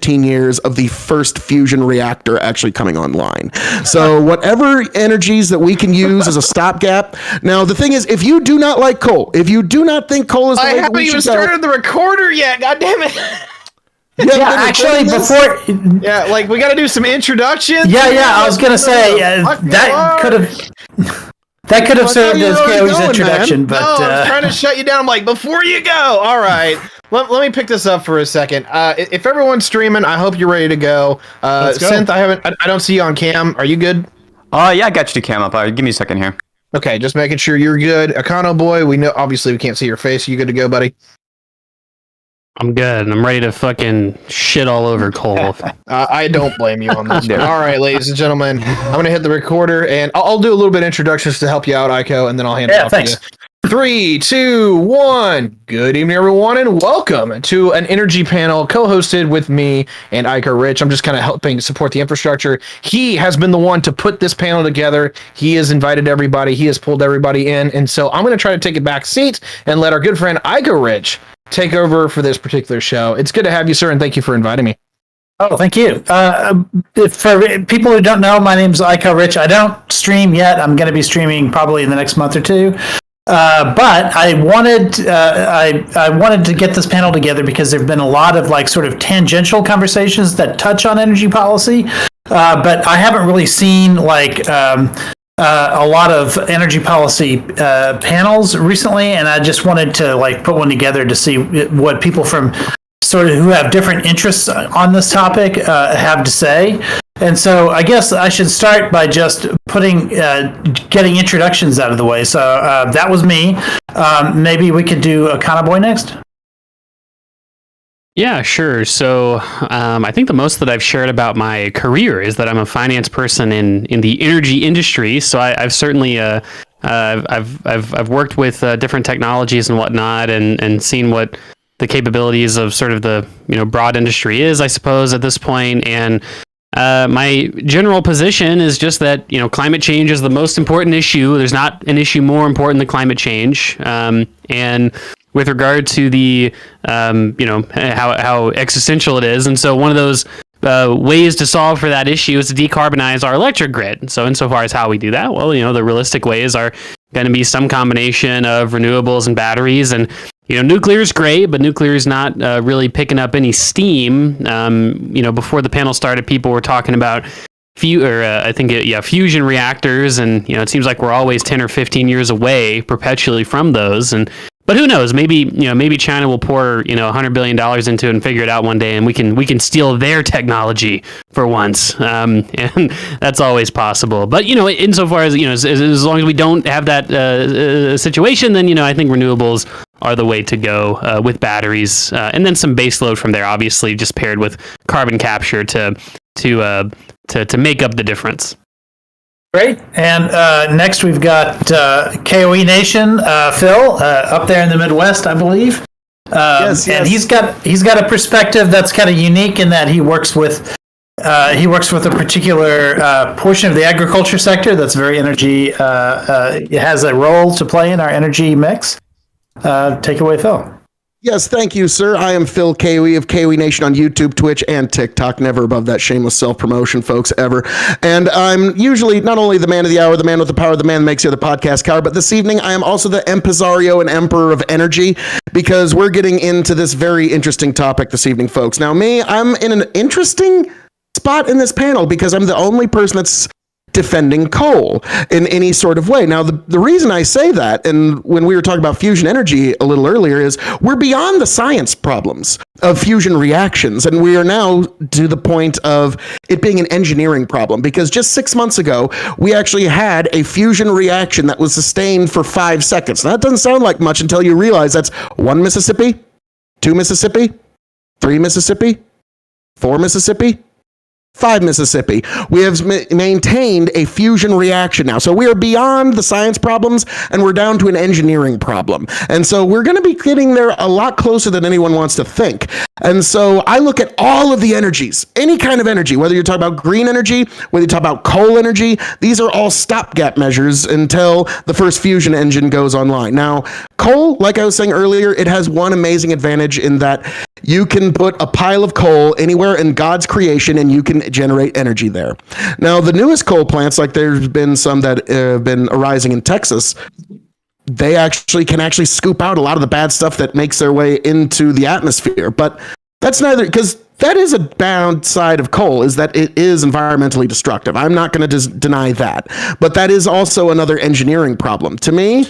15 years of the first fusion reactor actually coming online. So whatever energies that we can use as a stopgap. Now, the thing is, if you do not like coal, if you do not think coal is the way that we should go. I haven't even started the recorder yet, god damn it. Yeah, actually, before... Yeah, like, we gotta do some introductions. Yeah, I was gonna say, that could have... That could have served as KOE's introduction, but... No, I was trying to shut you down. I'm like, before you go! Alright, let me pick this up for a second. If everyone's streaming, I hope you're ready to go. Let's go. Synth, I don't see you on cam. Are you good? Yeah, I got you to cam up. Give me a second here. Okay, just making sure you're good. Econoboi, we know, obviously we can't see your face. You good to go, buddy? I'm good. I'm ready to fucking shit all over Cole. I don't blame you on this. All right, ladies and gentlemen, I'm going to hit the recorder, and I'll do a little bit of introductions to help you out, Ico, and then I'll hand it off to you. 3, 2, 1. Good evening, everyone, and welcome to an energy panel co-hosted with me and Ico Rich. I'm just kind of helping support the infrastructure. He has been the one to put this panel together. He has invited everybody. He has pulled everybody in, and so I'm going to try to take a back seat and let our good friend Ico Rich take over for this particular show. It's good to have you, sir, and thank you for inviting me. Oh, thank you. For people who don't know, my name's Ico Rich. I don't stream yet. I'm going to be streaming probably in the next month or two. But I wanted I wanted to get this panel together because there have been a lot of like sort of tangential conversations that touch on energy policy, but I haven't really seen like a lot of energy policy panels recently, and I just wanted to like put one together to see what people from sort of who have different interests on this topic have to say. And so I guess I should start by just getting introductions out of the way. So that was me. Maybe we could do Econoboi next. Yeah, sure. So I think the most that I've shared about my career is that I'm a finance person in the energy industry. So I've certainly I've worked with different technologies and whatnot, and seen what the capabilities of sort of the broad industry is, I suppose, at this point. And my general position is just that climate change is the most important issue. There's not an issue more important than climate change. And with regard to the how existential it is, and so one of those ways to solve for that issue is to decarbonize our electric grid. So insofar as how we do that, well, the realistic ways are going to be some combination of renewables and batteries. And nuclear is great, but nuclear is not really picking up any steam. Before the panel started, people were talking about fusion reactors, and it seems like we're always 10 or 15 years away perpetually from those. But who knows? Maybe China will pour $100 billion into it and figure it out one day, and we can steal their technology for once, and that's always possible. But insofar as as long as we don't have that situation, then I think renewables are the way to go with batteries, and then some base load from there, obviously, just paired with carbon capture to make up the difference. Great. And next we've got KOE Nation, Phil, up there in the Midwest, I believe. Yes. And he's got a perspective that's kind of unique in that he works with a particular portion of the agriculture sector that's very energy. It has a role to play in our energy mix. Take it away, Phil. Yes, thank you, sir. I am Phil KOE of KOE Nation on YouTube, Twitch, and TikTok. Never above that shameless self-promotion, folks, ever. And I'm usually not only the man of the hour, the man with the power, the man that makes the other podcast cower, but this evening I am also the impresario and emperor of energy, because we're getting into this very interesting topic this evening, folks. Now, I'm in an interesting spot in this panel because I'm the only person that's defending coal in any sort of way. Now, the reason I say that, and when we were talking about fusion energy a little earlier, is we're beyond the science problems of fusion reactions, and we are now to the point of it being an engineering problem, because just 6 months ago, we actually had a fusion reaction that was sustained for 5 seconds. Now, that doesn't sound like much until you realize that's 1 Mississippi, 2 Mississippi, 3 Mississippi, 4 Mississippi, 5 Mississippi. We have maintained a fusion reaction now. So we are beyond the science problems and we're down to an engineering problem. And so we're going to be getting there a lot closer than anyone wants to think. And so I look at all of the energies, any kind of energy, whether you're talking about green energy, whether you talk about coal energy, these are all stopgap measures until the first fusion engine goes online. Now, coal, like I was saying earlier, it has one amazing advantage in that you can put a pile of coal anywhere in God's creation and you can generate energy there. Now, the newest coal plants, like there's been some that have been arising in Texas, they can scoop out a lot of the bad stuff that makes their way into the atmosphere. But that's neither, because that is a downside of coal, is that it is environmentally destructive. I'm not going to deny that. But that is also another engineering problem. To me,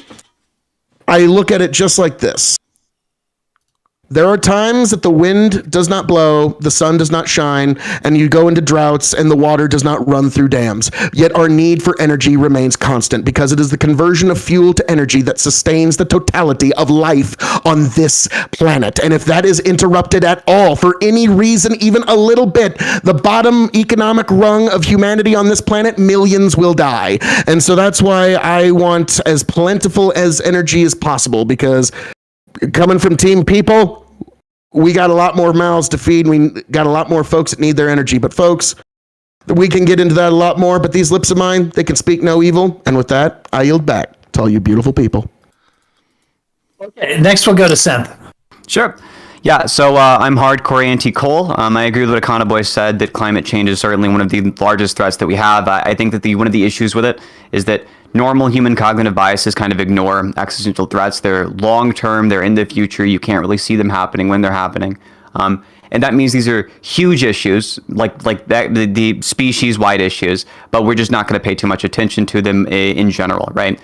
I look at it just like this. There are times that the wind does not blow, the sun does not shine, and you go into droughts and the water does not run through dams. Yet our need for energy remains constant because it is the conversion of fuel to energy that sustains the totality of life on this planet. And if that is interrupted at all, for any reason, even a little bit, the bottom economic rung of humanity on this planet, millions will die. And so that's why I want as plentiful as energy as possible, because coming from Team People, we got a lot more mouths to feed. We got a lot more folks that need their energy. But folks, we can get into that a lot more. But these lips of mine, they can speak no evil. And with that, I yield back to all you beautiful people. Okay, next we'll go to Synth. Sure. Yeah, so I'm hardcore anti-coal. I agree with what Econoboi said, that climate change is certainly one of the largest threats that we have. I think that one of the issues with it is that normal human cognitive biases kind of ignore existential threats. They're long-term, they're in the future, you can't really see them happening when they're happening. And that means these are huge issues, like that, the species-wide issues, but we're just not going to pay too much attention to them in general, right?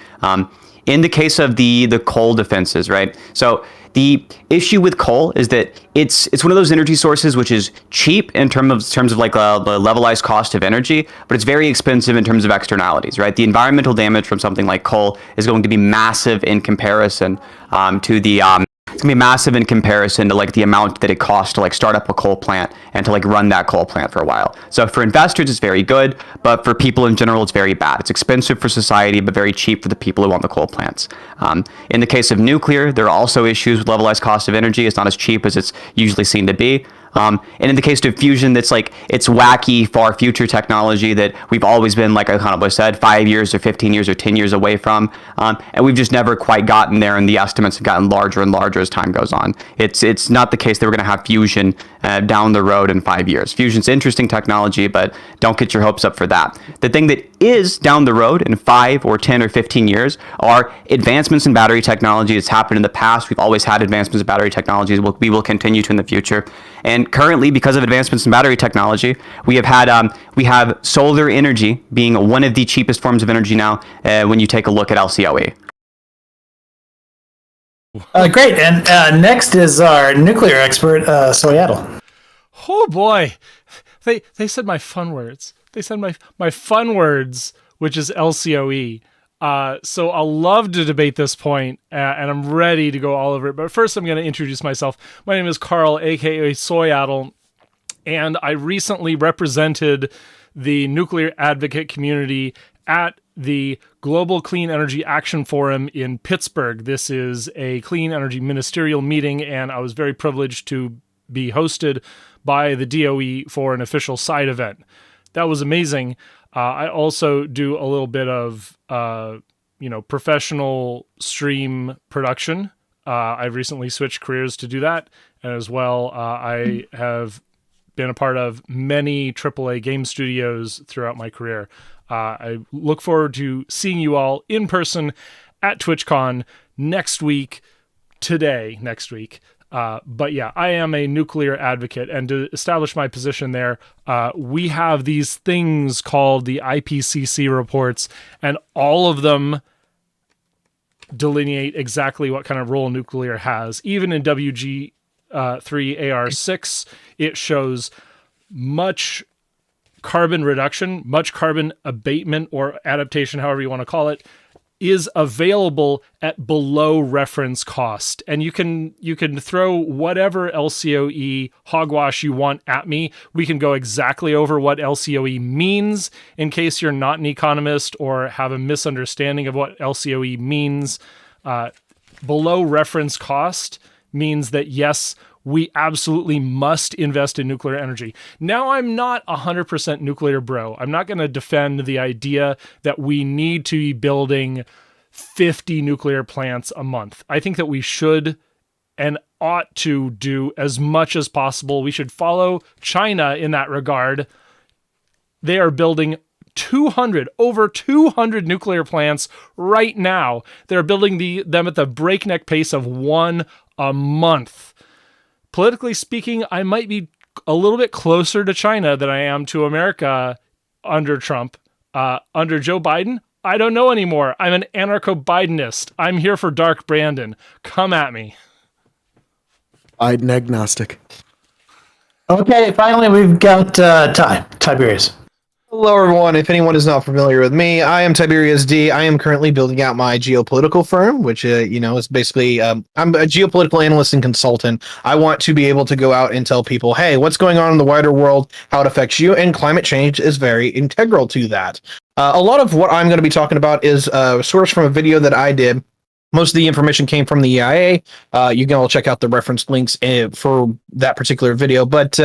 In the case of the coal defenses, right? So the issue with coal is that it's one of those energy sources which is cheap in terms of like the levelized cost of energy, but it's very expensive in terms of externalities, right? The environmental damage from something like coal is going to be massive in comparison to the it's gonna be massive in comparison to like the amount that it costs to like start up a coal plant and to like run that coal plant for a while. So for investors, it's very good, but for people in general, it's very bad. It's expensive for society, but very cheap for the people who own the coal plants. In the case of nuclear, there are also issues with levelized cost of energy. It's not as cheap as it's usually seen to be. And in the case of fusion, that's like, it's wacky, far future technology that we've always been, like Econoboi said, 5 years or 15 years or 10 years away from. And we've just never quite gotten there, and the estimates have gotten larger and larger as time goes on. It's not the case that we're going to have fusion down the road in 5 years. Fusion's interesting technology, but don't get your hopes up for that. The thing that is down the road in 5 or 10 or 15 years are advancements in battery technology. It's happened in the past. We've always had advancements in battery technologies. We will continue to in the future. And currently, because of advancements in battery technology, we have solar energy being one of the cheapest forms of energy now when you take a look at LCOE. Great. And next is our nuclear expert, Soyadel. Oh boy, they said my fun words. They said my fun words, which is LCOE. So I'll love to debate this point, and I'm ready to go all over it. But first, I'm going to introduce myself. My name is Carl, aka Soyadel, and I recently represented the nuclear advocate community at the Global Clean Energy Action Forum in Pittsburgh. This is a clean energy ministerial meeting, and I was very privileged to be hosted by the DOE for an official side event. That was amazing. I also do a little bit of, professional stream production. I've recently switched careers to do that. And as well, I have been a part of many AAA game studios throughout my career. I look forward to seeing you all in person at TwitchCon next week. But yeah, I am a nuclear advocate, and to establish my position there, we have these things called the IPCC reports, and all of them delineate exactly what kind of role nuclear has. Even in WG3AR6, it shows much carbon reduction, much carbon abatement or adaptation, however you want to call it, is available at below reference cost. And you can throw whatever LCOE hogwash you want at me. We can go exactly over what LCOE means in case you're not an economist or have a misunderstanding of what LCOE means. Below reference cost means that, yes, we absolutely must invest in nuclear energy. Now, I'm not 100% nuclear bro. I'm not going to defend the idea that we need to be building 50 nuclear plants a month. I think that we should and ought to do as much as possible. We should follow China in that regard. They are building over 200 nuclear plants right now. They're building them at the breakneck pace of one a month. Politically speaking, I might be a little bit closer to China than I am to America under Trump. Under Joe Biden, I don't know anymore. I'm an anarcho-Bidenist. I'm here for Dark Brandon. Come at me. Biden agnostic. Okay, finally we've got Tiberius. Hello, everyone. If anyone is not familiar with me, I am Tiberius D. I am currently building out my geopolitical firm, which, is basically, I'm a geopolitical analyst and consultant. I want to be able to go out and tell people, hey, what's going on in the wider world, how it affects you, and climate change is very integral to that. A lot of what I'm going to be talking about is sourced from a video that I did. Most of the information came from the EIA. You can all check out the reference links for that particular video, but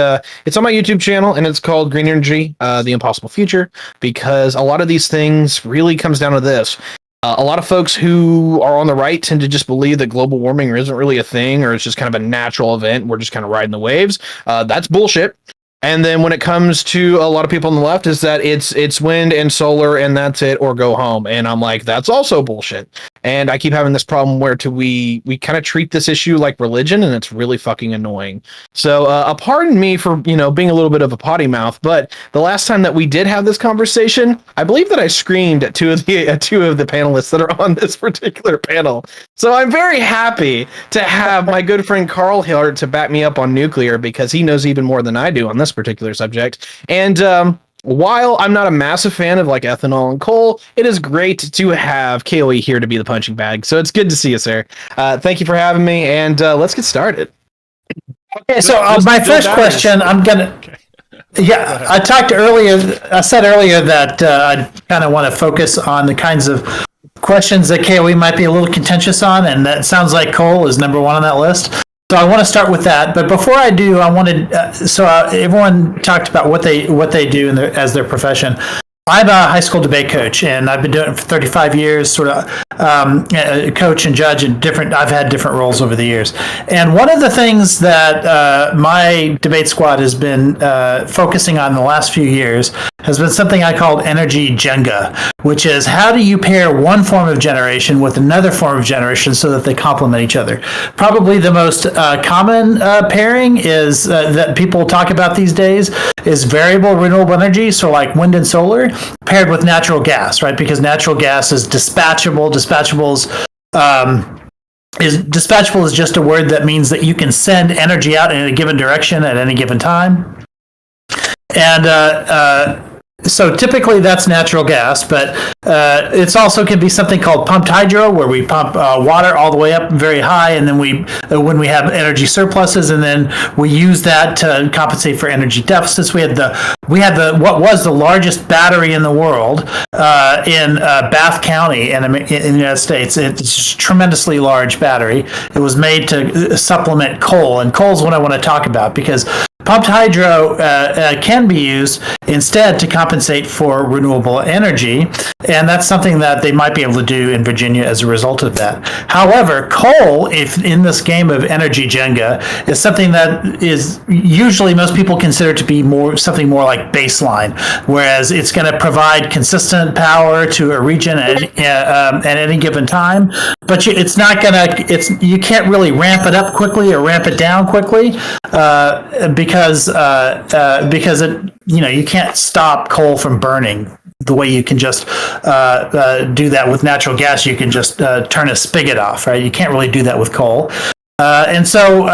it's on my YouTube channel, and it's called Green Energy, The Impossible Future, because a lot of these things really comes down to this. A lot of folks who are on the right tend to just believe that global warming isn't really a thing, or it's just kind of a natural event. We're just kind of riding the waves. That's bullshit. And then when it comes to a lot of people on the left is that it's wind and solar and that's it, or go home. And I'm like, that's also bullshit. And I keep having this problem where we kind of treat this issue like religion, and it's really fucking annoying. So pardon me for, being a little bit of a potty mouth, but the last time that we did have this conversation, I believe that I screamed at two of the panelists that are on this particular panel. So I'm very happy to have my good friend Carl here to back me up on nuclear, because he knows even more than I do on this particular subject. And while I'm not a massive fan of like ethanol and coal, it is great to have KOE here to be the punching bag. So it's good to see you, sir. Thank you for having me, and let's get started. Okay, so my first question, I'm gonna. Okay. Yeah, I said earlier that I kind of want to focus on the kinds of questions that KOE might be a little contentious on, and that sounds like coal is number one on that list. So I want to start with that, but before I do, I wanted everyone talked about what they do as their profession. I'm a high school debate coach, and I've been doing it for 35 years, sort of coach and judge, and I've had different roles over the years. And one of the things that my debate squad has been focusing on in the last few years has been something I called energy Jenga, which is how do you pair one form of generation with another form of generation so that they complement each other. Probably the most common pairing is that people talk about these days is variable renewable energy, so like wind and solar, paired with natural gas, right? Because natural gas is dispatchable. Dispatchable is just a word that means that you can send energy out in a given direction at any given time. And so typically that's natural gas, but it's also can be something called pumped hydro, where we pump water all the way up very high, and then when we have energy surpluses, and then we use that to compensate for energy deficits. We had what was the largest battery in the world in Bath County in the United States. It's a tremendously large battery. It was made to supplement coal, and coal is what I want to talk about, because pumped hydro can be used instead to compensate for renewable energy, and that's something that they might be able to do in Virginia as a result of that. However, coal, if in this game of energy Jenga, is something that is usually most people consider to be something more like baseline, whereas it's going to provide consistent power to a region at any given time, but it's not going to. You can't really ramp it up quickly or ramp it down quickly because you can't stop coal from burning the way you can just do that with natural gas. You can just turn a spigot off, right? You can't really do that with coal. And so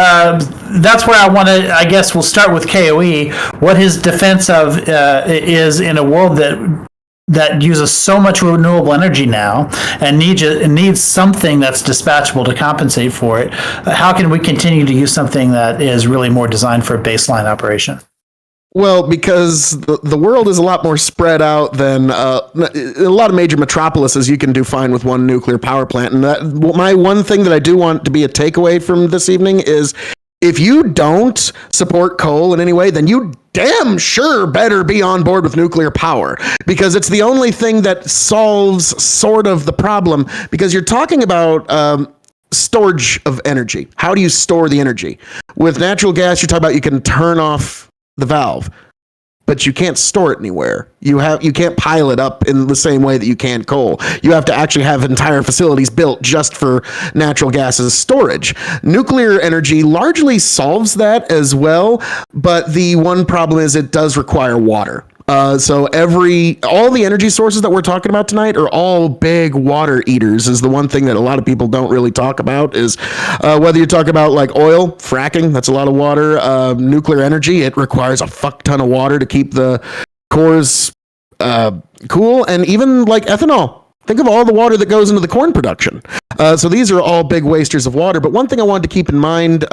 that's where I want to, I guess we'll start with KOE, what his defense of is in a world that that uses so much renewable energy now and needs something that's dispatchable to compensate for it. How can we continue to use something that is really more designed for a baseline operation? Well, because the world is a lot more spread out than a lot of major metropolises. You can do fine with one nuclear power plant. And my one thing that I do want to be a takeaway from this evening is, if you don't support coal in any way, then you damn sure better be on board with nuclear power, because it's the only thing that solves sort of the problem. Because you're talking about storage of energy. How do you store the energy? With natural gas, you talk about you can turn off the valve, but you can't store it anywhere. You can't pile it up in the same way that you can coal. You have to actually have entire facilities built just for natural gas as storage. Nuclear energy largely solves that as well, but the one problem is it does require water. So all the energy sources that we're talking about tonight are all big water eaters. Is the one thing that a lot of people don't really talk about, is whether you're talking about like oil, fracking, that's a lot of water. Nuclear energy, it requires a fuck ton of water to keep the cores cool. And even like ethanol, think of all the water that goes into the corn production. So these are all big wasters of water. But one thing I wanted to keep in mind,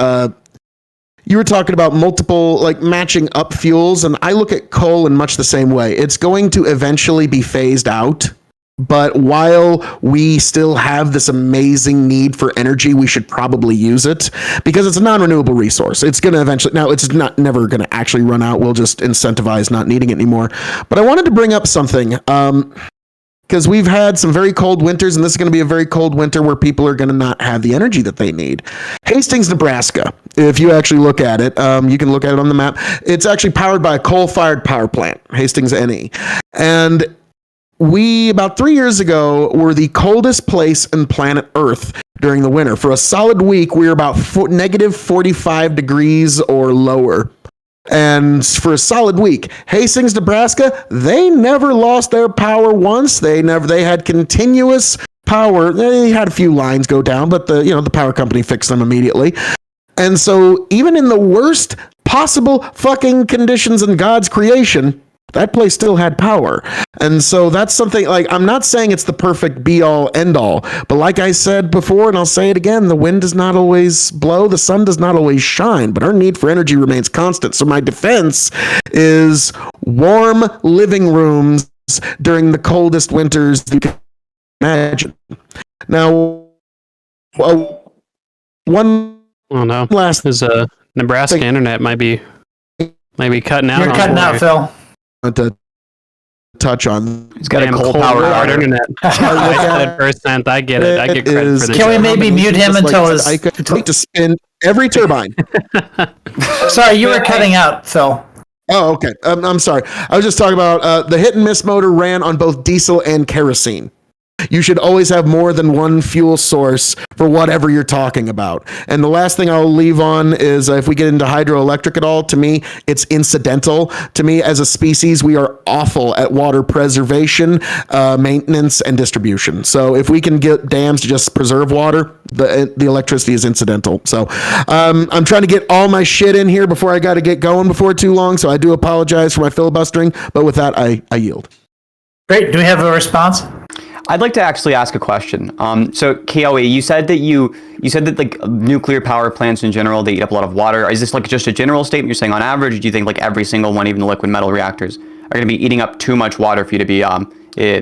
you were talking about multiple, like matching up fuels, and I look at coal in much the same way. It's going to eventually be phased out, but while we still have this amazing need for energy, we should probably use it, because it's a non-renewable resource. It's going to eventually, now it's never going to actually run out. We'll just incentivize not needing it anymore. But I wanted to bring up something, because we've had some very cold winters, and this is going to be a very cold winter where people are going to not have the energy that they need. Hastings, Nebraska, if you actually look at it, you can look at it on the map. It's actually powered by a coal-fired power plant, Hastings NE. And we, about 3 years ago, were the coldest place in planet Earth during the winter. For a solid week, we were about negative 45 degrees or lower. And for a solid week, Hastings, Nebraska, they never lost their power once. They had continuous power. They had a few lines go down, but the power company fixed them immediately. And so even in the worst possible fucking conditions in God's creation, that place still had power. And so that's something, like, I'm not saying it's the perfect be all end all, but like I said before, and I'll say it again, the wind does not always blow, the sun does not always shine, but our need for energy remains constant. So my defense is warm living rooms during the coldest winters you can imagine. Now, one last his Nebraska internet might be cutting out. You're cutting out, Phil. To touch on. He's got a coal-powered internet. 100%. I get it. I get credit for this. Can we maybe mute him until his... I could to spin every turbine. Sorry, you were cutting out, Phil. Oh, okay. I'm sorry. I was just talking about the hit and miss motor ran on both diesel and kerosene. You should always have more than one fuel source for whatever you're talking about. And the last thing I'll leave on is if we get into hydroelectric at all, to me, it's incidental. To me, as a species, we are awful at water preservation, maintenance, and distribution. So if we can get dams to just preserve water, the electricity is incidental. So I'm trying to get all my shit in here before I got to get going before too long. So I do apologize for my filibustering. But with that, I yield. Great. Do we have a response? I'd like to actually ask a question. So KOE, you said that like nuclear power plants in general, they eat up a lot of water. Is this like just a general statement? You're saying on average, or do you think like every single one, even the liquid metal reactors, are going to be eating up too much water for you to be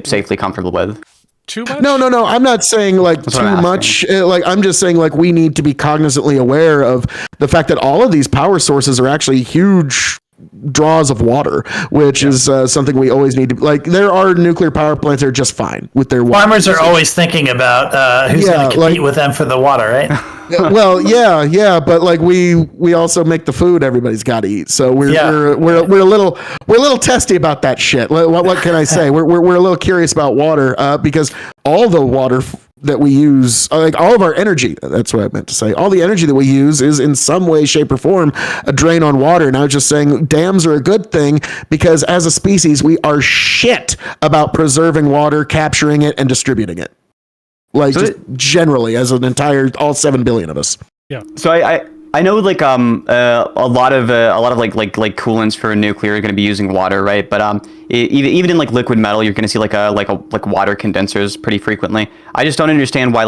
safely comfortable with? Too much? No. I'm not saying like too much. I'm just saying like we need to be cognizantly aware of the fact that all of these power sources are actually huge draws of water, which is something we always need to, like, there are nuclear power plants that are just fine with their water. Farmers are always thinking about who's going to compete with them for the water, right? Well, yeah, but like we also make the food everybody's got to eat, so we're a little testy about that shit. What can I say? We're a little curious about water because all the water that we use, like all of our energy, that's what I meant to say, all the energy that we use is in some way, shape, or form a drain on water. And I was just saying dams are a good thing because as a species, we are shit about preserving water, capturing it, and distributing it. Like, so just generally, as an entire, all 7 billion of us. Yeah. So I know like a lot of like coolants for nuclear are going to be using water, right? But even in like liquid metal, you're going to see like water condensers pretty frequently. I just don't understand why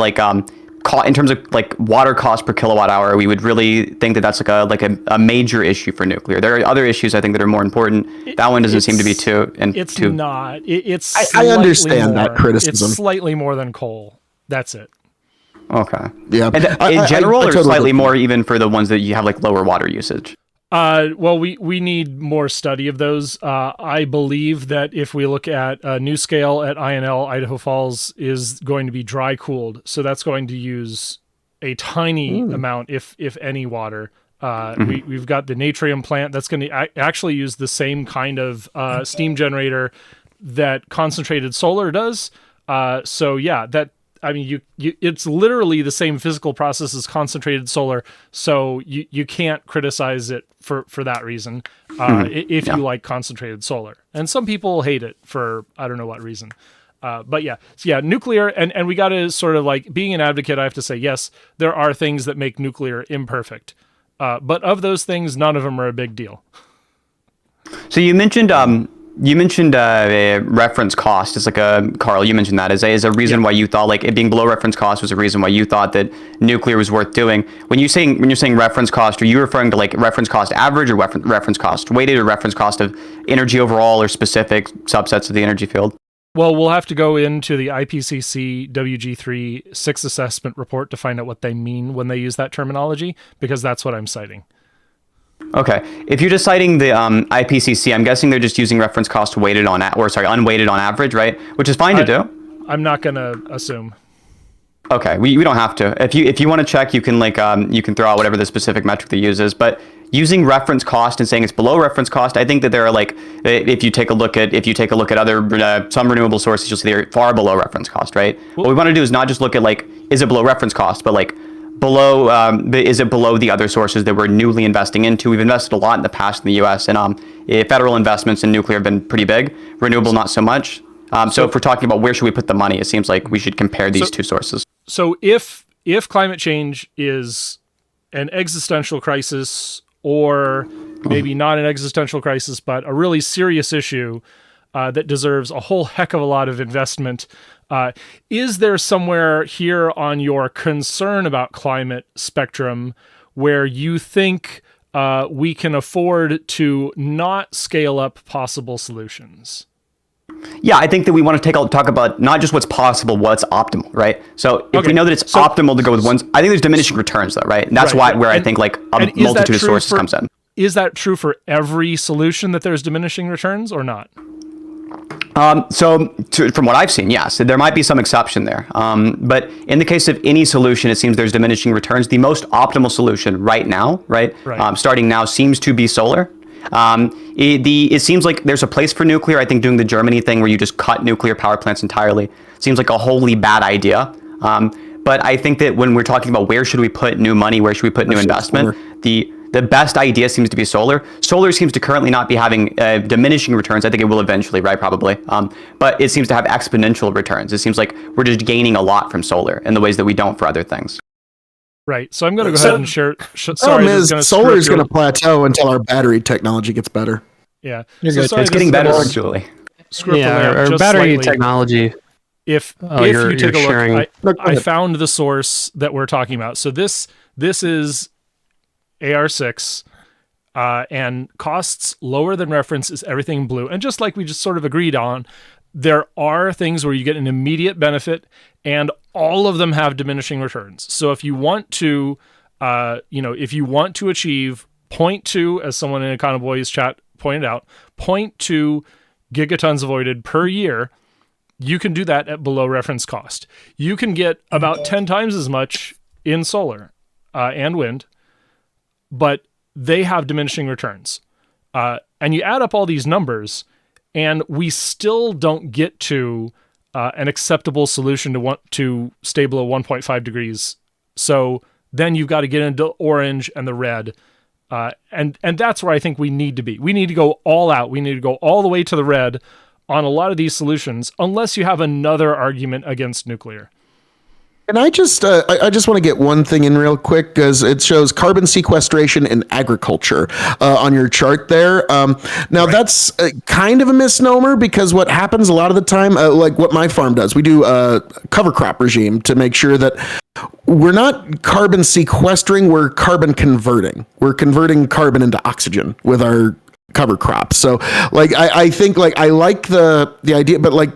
in terms of like water cost per kilowatt hour, we would really think that that's like a major issue for nuclear. There are other issues I think that are more important. That one doesn't seem to be too. It's not. It's I understand that criticism. It's slightly more than coal. That's it. Okay. Yeah. And in general, I or totally slightly agree. more even for the ones that you have like lower water usage? Well, we need more study of those. I believe that if we look at NuScale at INL, Idaho Falls is going to be dry cooled. So that's going to use a tiny amount, if any, water. We've got the Natrium plant that's going to actually use the same kind of steam generator that concentrated solar does. So yeah, it's literally the same physical process as concentrated solar. So you can't criticize it for that reason if you like concentrated solar. And some people hate it for I don't know what reason. But yeah, nuclear, and we got to sort of like, being an advocate, I have to say, yes, there are things that make nuclear imperfect. But of those things, none of them are a big deal. So you mentioned reference cost. It's like Carl, you mentioned that as a reason why you thought like it being below reference cost was a reason why you thought that nuclear was worth doing. When you're saying reference cost, are you referring to like reference cost average or reference cost weighted, or reference cost of energy overall, or specific subsets of the energy field? Well, we'll have to go into the IPCC WG3 6 assessment report to find out what they mean when they use that terminology, because that's what I'm citing. Okay. If you're just citing the IPCC, I'm guessing they're just using reference cost weighted on, unweighted on average, right? Which is fine to do. I'm not going to assume. Okay, we don't have to. If you want to check, you can you can throw out whatever the specific metric they use is. But using reference cost and saying it's below reference cost, I think that there are if you take a look at other some renewable sources, you'll see they're far below reference cost, right? What we want to do is not just look at is it below reference cost, but below is it below the other sources that we're newly investing into? We've invested a lot in the past in the U.S. and federal investments in nuclear have been pretty big. Renewable, not so much. So if we're talking about where should we put the money, it seems like we should compare these two sources. So if climate change is an existential crisis, or maybe not an existential crisis, but a really serious issue that deserves a whole heck of a lot of investment, is there somewhere here on your concern about climate spectrum where you think we can afford to not scale up possible solutions? Yeah, I think that we want to talk about not just what's possible, what's optimal, right? So if we know that it's optimal to go with one, I think there's diminishing returns, though, right? And that's where I think a multitude of sources comes in. Is that true for every solution, that there's diminishing returns, or not? From what I've seen, yes, there might be some exception there. But in the case of any solution, it seems there's diminishing returns. The most optimal solution right now, starting now, seems to be solar. It seems like there's a place for nuclear. I think doing the Germany thing where you just cut nuclear power plants entirely seems like a wholly bad idea. But I think that when we're talking about where should we put new money, where should we put new investment, the best idea seems to be solar. Solar seems to currently not be having diminishing returns. I think it will eventually, right? Probably. But it seems to have exponential returns. It seems like we're just gaining a lot from solar in the ways that we don't for other things. Right. So I'm going to go ahead and share. Solar is going to plateau until our battery technology gets better. Yeah. It's getting better actually. Our battery technology. If you take a look, I found the source that we're talking about. So this is AR6, and costs lower than reference is everything blue. And just like we just sort of agreed on, there are things where you get an immediate benefit, and all of them have diminishing returns. So if you want to, if you want to achieve 0.2, as someone in Econoboi's chat pointed out, 0.2 gigatons avoided per year, you can do that at below reference cost. You can get about 10 times as much in solar and wind, but they have diminishing returns. And you add up all these numbers, and we still don't get to an acceptable solution to stay below 1.5 degrees. So then you've got to get into orange and the red. And that's where I think we need to be. We need to go all out. We need to go all the way to the red on a lot of these solutions, unless you have another argument against nuclear. And I just want to get one thing in real quick because it shows carbon sequestration in agriculture on your chart there. Now that's kind of a misnomer because what happens a lot of the time, like what my farm does, we do a cover crop regime to make sure that we're not carbon sequestering, we're carbon converting. We're converting carbon into oxygen with our cover crops. So like I think like I like the idea, but like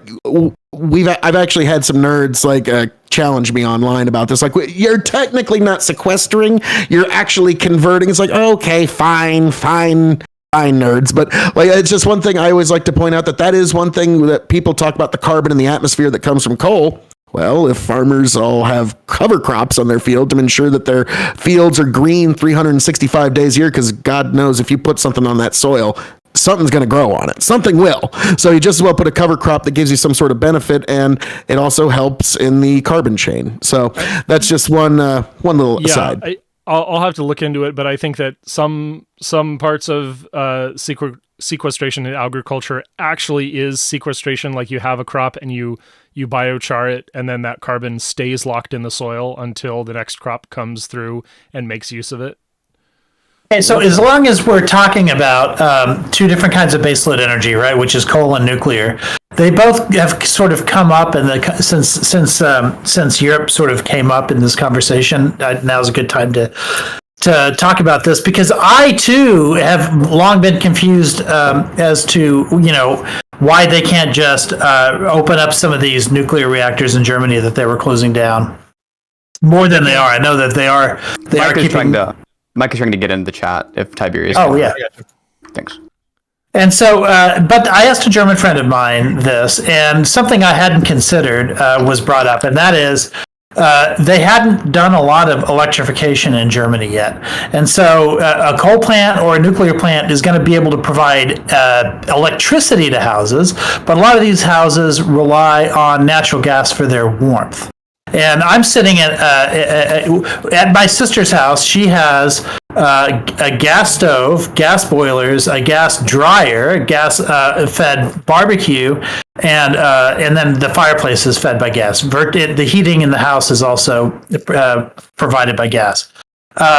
I've actually had some nerds like challenge me online about this. Like, you're technically not sequestering, you're actually converting. It's like, okay, fine, nerds. But like, it's just one thing I always like to point out that is one thing that people talk about, the carbon in the atmosphere that comes from coal. Well, if farmers all have cover crops on their field to ensure that their fields are green 365 days a year, because God knows if you put something on that soil, something's going to grow on it. Something will. So you just as well put a cover crop that gives you some sort of benefit, and it also helps in the carbon chain. So that's just one little aside. I'll have to look into it, but I think that some parts of sequestration in agriculture actually is sequestration. Like, you have a crop and you biochar it, and then that carbon stays locked in the soil until the next crop comes through and makes use of it. Okay, so as long as we're talking about two different kinds of baseload energy, right, which is coal and nuclear, they both have sort of come up in since Europe sort of came up in this conversation. Now's a good time to talk about this, because I too have long been confused as to why they can't just open up some of these nuclear reactors in Germany that they were closing down more than they are. I know that they are keeping. Mike is trying to get into the chat if Tiberius. Oh, yeah. Thanks. And so, but I asked a German friend of mine this, and something I hadn't considered was brought up, and that is they hadn't done a lot of electrification in Germany yet. And so a coal plant or a nuclear plant is going to be able to provide electricity to houses, but a lot of these houses rely on natural gas for their warmth. And I'm sitting at my sister's house. She has a gas stove, gas boilers, a gas dryer, gas fed barbecue, and then the fireplace is fed by gas. The heating in the house is also provided by gas.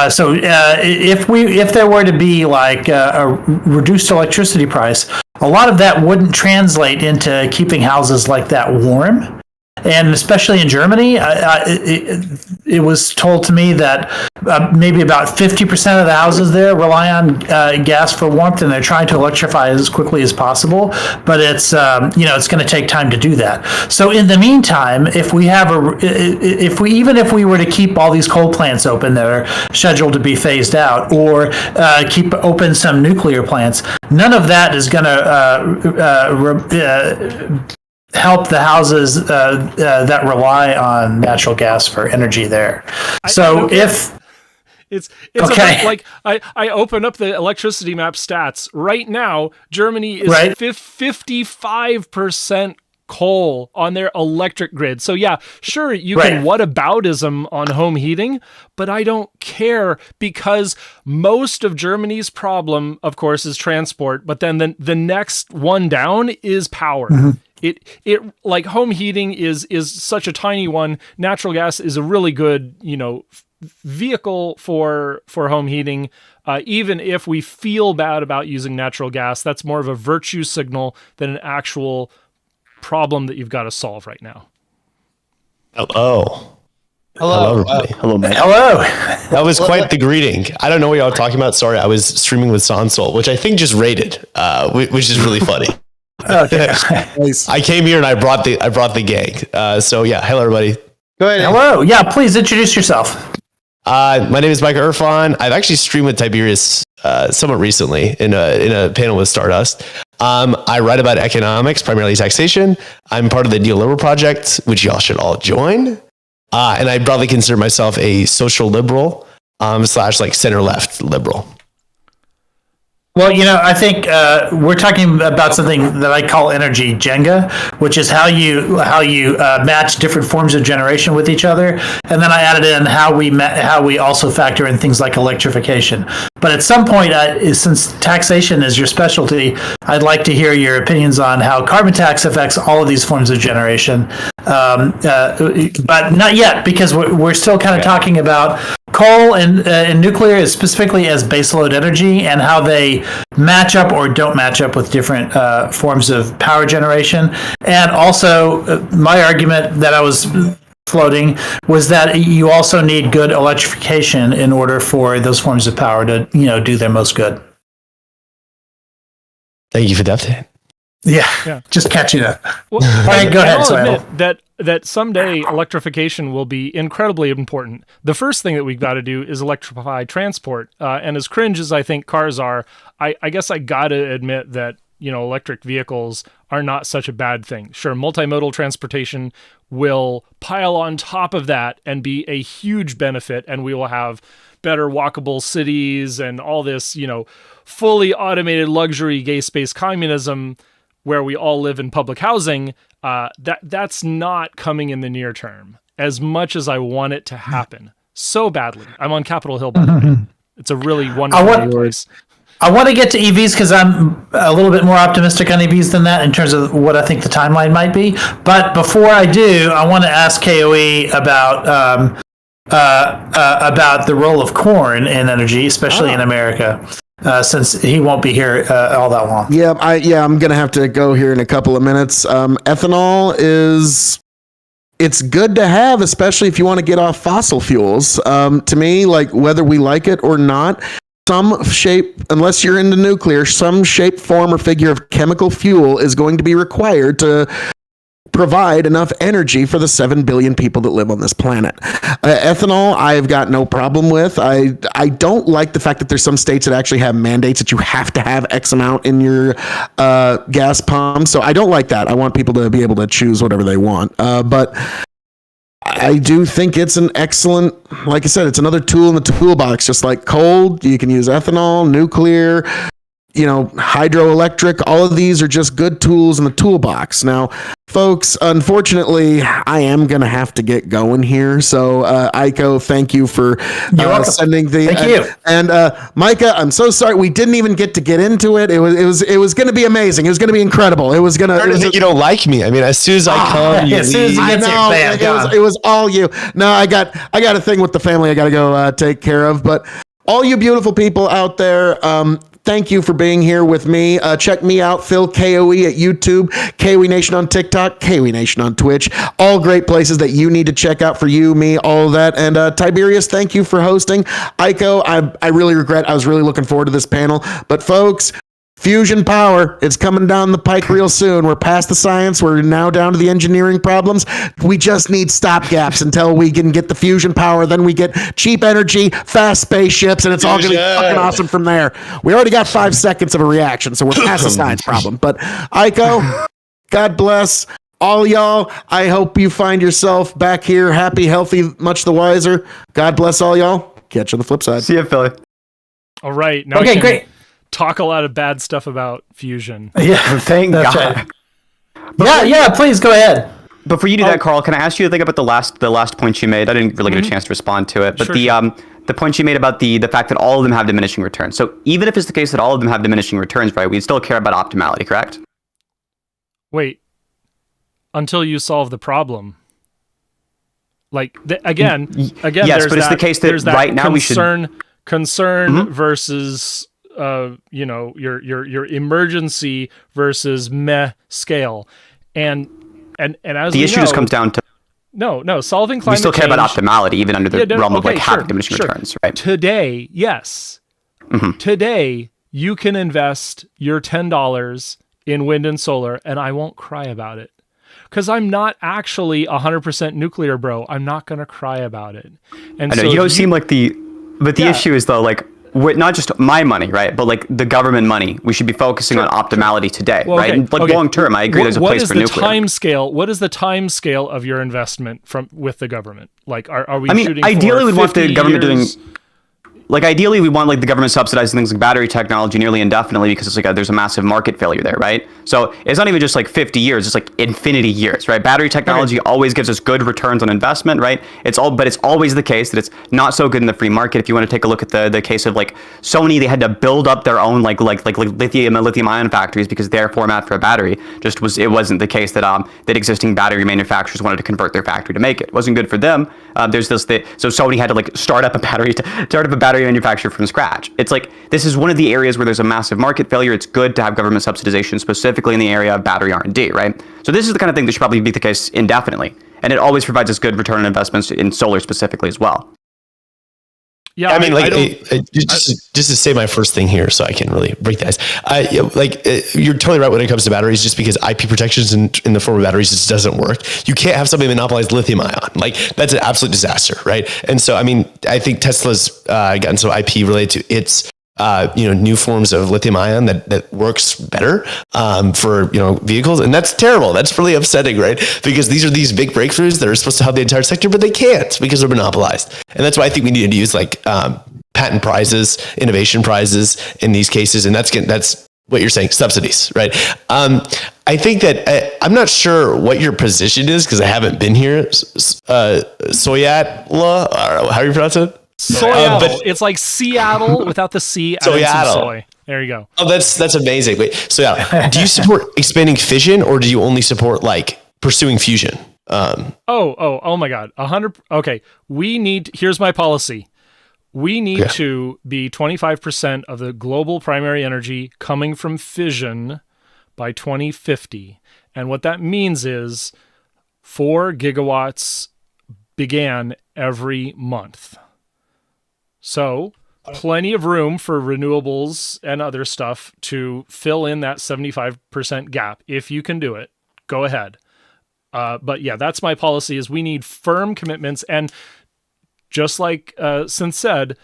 So if there were to be like a reduced electricity price, a lot of that wouldn't translate into keeping houses like that warm. And especially in Germany, it was told to me that maybe about 50% of the houses there rely on gas for warmth, and they're trying to electrify as quickly as possible. But it's it's going to take time to do that. So in the meantime, if we were to keep all these coal plants open that are scheduled to be phased out, or keep open some nuclear plants, none of that is going to help the houses that rely on natural gas for energy there. So it's okay. Like I open up the electricity map stats right now. Germany is 55% coal on their electric grid. So yeah, sure, you can whataboutism on home heating, but I don't care, because most of Germany's problem, of course, is transport. But then the next one down is power. Mm-hmm. It like home heating is such a tiny one. Natural gas is a really good, vehicle for home heating. Even if we feel bad about using natural gas, that's more of a virtue signal than an actual problem that you've got to solve right now. Hello, everybody. Hello, man. Hello. That was quite the greeting. I don't know what y'all were talking about. Sorry, I was streaming with Sansol, which I think just rated, which is really funny. Okay. I came here and I brought the gang. So yeah, hello everybody. Go ahead. Hello. Yeah, please introduce yourself. My name is Micah Irfan. I've actually streamed with Tiberius somewhat recently in a panel with Stardust. I write about economics, primarily taxation. I'm part of the Neoliberal Project, which y'all should all join. And I broadly consider myself a social liberal / like center left liberal. Well, I think we're talking about something that I call energy Jenga, which is how you match different forms of generation with each other, and then I added in how we also factor in things like electrification. But at some point, since taxation is your specialty, I'd like to hear your opinions on how carbon tax affects all of these forms of generation. But not yet, because we're still kind of talking about coal and nuclear, specifically as baseload energy, and how they match up or don't match up with different forms of power generation. And also, my argument that I was floating was that you also need good electrification in order for those forms of power to, do their most good. Thank you for the update. Yeah. Just catching up. Well, all right, go ahead. I'll admit that someday electrification will be incredibly important. The first thing that we've got to do is electrify transport. And as cringe as I think cars are, I guess I got to admit that, electric vehicles are not such a bad thing. Sure, multimodal transportation will pile on top of that and be a huge benefit, and we will have better walkable cities and all this, fully automated luxury gay space communism where we all live in public housing. That's not coming in the near term, as much as I want it to happen so badly. I'm on Capitol Hill, by the way. It's a really wonderful place. I want to get to EVs because I'm a little bit more optimistic on EVs than that in terms of what I think the timeline might be. But before I do, I want to ask KOE about the role of corn in energy, especially in America, since he won't be here all that long. Yeah, I'm gonna have to go here in a couple of minutes. Ethanol it's good to have, especially if you want to get off fossil fuels. To me, like whether we like it or not, some shape, unless you're into nuclear, some shape, form, or figure of chemical fuel is going to be required to provide enough energy for the 7 billion people that live on this planet. Ethanol, I've got no problem with. I don't like the fact that there's some states that actually have mandates that you have to have X amount in your gas pump. So I don't like that. I want people to be able to choose whatever they want. But I do think it's an excellent, like I said, it's another tool in the toolbox. Just like coal, you can use ethanol, nuclear, hydroelectric. All of these are just good tools in the toolbox. Now, folks, unfortunately, I am going to have to get going here. So, Aiko, thank you for sending the. Thank you. And Micah, I'm so sorry we didn't even get into it. It was going to be amazing. It was going to be incredible. It was going to. You don't like me. I mean, as soon as I come, as soon as you get there, it was all you. No, I got a thing with the family I got to go take care of. But all you beautiful people out there. Thank you for being here with me. Check me out, Phil KOE at YouTube, KOE Nation on TikTok, KOE Nation on Twitch. All great places that you need to check out for you, me, all of that. And Tiberius, thank you for hosting. Aiko, I really regret. I was really looking forward to this panel. But folks, fusion power, it's coming down the pike real soon. We're past the science. We're now down to the engineering problems. We just need stopgaps until we can get the fusion power. Then we get cheap energy, fast spaceships, and it's all going to be fucking awesome from there. We already got 5 seconds of a reaction, so we're past the science problem. But Aiko, God bless all y'all. I hope you find yourself back here happy, healthy, much the wiser. God bless all y'all. Catch you on the flip side. See you, Philly. All right. Now okay, great. Talk a lot of bad stuff about fusion. Yeah, thank God. Right. Yeah, please go ahead. Before you do that, Carl, can I ask you to think about the last point you made? I didn't really get a chance to respond to it, but Sure. The point you made about the fact that all of them have diminishing returns. So even if it's the case that all of them have diminishing returns, right, we still care about optimality, correct? Wait, until you solve the problem. Like again, yes, but it's the case that right now we should concern versus your emergency versus meh scale, and as the issue just comes down to solving climate we still care change, about optimality even under the realm of having diminishing returns, right? Today, yes, today you can invest your $10 in wind and solar, and I won't cry about it. Because I'm not actually 100% nuclear, bro. I'm not going to cry about it. And I know, so you don't seem like the issue is though, like, not just my money, right? But like the government money. We should be focusing on optimality today, right? And like long term, I agree. There's a place for nuclear. What is the time scale of your investment with the government? Like, are we? I mean, shooting ideally, for we'd want the government doing. like ideally we want like the government subsidizing things like battery technology nearly indefinitely because it's like there's a massive market failure there, right? So it's not even just like 50 years, it's like infinity years, right? Battery technology always gives us good returns on investment, right? But it's always the case that it's not so good in the free market. If you want to take a look at the case of like Sony, they had to build up their own like lithium ion factories because their format for a battery it wasn't the case that existing battery manufacturers wanted to convert their factory to make it. It wasn't good for them. So Sony had to like start up a battery manufacturer from scratch. It's like this is one of the areas where there's a massive market failure. It's good to have government subsidization specifically in the area of battery R&D, right? So this is the kind of thing that should probably be the case indefinitely, and it always provides us good return on investments in solar specifically as well. Yeah, I mean, just to say my first thing here, so I can really break the ice. You're totally right when it comes to batteries. Just because IP protections in the form of batteries just doesn't work, you can't have somebody monopolize lithium ion. Like that's an absolute disaster, right? And so, I mean, I think Tesla's gotten some IP related to its new forms of lithium ion that works better for vehicles, and that's terrible. That's really upsetting, right? Because these are these big breakthroughs that are supposed to help the entire sector, but they can't because they're monopolized. And that's why I think we need to use like patent prizes, innovation prizes in these cases, and that's what you're saying, subsidies, right? I think that I'm not sure what your position is because I haven't been here. Soyatla, how do you pronounce it? Soyatl. It's like Seattle without the C. Soyatl. Soy. There you go. Oh, that's amazing. Wait, so yeah, do you support expanding fission or do you only support like pursuing fusion? Oh my God. 100. Okay. Here's my policy. We need to be 25% of the global primary energy coming from fission by 2050. And what that means is 4 gigawatts began every month. So plenty of room for renewables and other stuff to fill in that 75% gap. If you can do it, go ahead. But yeah, that's my policy is we need firm commitments. And just like Sin said,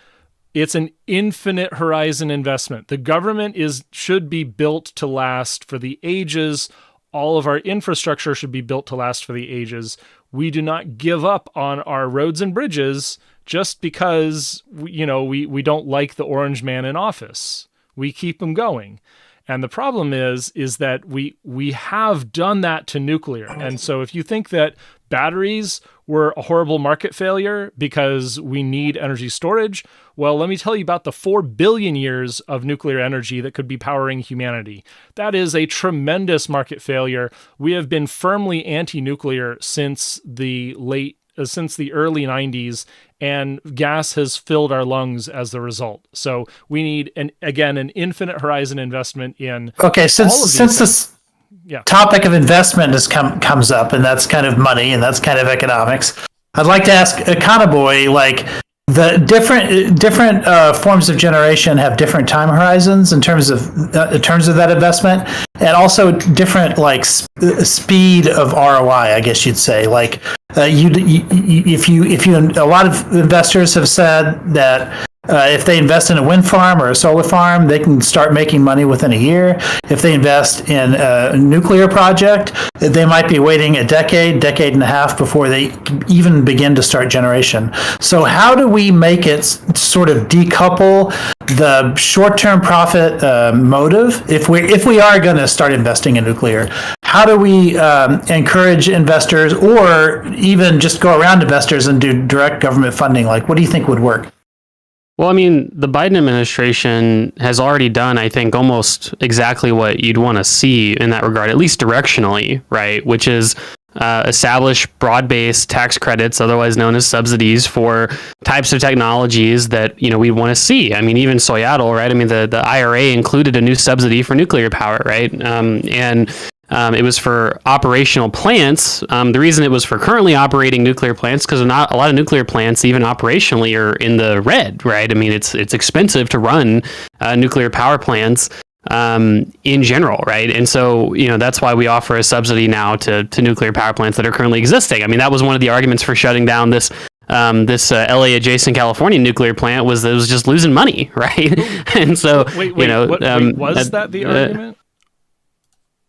it's an infinite horizon investment. The government should be built to last for the ages. All of our infrastructure should be built to last for the ages. We do not give up on our roads and bridges just because we don't like the orange man in office. We keep them going. And the problem is that we have done that to nuclear. And so if you think that batteries were a horrible market failure because we need energy storage, well, let me tell you about the 4 billion years of nuclear energy that could be powering humanity. That is a tremendous market failure. We have been firmly anti-nuclear since the early 90s, and gas has filled our lungs as the result. So we need an infinite horizon investment in. Okay, since this topic of investment comes up, and that's kind of money and that's kind of economics, I'd like to ask Econoboi, like the different forms of generation have different time horizons in terms of that investment, and also different like speed of ROI, I guess you'd say. Like if you a lot of investors have said that if they invest in a wind farm or a solar farm, they can start making money within a year. If they invest in a nuclear project, they might be waiting a decade and a half before they even begin to start generation. So how do we make it sort of decouple the short-term profit motive if we are going to start investing in nuclear? How do we encourage investors, or even just go around investors and do direct government funding? Like, what do you think would work? Well, I mean, the Biden administration has already done, I think, almost exactly what you'd want to see in that regard, at least directionally, right? Which is establish broad-based tax credits, otherwise known as subsidies, for types of technologies that we want to see. I mean, even Soyatl, right? I mean, the IRA included a new subsidy for nuclear power, right? It was for operational plants. The reason it was for currently operating nuclear plants, because not a lot of nuclear plants, even operationally, are in the red, right? I mean, it's expensive to run nuclear power plants in general, right? And so, that's why we offer a subsidy now to nuclear power plants that are currently existing. I mean, that was one of the arguments for shutting down this LA adjacent California nuclear plant was that it was just losing money, right? And so, was that the argument?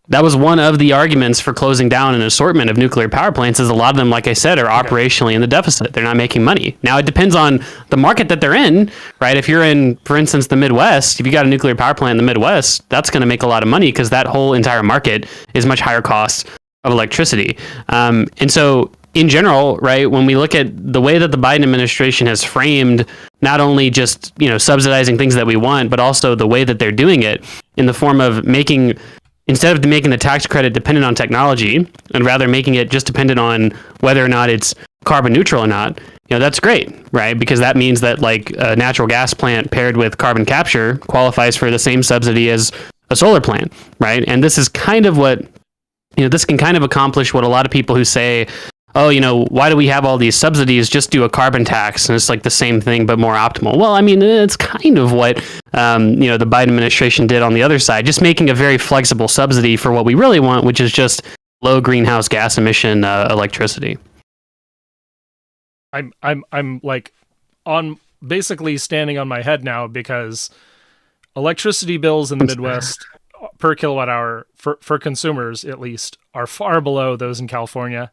that was one of the arguments for closing down an assortment of nuclear power plants. Is a lot of them, like I said, are operationally in the deficit. They're not making money. Now it depends on the market that they're in, right? If you're in, for instance, the Midwest, if you got a nuclear power plant in the Midwest, that's going to make a lot of money because that whole entire market is much higher cost of electricity. And so in general, right, when we look at the way that the Biden administration has framed not only just, subsidizing things that we want, but also the way that they're doing it in the form of instead of making the tax credit dependent on technology and rather making it just dependent on whether or not it's carbon neutral or not, that's great, right? Because that means that like a natural gas plant paired with carbon capture qualifies for the same subsidy as a solar plant, right? And this is kind of what, this can kind of accomplish what a lot of people who say, oh, why do we have all these subsidies? Just do a carbon tax and it's like the same thing, but more optimal. Well, I mean, it's kind of what, the Biden administration did on the other side, just making a very flexible subsidy for what we really want, which is just low greenhouse gas emission electricity. I'm like on basically standing on my head now because electricity bills in the Midwest per kilowatt hour for consumers, at least, are far below those in California.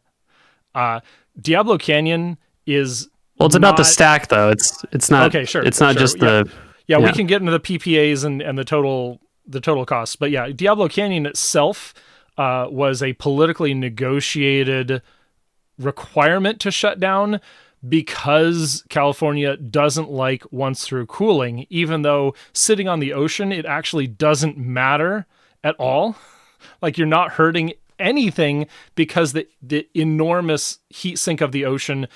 Diablo Canyon is it's about the stack though. It's not okay. Sure, it's not just the we can get into the PPAs and the total cost, but yeah, Diablo Canyon itself was a politically negotiated requirement to shut down because California doesn't like once through cooling, even though sitting on the ocean it actually doesn't matter at all. Like you're not hurting anything because the enormous heat sink of the ocean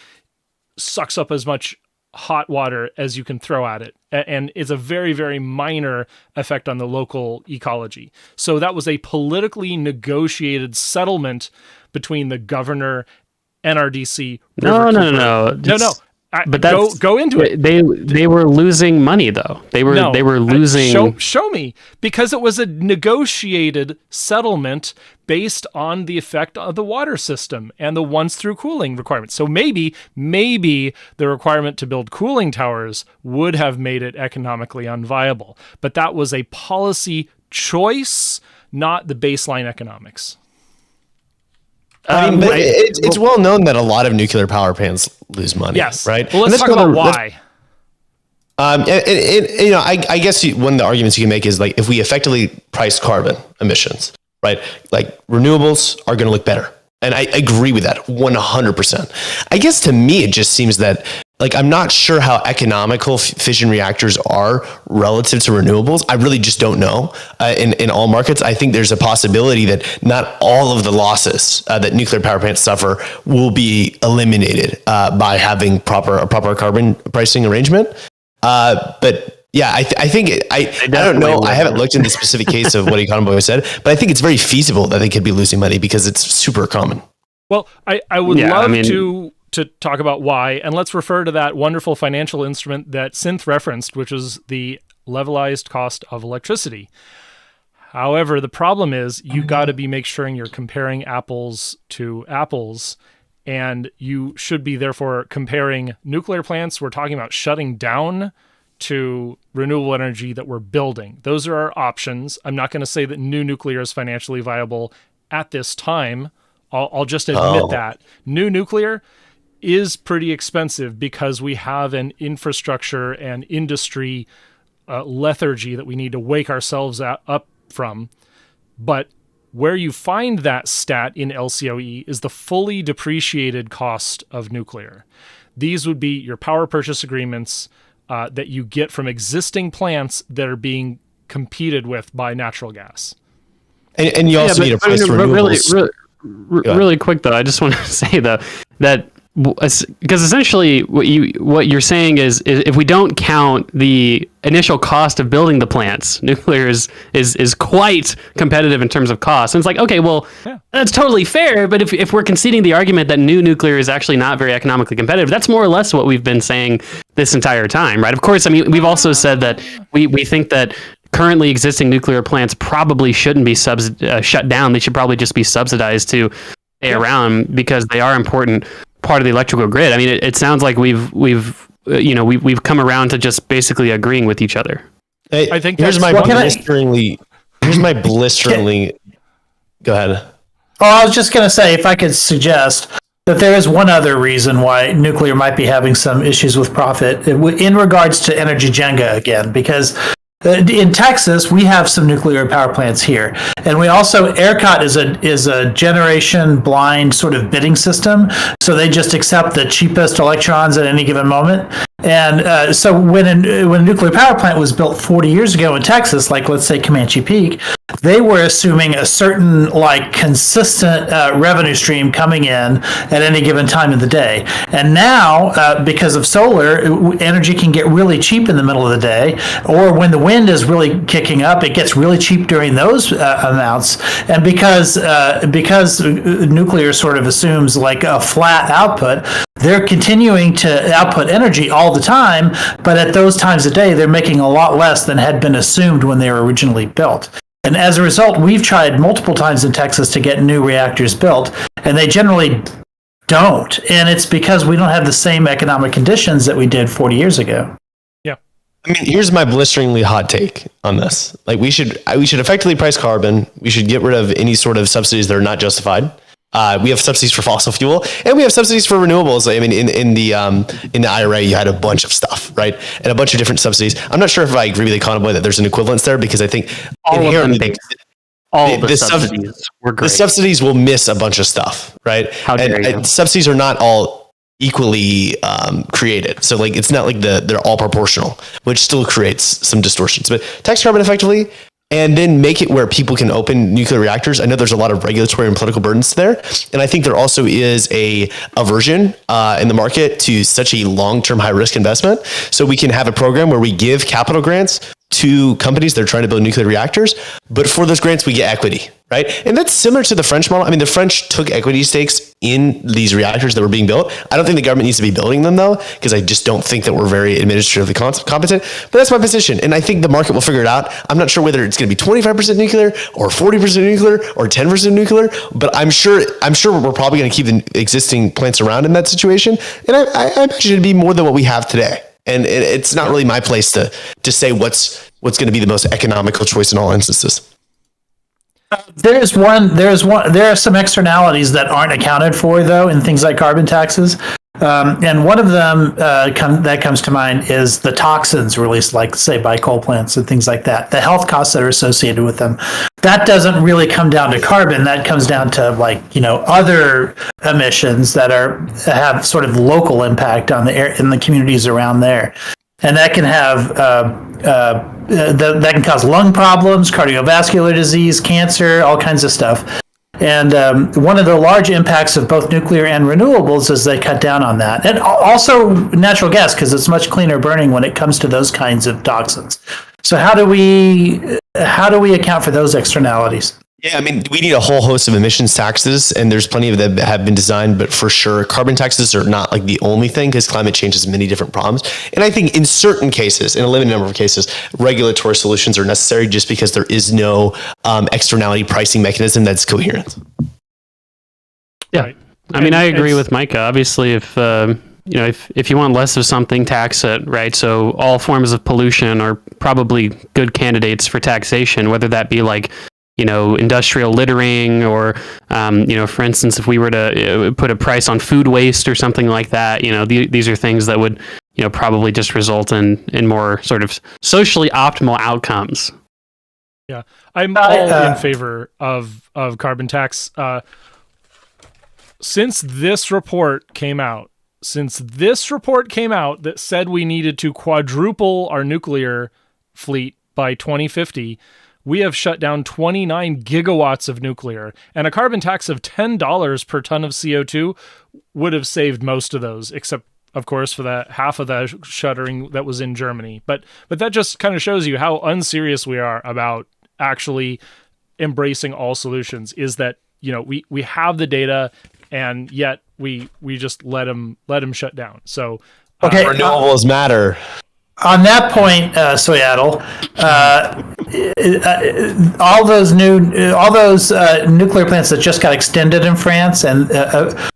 sucks up as much hot water as you can throw at it, and it's a very, very minor effect on the local ecology. So that was a politically negotiated settlement between the governor, NRDC. No. But that's, go into it. They were losing money though. They were losing. Show me, because it was a negotiated settlement based on the effect of the water system and the once through cooling requirements. So maybe the requirement to build cooling towers would have made it economically unviable, but that was a policy choice, not the baseline economics. It's well known that a lot of nuclear power plants lose money. Yes. Right. Well, let's talk about why. I guess one of the arguments you can make is like if we effectively price carbon emissions, right? Like renewables are going to look better. And I agree with that 100%. I guess to me, it just seems that like, I'm not sure how economical fission reactors are relative to renewables. I really just don't know. In all markets, I think there's a possibility that not all of the losses that nuclear power plants suffer will be eliminated by having a proper carbon pricing arrangement. But yeah, I think I don't know. I haven't looked into the specific case of what Econoboi said, but I think it's very feasible that they could be losing money because it's super common. Well, I would love to talk about why, and let's refer to that wonderful financial instrument that Synth referenced, which is the levelized cost of electricity. However, the problem is you got to make sure you're comparing apples to apples, and you should be therefore comparing nuclear plants we're talking about shutting down to renewable energy that we're building. Those are our options. I'm not going to say that new nuclear is financially viable at this time. I'll just admit that. New nuclear is pretty expensive because we have an infrastructure and industry lethargy that we need to wake ourselves up from. But where you find that stat in LCOE is the fully depreciated cost of nuclear. These would be your power purchase agreements that you get from existing plants that are being competed with by natural gas. And you also need a price for renewables. Really quick though, I just want to say that because essentially what you're saying is if we don't count the initial cost of building the plants, nuclear is quite competitive in terms of cost. And it's like, okay, well, that's totally fair. But if we're conceding the argument that new nuclear is actually not very economically competitive, that's more or less what we've been saying this entire time, right? Of course, I mean, we've also said that we think that currently existing nuclear plants probably shouldn't be shut down. They should probably just be subsidized to stay around because they are important part of the electrical grid. I mean, it sounds like we've come around to just basically agreeing with each other. I think here's my blisteringly Go ahead. Oh, I was just going to say, if I could suggest that there is one other reason why nuclear might be having some issues with profit in regards to energy Jenga again, because in Texas, we have some nuclear power plants here, and we also ERCOT is a generation blind sort of bidding system. So they just accept the cheapest electrons at any given moment. And so when a nuclear power plant was built 40 years ago in Texas, like let's say Comanche Peak, they were assuming a certain like consistent revenue stream coming in at any given time of the day. And now, because of solar, energy can get really cheap in the middle of the day, or when the wind is really kicking up, it gets really cheap during those amounts. And because nuclear sort of assumes like a flat output, they're continuing to output energy all the time, but at those times of day, they're making a lot less than had been assumed when they were originally built. And as a result, we've tried multiple times in Texas to get new reactors built, and they generally don't. And it's because we don't have the same economic conditions that we did 40 years ago. Yeah. I mean, here's my blisteringly hot take on this. Like, we should effectively price carbon. We should get rid of any sort of subsidies that are not justified. We have subsidies for fossil fuel, and we have subsidies for renewables. I mean, in the IRA, you had a bunch of stuff, right, and a bunch of different subsidies. I'm not sure if I agree with Econoboi that there's an equivalence there, because I think all the subsidies were great. The subsidies will miss a bunch of stuff, right? How dare you? And subsidies are not all equally created, so like it's not like they're all proportional, which still creates some distortions. But tax carbon effectively, and then make it where people can open nuclear reactors. I know there's a lot of regulatory and political burdens there. And I think there also is a aversion in the market to such a long-term high-risk investment. So we can have a program where we give capital grants to companies that are trying to build nuclear reactors, but for those grants, we get equity, right? And that's similar to the French model. I mean, the French took equity stakes in these reactors that were being built. I don't think the government needs to be building them, though, because I just don't think that we're very administratively competent. But that's my position. And I think the market will figure it out. I'm not sure whether it's going to be 25% nuclear or 40% nuclear or 10% nuclear, but I'm sure we're probably going to keep the existing plants around in that situation. And I imagine it'd be more than what we have today. And it's not really my place to say what's going to be the most economical choice in all instances. There are some externalities that aren't accounted for, though, in things like carbon taxes. And one of them that comes to mind is the toxins released, like, say, by coal plants and things like that. The health costs that are associated with them. That doesn't really come down to carbon. That comes down to, like, other emissions that have sort of local impact on the air in the communities around there. And that can have that can cause lung problems, cardiovascular disease, cancer, all kinds of stuff. And one of the large impacts of both nuclear and renewables is they cut down on that. And also natural gas, because it's much cleaner burning when it comes to those kinds of toxins. So how do we account for those externalities? Yeah, I mean, we need a whole host of emissions taxes, and there's plenty of them that have been designed, but for sure, carbon taxes are not like the only thing, because climate change has many different problems. And I think in certain cases, in a limited number of cases, regulatory solutions are necessary just because there is no externality pricing mechanism that's coherent. Yeah. Right. I mean, I agree with Micah. Obviously, if you want less of something, tax it, right? So all forms of pollution are probably good candidates for taxation, whether that be like, industrial littering, or, for instance, if we were to put a price on food waste or something like that, these are things that would, probably just result in more sort of socially optimal outcomes. Yeah, I'm all in favor of carbon tax. Since this report came out that said we needed to quadruple our nuclear fleet by 2050, we have shut down 29 gigawatts of nuclear, and a carbon tax of $10 per ton of CO2 would have saved most of those, except, of course, for that half of the shuttering that was in Germany. But that just kind of shows you how unserious we are about actually embracing all solutions. Is that, we have the data, and yet we just let them shut down. So okay, renewables matter. On that point, Seattle, all those nuclear plants that just got extended in France, and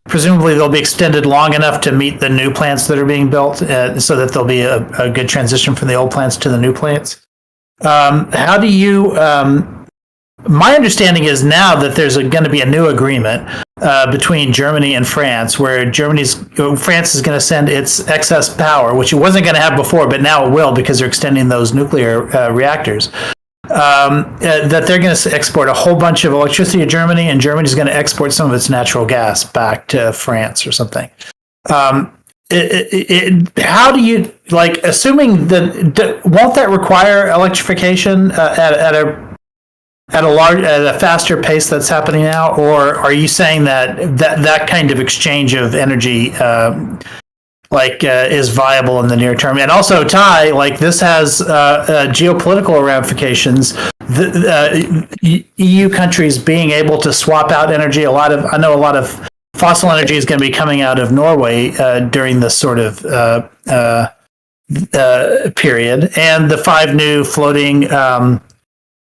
presumably they'll be extended long enough to meet the new plants that are being built, so that there'll be a good transition from the old plants to the new plants. How do you my understanding is now that there's going to be a new agreement between Germany and France, where France is going to send its excess power, which it wasn't going to have before, but now it will because they're extending those nuclear reactors. That they're going to export a whole bunch of electricity to Germany, and Germany's going to export some of its natural gas back to France or something. How do you assuming that won't that require electrification at a faster pace that's happening now, or are you saying that kind of exchange of energy is viable in the near term? And also, Ty, this has geopolitical ramifications. The EU countries being able to swap out energy. I know a lot of fossil energy is going to be coming out of Norway during this sort of period, and the 5 new floating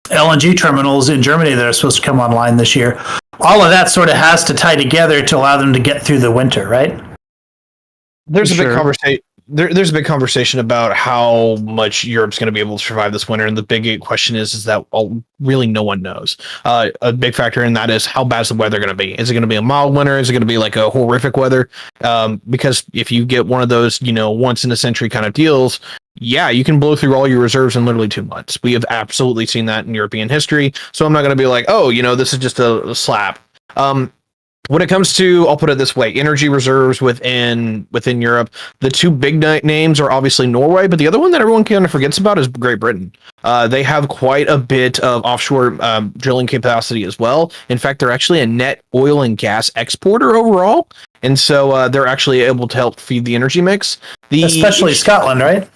LNG terminals in Germany that are supposed to come online this year. All of that sort of has to tie together to allow them to get through the winter, right? There's a big conversation. There's a big conversation about how much Europe's going to be able to survive this winter, and the big question is that really no one knows. A big factor in that is how bad is the weather going to be? Is it going to be a mild winter? Is it going to be like a horrific weather? Because if you get one of those, once in a century kind of deals, yeah, you can blow through all your reserves in literally 2 months. We have absolutely seen that in European history. So I'm not going to be like, this is just a slap. When it comes to, I'll put it this way, energy reserves within Europe, the 2 big names are obviously Norway, but the other one that everyone kind of forgets about is Great Britain. They have quite a bit of offshore drilling capacity as well. In fact, they're actually a net oil and gas exporter overall, and so they're actually able to help feed the energy mix. Especially Scotland, right?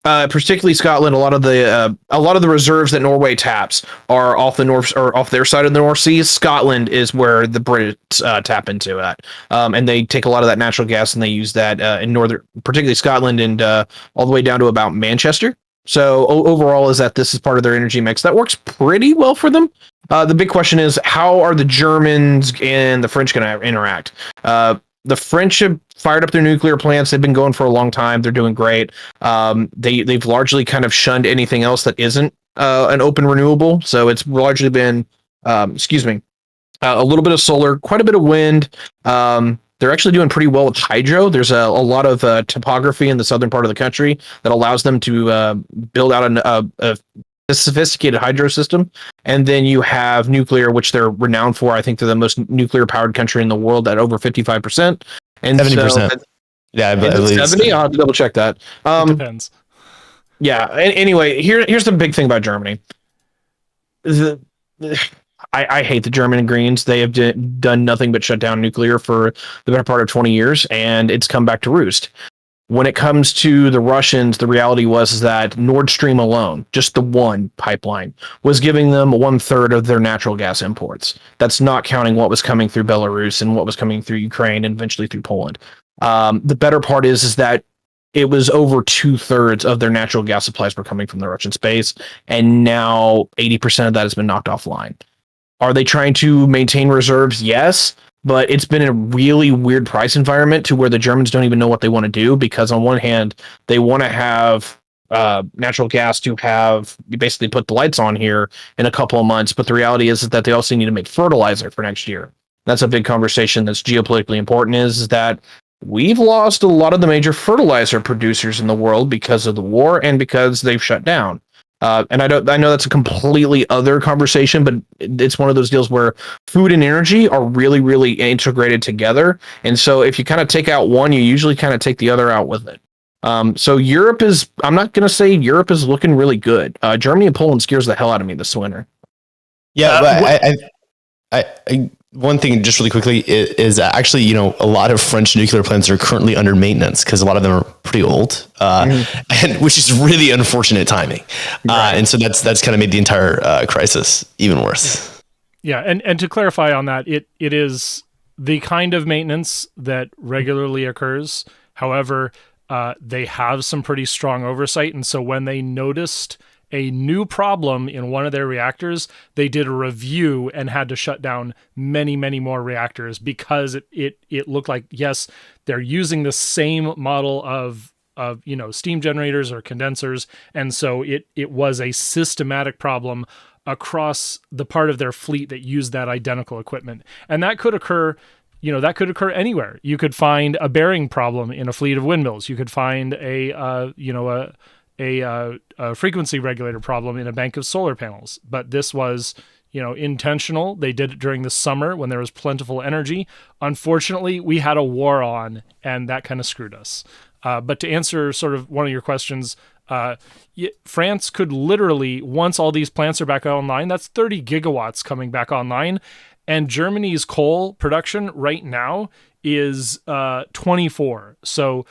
Particularly Scotland, a lot of the reserves that Norway taps are off their side of the North Sea. Scotland is where the Brits tap into that, and they take a lot of that natural gas and they use that in particularly Scotland and all the way down to about Manchester. So overall, is that this is part of their energy mix that works pretty well for them. The big question is, how are the Germans and the French going to interact? The French have fired up their nuclear plants. They've been going for a long time. They're doing great. They've largely kind of shunned anything else that isn't an open renewable. So it's largely been, a little bit of solar, quite a bit of wind. They're actually doing pretty well with hydro. There's a lot of topography in the southern part of the country that allows them to build out a sophisticated hydro system. And then you have nuclear, which they're renowned for. I think they're the most nuclear powered country in the world at over 55%. And 70%. So, yeah, I believe 70. I'll have to double check that. Depends. Yeah. Anyway, here's the big thing about Germany. I hate the German Greens. They have done nothing but shut down nuclear for the better part of 20 years, and it's come back to roost. When it comes to the Russians, the reality was that Nord Stream alone, just the one pipeline, was giving them 1/3 of their natural gas imports. That's not counting what was coming through Belarus and what was coming through Ukraine and eventually through Poland. The better part is that it was over 2/3 of their natural gas supplies were coming from the Russian space, and now 80% of that has been knocked offline. Are they trying to maintain reserves? Yes. But it's been a really weird price environment to where the Germans don't even know what they want to do, because on one hand, they want to have natural gas to have basically put the lights on here in a couple of months. But the reality is that they also need to make fertilizer for next year. That's a big conversation that's geopolitically important, is that we've lost a lot of the major fertilizer producers in the world because of the war and because they've shut down. And I know that's a completely other conversation, but it's one of those deals where food and energy are really, really integrated together. And so if you kind of take out one, you usually kind of take the other out with it. So Europe is, I'm not going to say Europe is looking really good. Germany and Poland scares the hell out of me this winter. Yeah, but one thing just really quickly is actually, a lot of French nuclear plants are currently under maintenance because a lot of them are pretty old, and which is really unfortunate timing. Right. And so that's kind of made the entire crisis even worse. Yeah. And to clarify on that, it is the kind of maintenance that regularly occurs. However, they have some pretty strong oversight. And so when they noticed a new problem in one of their reactors, they did a review and had to shut down many, many more reactors because it looked like, yes, they're using the same model of steam generators or condensers. And so it was a systematic problem across the part of their fleet that used that identical equipment. And that could occur, anywhere. You could find a bearing problem in a fleet of windmills. You could find a frequency regulator problem in a bank of solar panels. But this was, intentional. They did it during the summer when there was plentiful energy. Unfortunately, we had a war on, and that kind of screwed us. But to answer sort of one of your questions, France could literally, once all these plants are back online, that's 30 gigawatts coming back online. And Germany's coal production right now is 24. So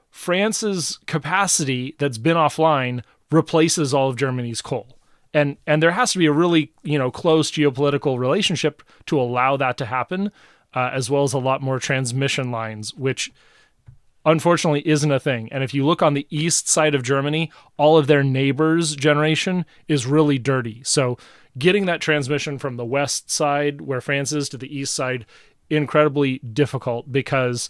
France's capacity that's been offline replaces all of Germany's coal. And there has to be a really, close geopolitical relationship to allow that to happen, as well as a lot more transmission lines, which unfortunately isn't a thing. And if you look on the east side of Germany, all of their neighbors' generation is really dirty. So getting that transmission from the west side, where France is, to the east side, incredibly difficult, because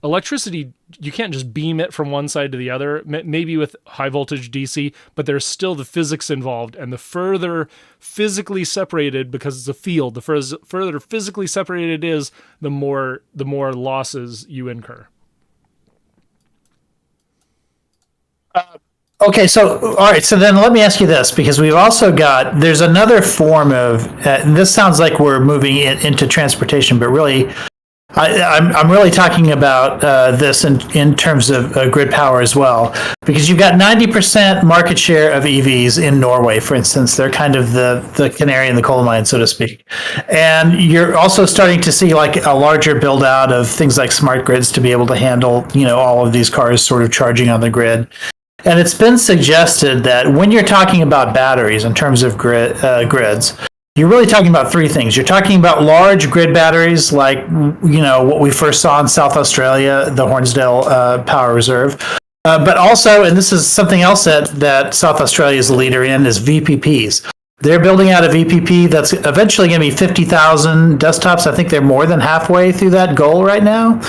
electricity, you can't just beam it from one side to the other, maybe with high voltage DC, but there's still the physics involved. And the further physically separated, because it's a field, the further physically separated it is, the more losses you incur. Okay, so all right, so then let me ask you this, because we've also got, there's another form of, and this sounds like we're moving into transportation, but really, I'm really talking about this in terms of grid power as well, because you've got 90% market share of EVs in Norway, for instance. They're kind of the canary in the coal mine, so to speak. And you're also starting to see like a larger build out of things like smart grids to be able to handle, all of these cars sort of charging on the grid. And it's been suggested that when you're talking about batteries in terms of grids, you're really talking about three things. You're talking about large grid batteries like, what we first saw in South Australia, the Hornsdale Power Reserve. But also, and this is something else that South Australia is a leader in, is VPPs. They're building out a VPP that's eventually going to be 50,000 desktops. I think they're more than halfway through that goal right now.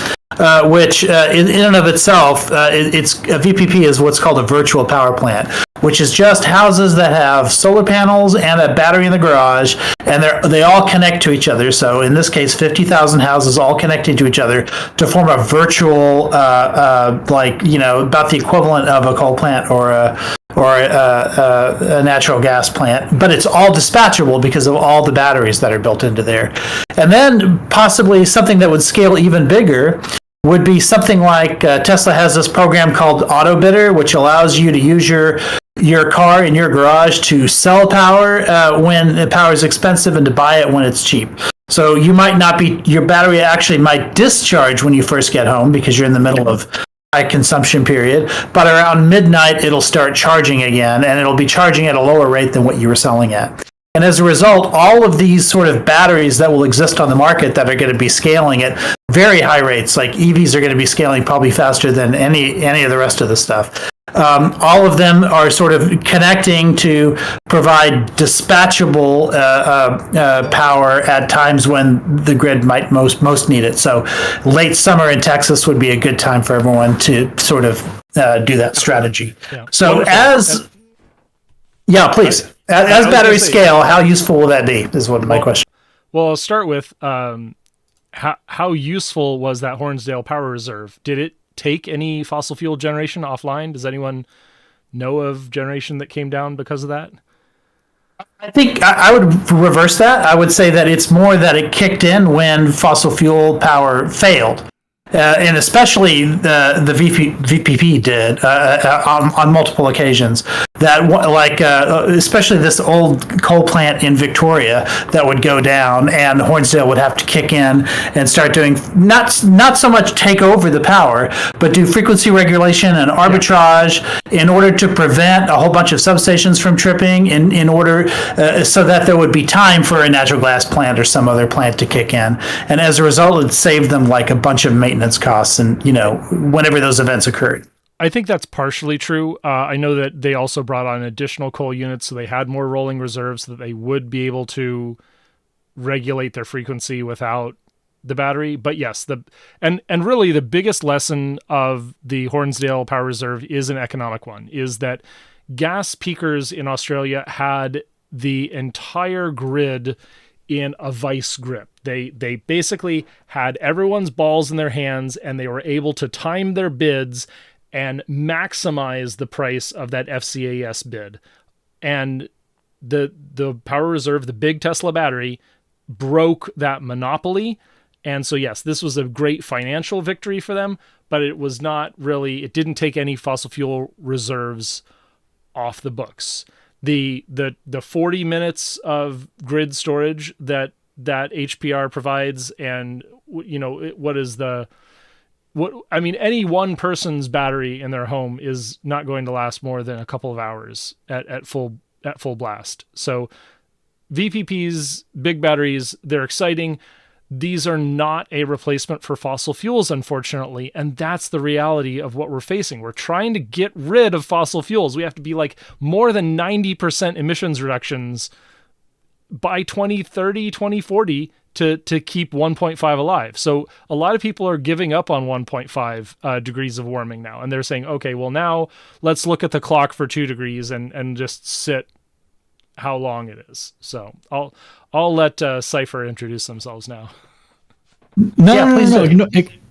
Which in and of itself, it's a VPP is what's called a virtual power plant, which is just houses that have solar panels and a battery in the garage, and they all connect to each other. So in this case, 50,000 houses all connected to each other to form a virtual, about the equivalent of a coal plant or a natural gas plant, but it's all dispatchable because of all the batteries that are built into there. And then possibly something that would scale even bigger would be something like Tesla has this program called Auto Bidder, which allows you to use your car in your garage to sell power when the power is expensive and to buy it when it's cheap. So your battery actually might discharge when you first get home because you're in the middle of high consumption period, but around midnight it'll start charging again, and it'll be charging at a lower rate than what you were selling at. And as a result, all of these sort of batteries that will exist on the market that are going to be scaling at very high rates, like EVs are going to be scaling probably faster than any of the rest of the stuff. All of them are sort of connecting to provide dispatchable power at times when the grid might most need it. So late summer in Texas would be a good time for everyone to sort of do that strategy. Yeah. So please. As batteries scale, how useful will that be, is what my question. Well, I'll start with how useful was that Hornsdale Power Reserve? Did it take any fossil fuel generation offline? Does anyone know of generation that came down because of that? I think I would reverse that. I would say that it's more that it kicked in when fossil fuel power failed. And especially the VPP did on multiple occasions. Especially this old coal plant in Victoria that would go down, and Hornsdale would have to kick in and start doing not so much take over the power, but do frequency regulation and arbitrage in order to prevent a whole bunch of substations from tripping, in order so that there would be time for a natural gas plant or some other plant to kick in. And as a result, it saved them like a bunch of maintenance costs, and whenever those events occurred. I think that's partially true. I know that they also brought on additional coal units, so they had more rolling reserves so that they would be able to regulate their frequency without the battery. But yes, and really the biggest lesson of the Hornsdale Power Reserve is an economic one, is that gas peakers in Australia had the entire grid in a vice grip. They basically had everyone's balls in their hands, and they were able to time their bids and maximize the price of that FCAS bid. And the power reserve, the big Tesla battery, broke that monopoly. And so, yes, this was a great financial victory for them, but it was not really, it didn't take any fossil fuel reserves off the books. The 40 minutes of grid storage that HPR provides, and any one person's battery in their home is not going to last more than a couple of hours at full blast. So VPPs, big batteries, they're exciting. These are not a replacement for fossil fuels, unfortunately, and that's the reality of what we're facing. We're trying to get rid of fossil fuels. We have to be like more than 90% emissions reductions by 2030, 2040 to keep 1.5 alive. So a lot of people are giving up on 1.5 degrees of warming now, and they're saying, okay, well now let's look at the clock for 2 degrees and just sit how long it is. So I'll let Cypher introduce themselves now. No.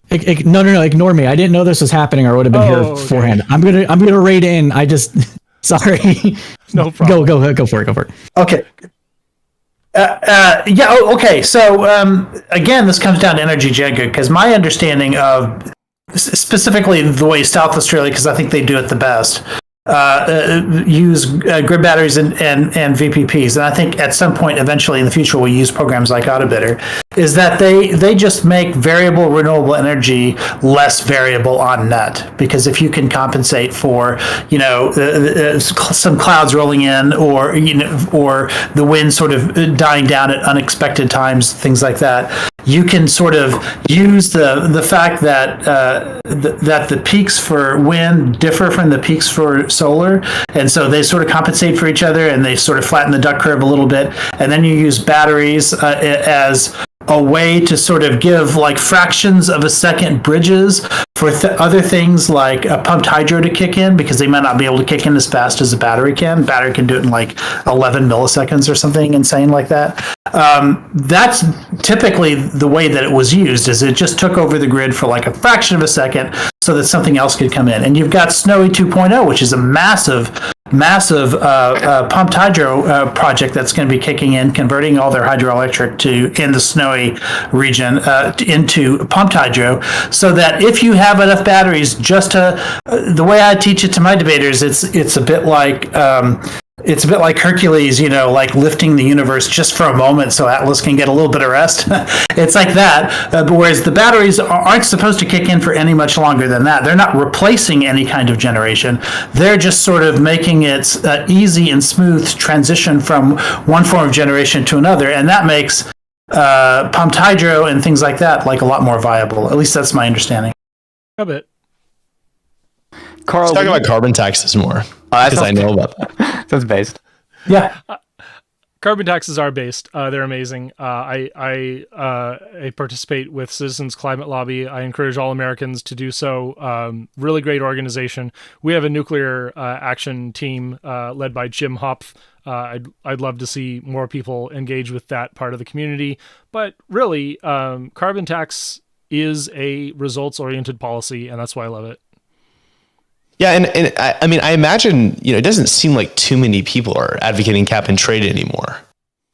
Ignore me. I didn't know this was happening, or I would have been here beforehand. I'm gonna raid in. I just sorry. No problem. Go for it. Okay. Okay. So again, this comes down to energy Jenga, because my understanding of specifically the way South Australia, because I think they do it the best, use grid batteries and VPPs, and I think at some point eventually in the future we'll use programs like AutoBidder, is that they just make variable renewable energy less variable on net, because if you can compensate for some clouds rolling in, or the wind sort of dying down at unexpected times, things like that, you can sort of use the fact that that the peaks for wind differ from the peaks for solar, and so they sort of compensate for each other, and they sort of flatten the duck curve a little bit, and then you use batteries as a way to sort of give like fractions of a second bridges for other things like a pumped hydro to kick in, because they might not be able to kick in as fast as a battery can. Battery can do it in like 11 milliseconds or something insane like that. That's typically the way that it was used, is it just took over the grid for like a fraction of a second so that something else could come in. And you've got Snowy 2.0, which is a massive pumped hydro project that's going to be kicking in, converting all their hydroelectric in the snowy region into pumped hydro, so that if you have enough batteries, the way I teach it to my debaters, it's a bit like Hercules, like lifting the universe just for a moment so Atlas can get a little bit of rest. It's like that. But whereas the batteries aren't supposed to kick in for any much longer than that. They're not replacing any kind of generation. They're just sort of making it easy and smooth transition from one form of generation to another. And that makes pumped hydro and things like that like a lot more viable. At least that's my understanding. A bit. Carl, let's talk about carbon taxes more, because I know about that. Sounds based. Yeah. Carbon taxes are based. They're amazing. I participate with Citizens Climate Lobby. I encourage all Americans to do so. Really great organization. We have a nuclear action team led by Jim Hopf. I'd love to see more people engage with that part of the community. But really, carbon tax is a results-oriented policy, and that's why I love it. Yeah, and I mean, I imagine, it doesn't seem like too many people are advocating cap and trade anymore.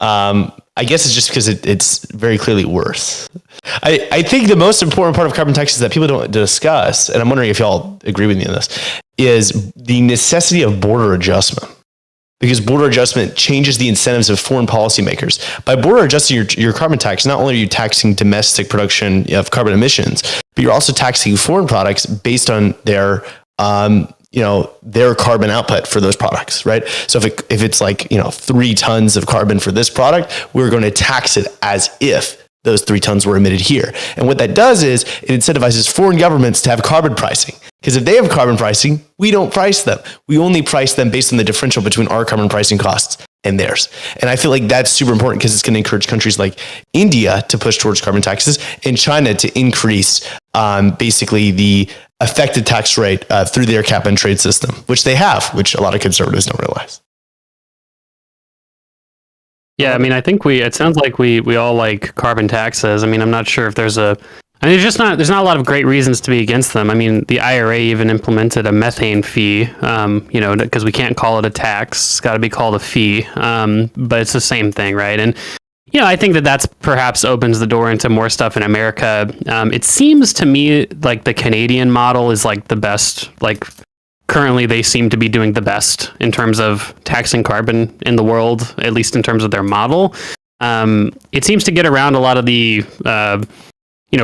I guess it's just because it's very clearly worse. I think the most important part of carbon taxes that people don't discuss, and I'm wondering if y'all agree with me on this, is the necessity of border adjustment. Because border adjustment changes the incentives of foreign policymakers. By border adjusting your carbon tax, not only are you taxing domestic production of carbon emissions, but you're also taxing foreign products based on their carbon output for those products, right? So if it's like, 3 tons of carbon for this product, we're going to tax it as if those 3 tons were emitted here. And what that does is it incentivizes foreign governments to have carbon pricing. Because if they have carbon pricing, we don't price them. We only price them based on the differential between our carbon pricing costs and theirs. And I feel like that's super important, because it's going to encourage countries like India to push towards carbon taxes, and China to increase basically the effective tax rate through their cap and trade system, which they have, which a lot of conservatives don't realize. Yeah, I mean, I think it sounds like we all like carbon taxes. I mean, I'm not sure if there's there's not a lot of great reasons to be against them. I mean, the IRA even implemented a methane fee, because we can't call it a tax. It's got to be called a fee. But it's the same thing, right? And, I think that's perhaps opens the door into more stuff in America. It seems to me like the Canadian model is like the best, like currently they seem to be doing the best in terms of taxing carbon in the world, at least in terms of their model. It seems to get around a lot of the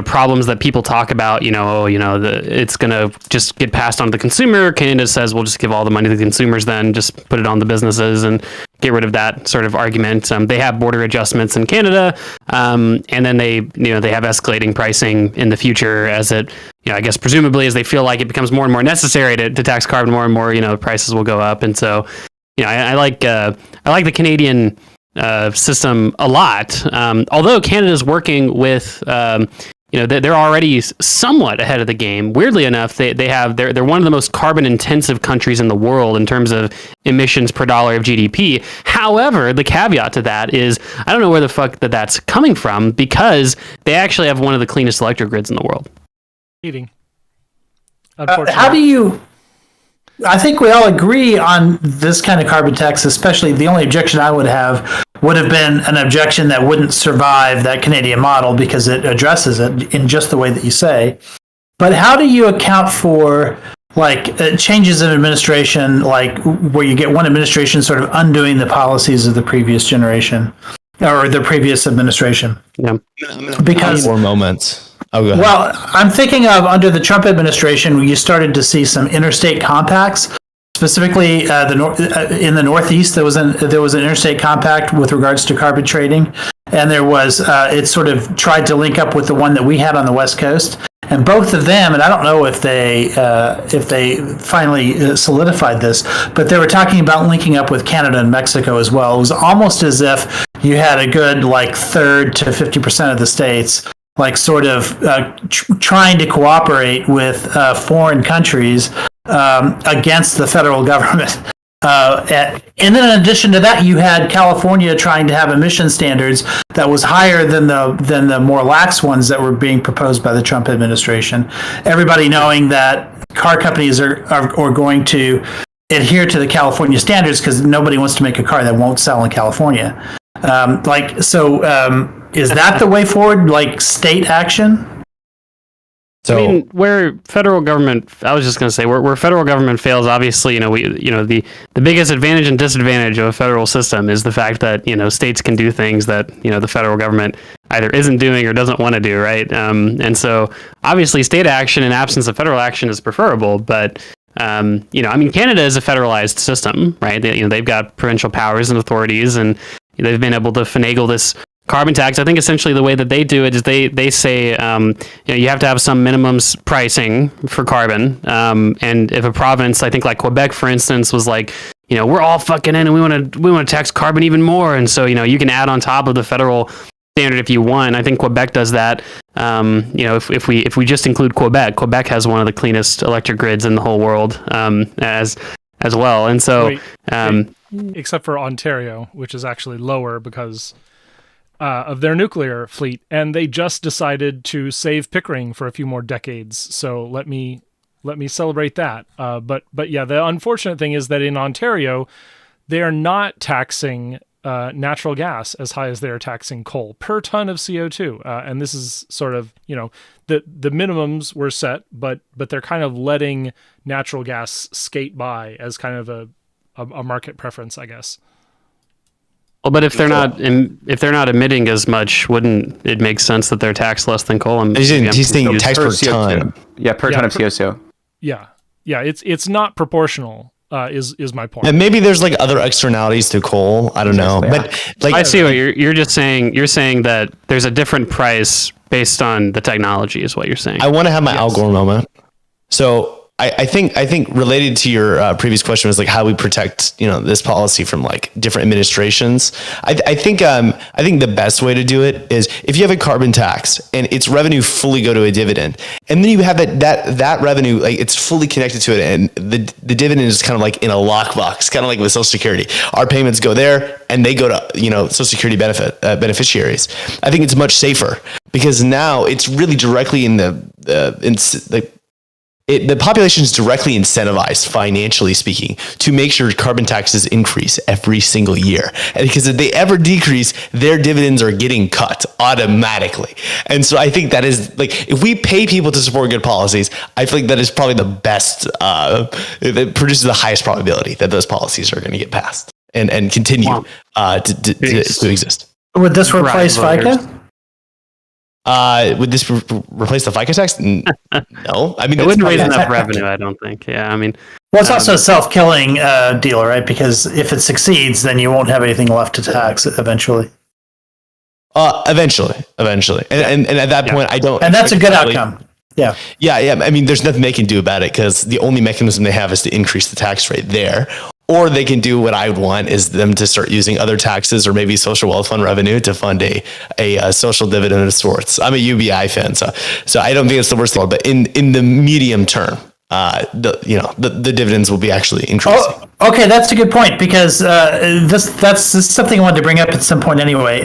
problems that people talk about. It's going to just get passed on to the consumer. Canada says we'll just give all the money to the consumers, then just put it on the businesses and get rid of that sort of argument. They have border adjustments in Canada, and then they have escalating pricing in the future as it, I guess presumably as they feel like it becomes more and more necessary to tax carbon more and more, prices will go up. And so, I like the Canadian system a lot. Although Canada's working with, they're already somewhat ahead of the game. Weirdly enough, they're one of the most carbon intensive countries in the world in terms of emissions per dollar of GDP. However, the caveat to that is I don't know where the fuck that's coming from, because they actually have one of the cleanest electric grids in the world. Heating. How do you? I think we all agree on this kind of carbon tax, especially the only objection I would have been an objection that wouldn't survive that Canadian model because it addresses it in just the way that you say. But how do you account for changes in administration, like where you get one administration sort of undoing the policies of the previous generation or the previous administration? Yeah. Because more moments. Oh, go ahead. Well, I'm thinking of under the Trump administration, you started to see some interstate compacts. Specifically, in the Northeast, there was an interstate compact with regards to carbon trading, and there was it sort of tried to link up with the one that we had on the West Coast. And both of them, and I don't know if they finally solidified this, but they were talking about linking up with Canada and Mexico as well. It was almost as if you had a good 30 to 50% of the states trying to cooperate with foreign countries against the federal government. And then in addition to that, you had California trying to have emission standards that was higher than the more lax ones that were being proposed by the Trump administration. Everybody knowing that car companies are going to adhere to the California standards because nobody wants to make a car that won't sell in California. Is that the way forward, state action? So, I mean, where federal government, I was just going to say, where federal government fails, obviously, the biggest advantage and disadvantage of a federal system is the fact that, states can do things that, the federal government either isn't doing or doesn't want to do, right? And so, obviously, state action in absence of federal action is preferable, but, Canada is a federalized system, right? They've got provincial powers and authorities, and they've been able to finagle this carbon tax. I think essentially the way that they do it is they say you have to have some minimum pricing for carbon, and if a province, I think like Quebec for instance, was like, we're all fucking in and we want to tax carbon even more, and so you can add on top of the federal standard if you want. I think Quebec does that. If we just include Quebec has one of the cleanest electric grids in the whole world, as well, and so except for Ontario, which is actually lower because of their nuclear fleet, and they just decided to save Pickering for a few more decades. So let me celebrate that. But yeah, the unfortunate thing is that in Ontario, they are not taxing natural gas as high as they are taxing coal per ton of CO2. And this is sort of, the minimums were set, but they're kind of letting natural gas skate by as kind of a market preference, I guess. Well, but if they're not emitting as much, wouldn't it make sense that they're taxed less than coal? He's saying tax per ton. Yeah, per ton of CO2. Yeah, it's not proportional. Is my point. And maybe there's other externalities to coal. I don't know, but I see what you're just saying. You're saying that there's a different price based on the technology, is what you're saying. I want to have my Al Gore moment. So I think related to your previous question was like how we protect this policy from like different administrations. I think the best way to do it is if you have a carbon tax and its revenue fully go to a dividend, and then you have that revenue like it's fully connected to it, and the dividend is kind of like in a lockbox, kind of like with Social Security. Our payments go there, and they go to Social Security beneficiaries. I think it's much safer because now it's really directly in the population is directly incentivized, financially speaking, to make sure carbon taxes increase every single year. And because if they ever decrease, their dividends are getting cut automatically. And so I think that is like, if we pay people to support good policies, I feel like that is probably the best, that produces the highest probability that those policies are going to get passed and continue to exist. Would this replace FICA? Would this replace the FICA tax? No. I mean, it wouldn't raise enough revenue, I don't think. Yeah, I mean... Well, it's also a self-killing deal, right? Because if it succeeds, then you won't have anything left to tax eventually. Eventually. And at that point, I don't... And that's a good outcome. Yeah. I mean, there's nothing they can do about it because the only mechanism they have is to increase the tax rate there. Or they can do what I would want is them to start using other taxes or maybe social wealth fund revenue to fund a social dividend of sorts. I'm a UBI fan, so I don't think it's the worst thing. But in the medium term, the dividends will be actually increasing. Oh, okay, that's a good point because this is something I wanted to bring up at some point anyway.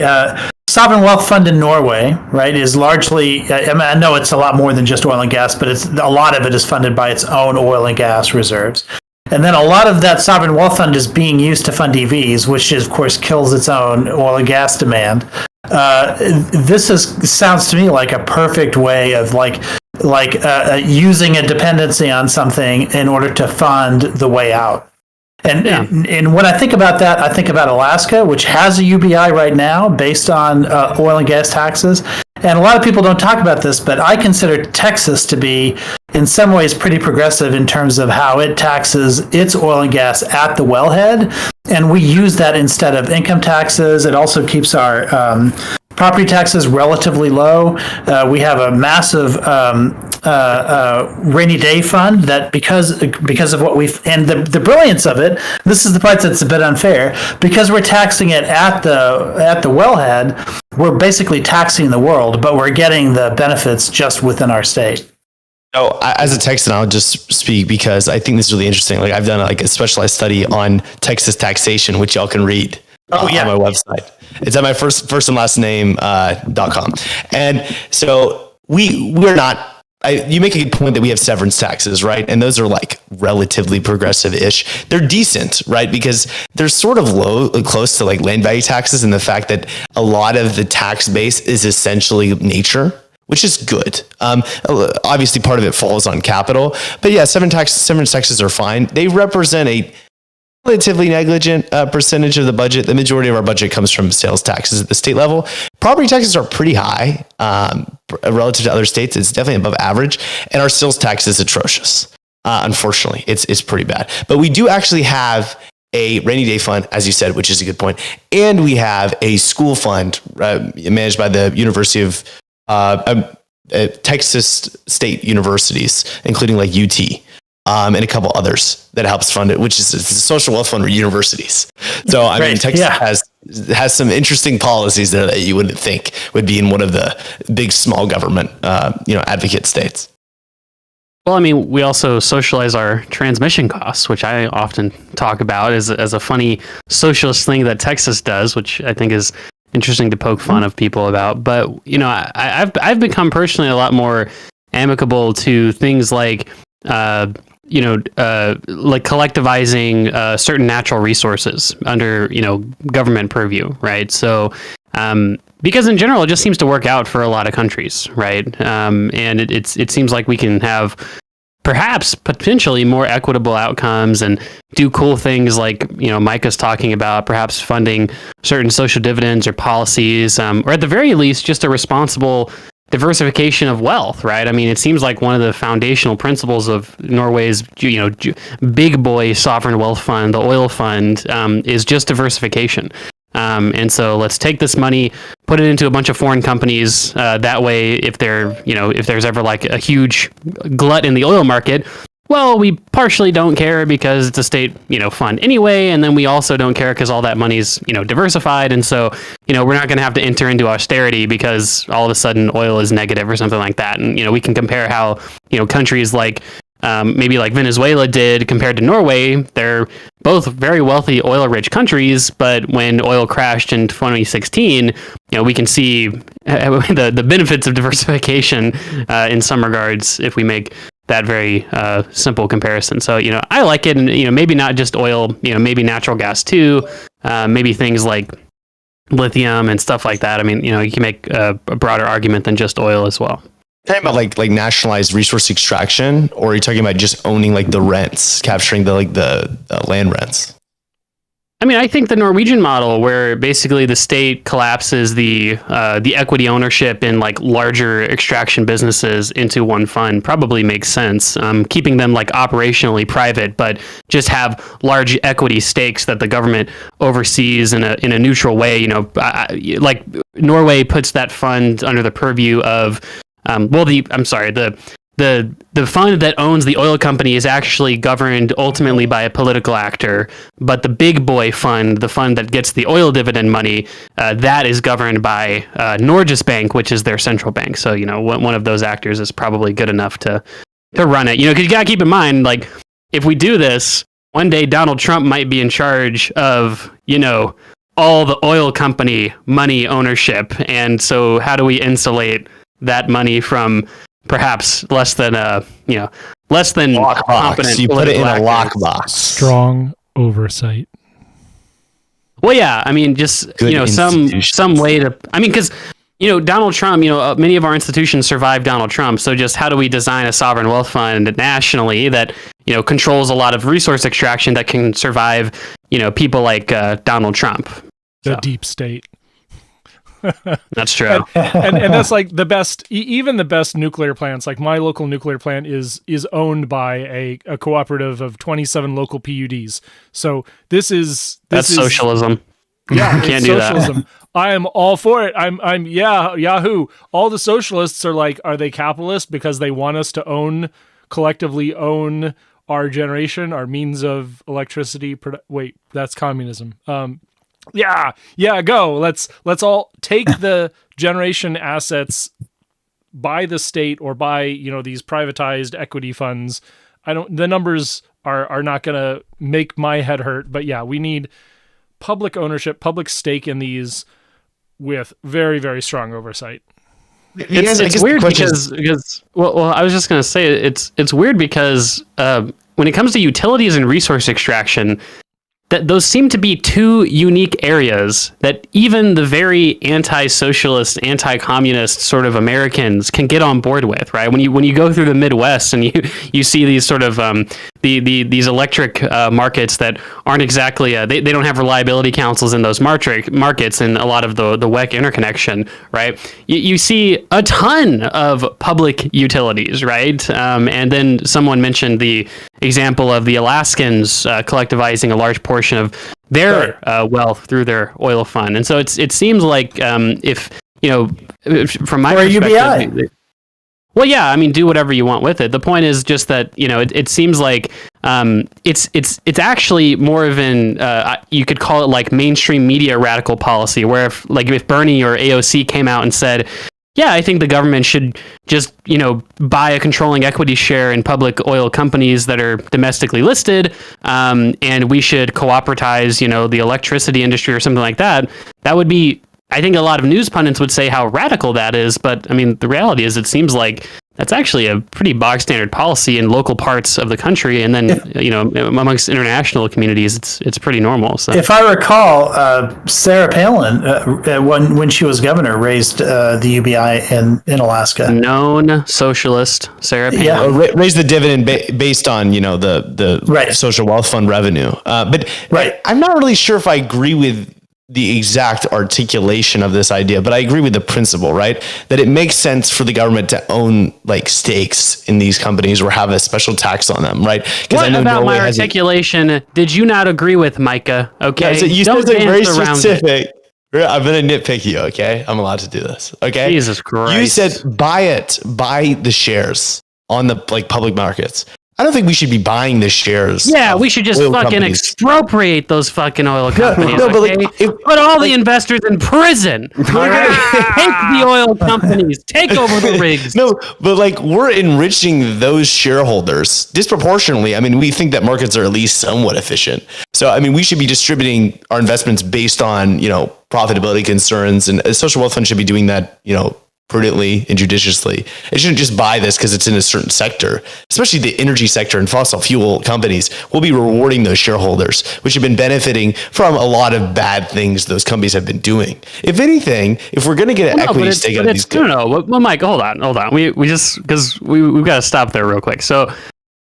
Sovereign wealth fund in Norway, right, is largely. I know it's a lot more than just oil and gas, but a lot of it is funded by its own oil and gas reserves. And then a lot of that sovereign wealth fund is being used to fund EVs, which of course kills its own oil and gas demand. This sounds to me like a perfect way of using a dependency on something in order to fund the way out. And when I think about that, I think about Alaska, which has a UBI right now based on oil and gas taxes. And a lot of people don't talk about this, but I consider Texas to be, in some ways, pretty progressive in terms of how it taxes its oil and gas at the wellhead. And we use that instead of income taxes. It also keeps our property taxes relatively low. We have a massive rainy day fund that because of what and the brilliance of it, this is the part that's a bit unfair, because we're taxing it at the wellhead, we're basically taxing the world, but we're getting the benefits just within our state. So as a Texan, I'll just speak because I think this is really interesting. Like I've done a specialized study on Texas taxation, which y'all can read on my website. It's at my first and last name.com. And so we're not, you make a good point that we have severance taxes, right? And those are like relatively progressive-ish. They're decent, right? Because they're sort of close to like land value taxes, and the fact that a lot of the tax base is essentially nature, which is good. Obviously part of it falls on capital, but yeah, severance taxes are fine. They represent a relatively negligent percentage of the budget. The majority of our budget comes from sales taxes at the state level. Property taxes are pretty high relative to other states. It's definitely above average, and our sales tax is atrocious. Unfortunately, it's pretty bad. But we do actually have a rainy day fund, as you said, which is a good point, and we have a school fund managed by the University of Texas State Universities, including like UT. And a couple others that helps fund it, which is a social wealth fund for universities. So I mean, Texas has some interesting policies there that you wouldn't think would be in one of the big small government, advocate states. Well, I mean, we also socialize our transmission costs, which I often talk about as a funny socialist thing that Texas does, which I think is interesting to poke fun of people about. But I've become personally a lot more amicable to things like like collectivizing certain natural resources under government purview, right? So because in general it just seems to work out for a lot of countries, right? And it seems like we can have perhaps potentially more equitable outcomes and do cool things like Micah's talking about, perhaps funding certain social dividends or policies, or at the very least just a responsible diversification of wealth, right? I mean, it seems like one of the foundational principles of Norway's, big boy sovereign wealth fund, the oil fund, is just diversification. And so let's take this money, put it into a bunch of foreign companies. That way, if there's ever like a huge glut in the oil market, well, we partially don't care because it's a state, fund anyway, and then we also don't care because all that money's, diversified, and so, we're not going to have to enter into austerity because all of a sudden oil is negative or something like that. And, we can compare how, countries like maybe like Venezuela did compared to Norway. They're both very wealthy, oil-rich countries, but when oil crashed in 2016, we can see the benefits of diversification in some regards if we make that very simple comparison. So, I like it, and maybe not just oil, maybe natural gas too, maybe things like lithium and stuff like that. I mean, you can make a broader argument than just oil as well. Talking about like nationalized resource extraction, or are you talking about just owning like the rents, capturing the land rents? I mean, I think the Norwegian model, where basically the state collapses the equity ownership in like larger extraction businesses into one fund, probably makes sense. Keeping them like operationally private, but just have large equity stakes that the government oversees in a neutral way. Like Norway puts that fund under the purview of the fund that owns the oil company is actually governed ultimately by a political actor, but the big boy fund, the fund that gets the oil dividend money, that is governed by Norges Bank, which is their central bank. So, one of those actors is probably good enough to run it. Because you got to keep in mind, like, if we do this, one day Donald Trump might be in charge of, all the oil company money ownership. And so how do we insulate that money from perhaps less than competent. You put it in a actors. lockbox. Strong oversight. Well, yeah, I mean, just Good some way to. I mean, because Donald Trump. Many of our institutions survived Donald Trump. So just how do we design a sovereign wealth fund nationally that controls a lot of resource extraction that can survive people like Donald Trump? The deep state. That's true. And that's like the best, even the best nuclear plants. Like my local nuclear plant is owned by a cooperative of 27 local PUDs. So that's socialism. Yeah, can't do socialism. that. I am all for it. I'm Yahoo. All the socialists are like, are they capitalist because they want us to collectively own our generation, our means of electricity? Wait, that's communism. Yeah, go. Let's all take the generation assets by the state or by, these privatized equity funds. The numbers are not going to make my head hurt, but yeah, we need public ownership, public stake in these with very, very strong oversight. It's weird because I was just going to say it's weird because when it comes to utilities and resource extraction, that those seem to be two unique areas that even the very anti-socialist, anti-communist sort of Americans can get on board with, right? When you go through the Midwest and you see these sort of these electric markets that aren't exactly they don't have reliability councils in those markets and a lot of the WEC interconnection, right? You see a ton of public utilities, right? And then someone mentioned the example of the Alaskans collectivizing a large portion of their wealth through their oil fund, and so it seems like if from my perspective, UBI. Well, yeah, I mean, do whatever you want with it. The point is just that it seems like it's actually more of an you could call it like mainstream media radical policy, where if Bernie or AOC came out and said, yeah, I think the government should just, buy a controlling equity share in public oil companies that are domestically listed, and we should cooperatize, the electricity industry or something like that. That would be, I think a lot of news pundits would say how radical that is, but I mean, the reality is it seems like that's actually a pretty bog standard policy in local parts of the country, and then amongst international communities, it's pretty normal. So, if I recall, Sarah Palin, when she was governor, raised the UBI in Alaska. Known socialist Sarah Palin. Yeah. Raise the dividend based on the social wealth fund revenue. But I'm not really sure if I agree with the exact articulation of this idea, but I agree with the principle, right? That it makes sense for the government to own like stakes in these companies or have a special tax on them, right? What about my articulation did you not agree with, Micah? Okay, yeah, so you said something very specific. I'm going to nitpick you, okay? I'm allowed to do this, okay? Jesus Christ. You said buy the shares on the public markets. I don't think we should be buying the shares. Yeah, we should just fucking expropriate those fucking oil companies. No, but put all the investors in prison. We're gonna take the oil companies, take over the rigs. No, but like we're enriching those shareholders disproportionately. I mean, we think that markets are at least somewhat efficient. So, I mean, we should be distributing our investments based on, profitability concerns, and a social wealth fund should be doing that, prudently and judiciously. It shouldn't just buy this because it's in a certain sector, especially the energy sector and fossil fuel companies. We'll be rewarding those shareholders, which have been benefiting from a lot of bad things those companies have been doing. If anything, if we're going to get an equity stake out of these, well, Mike, hold on. We just because we've got to stop there real quick. So,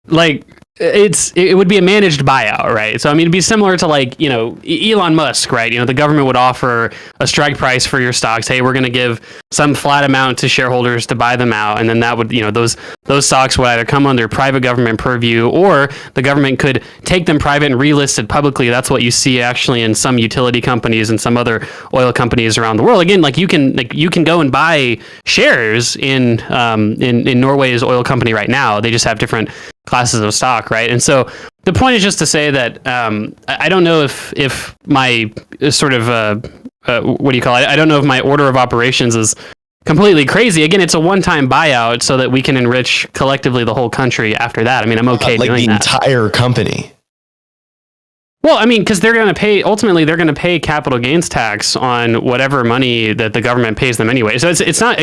like. It would be a managed buyout, right? So I mean, it'd be similar to Elon Musk, right? The government would offer a strike price for your stocks. Hey, we're going to give some flat amount to shareholders to buy them out, and then that would those stocks would either come under private government purview, or the government could take them private and relist it publicly. That's what you see actually in some utility companies and some other oil companies around the world. Again, you can go and buy shares in Norway's oil company right now. They just have different classes of stock, right? And so the point is just to say that I don't know if my sort of what do you call it? I don't know if my order of operations is completely crazy. Again, it's a one-time buyout so that we can enrich collectively the whole country after that. I mean, I'm okay doing that. Like the entire company. Well, I mean, because they're going to pay capital gains tax on whatever money that the government pays them anyway. So it's not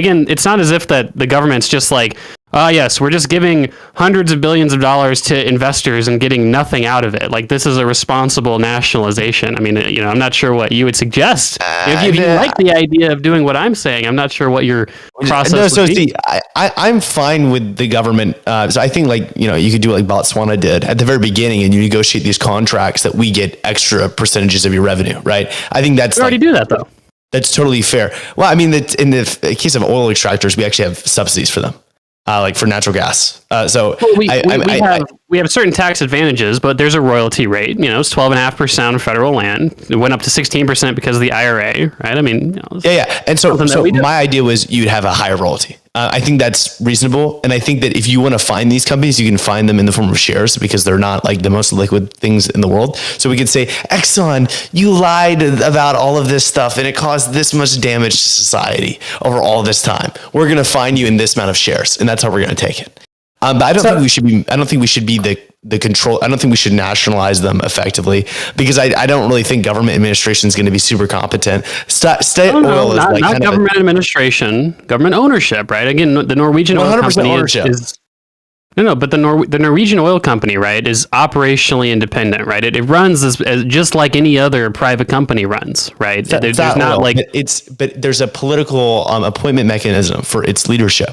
as if that the government's just like, yes, we're just giving hundreds of billions of dollars to investors and getting nothing out of it. Like, this is a responsible nationalization. I mean, I'm not sure what you would suggest. If you like the idea of doing what I'm saying, I'm not sure what your process would be. I'm fine with the government. So I think you could do like Botswana did at the very beginning, and you negotiate these contracts that we get extra percentages of your revenue, right? I think that's... We already do that, though. That's totally fair. Well, I mean, in the case of oil extractors, we actually have subsidies for them. Like for natural gas. We have certain tax advantages, but there's a royalty rate. It's 12.5% on federal land. It went up to 16% because of the IRA, right? I mean, yeah. And so my idea was you'd have a higher royalty. I think that's reasonable. And I think that if you want to find these companies, you can find them in the form of shares because they're not like the most liquid things in the world. So we could say, Exxon, you lied about all of this stuff and it caused this much damage to society over all this time. We're going to find you in this amount of shares, and that's how we're going to take it. But I don't think we should be the control. I don't think we should nationalize them effectively because I don't really think government administration is going to be super competent. State oil is like not government administration, government ownership, right? Again, the Norwegian oil company is but the Norwegian oil company, right, is operationally independent, right? It runs as just like any other private company runs, right? There's not like but there's a political appointment mechanism for its leadership.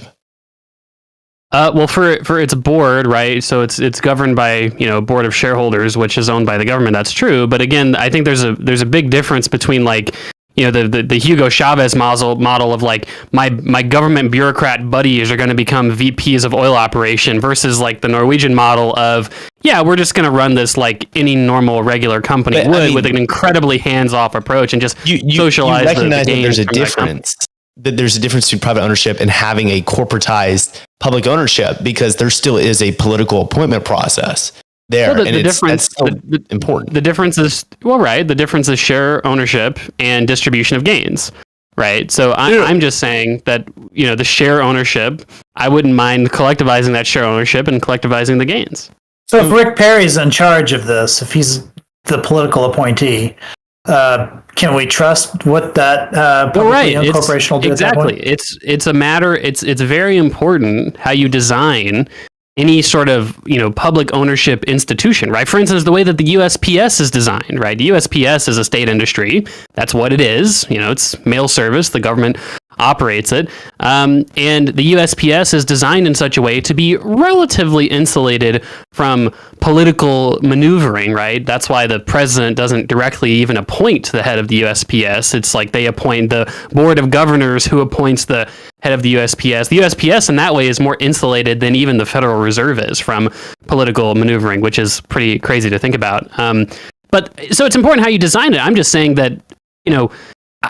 Well, for its board, right? So it's governed by board of shareholders, which is owned by the government. That's true, but again, I think there's a big difference between the Hugo Chavez model of like my government bureaucrat buddies are going to become VPs of oil operation versus like the Norwegian model of we're just going to run this like any normal regular company with an incredibly hands-off approach and just socialize. You recognize that there's a difference. That there's a difference between private ownership and having a corporatized public ownership because there still is a political appointment process there. Well, that's so important. The difference is, the difference is share ownership and distribution of gains, right? So I'm just saying that, the share ownership, I wouldn't mind collectivizing that share ownership and collectivizing the gains. So if Rick Perry's in charge of this, if he's the political appointee, can we trust what that publicly owned corporation will do? Exactly. It's a matter. It's very important how you design any sort of public ownership institution, right? For instance, the way that the USPS is designed, right? The USPS is a state industry. That's what it is. It's mail service. The government operates it. And the USPS is designed in such a way to be relatively insulated from political maneuvering, right? That's why the president doesn't directly even appoint the head of the USPS. It's like they appoint the board of governors who appoints the head of the USPS. The USPS in that way is more insulated than even the Federal Reserve is from political maneuvering, which is pretty crazy to think about. But so it's important how you design it. I'm just saying that,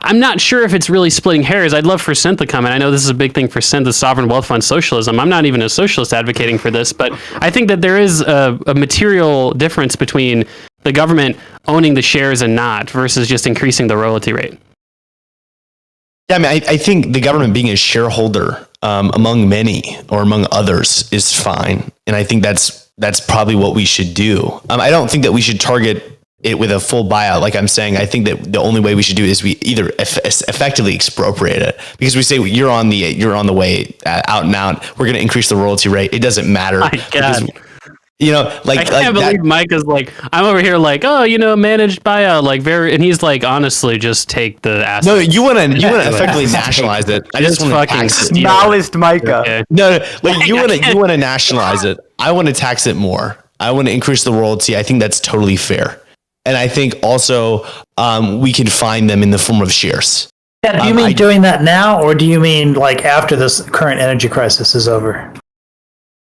I'm not sure if it's really splitting hairs. I'd love for Synth to come in. I know this is a big thing for Synth, the sovereign wealth fund socialism. I'm not even a socialist advocating for this, but I think that there is a material difference between the government owning the shares and not versus just increasing the royalty rate. Yeah, I mean, I think the government being a shareholder among many or among others is fine, and I think that's probably what we should do. I don't think that we should target it with a full buyout. Like I'm saying, I think that the only way we should do it is we either effectively expropriate it, because we say you're on the way out and out. We're going to increase the royalty rate. It doesn't matter. My God. I can't believe Mike is like, I'm over here like, managed buyout, like and he's like, honestly, just take the assets. No, you want to effectively nationalize it. I just want to tax it. Smallest Micah. Okay. No, like you want to nationalize it. I want to tax it more. I want to increase the royalty. I think that's totally fair. And I think also we can find them in the form of shares. Yeah, do you mean doing that now, or do you mean like after this current energy crisis is over?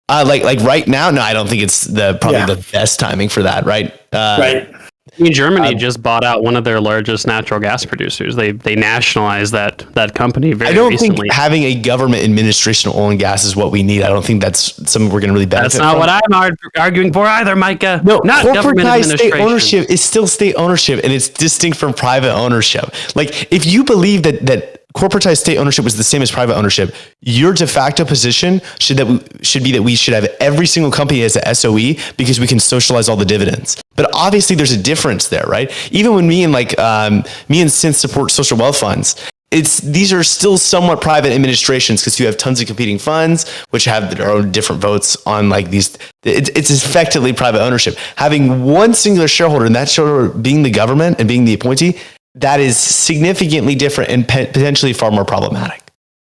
Like right now? No, I don't think it's probably the best timing for that, right? Right. I mean, Germany just bought out one of their largest natural gas producers. They nationalized that company very recently. I don't think having a government administration of oil and gas is what we need. I don't think that's something we're going to really benefit from. That's not what I'm arguing for either, Micah. No, not corporatized state ownership is still state ownership, and it's distinct from private ownership. Like, if you believe that corporatized state ownership was the same as private ownership, your de facto position should be that we should have every single company as a SOE because we can socialize all the dividends. But obviously there's a difference there, right? Even when me and Synth support social wealth funds, these are still somewhat private administrations because you have tons of competing funds which have their own different votes on like these. It's effectively private ownership. Having one singular shareholder, and that shareholder being the government and being the appointee, that is significantly different and potentially far more problematic.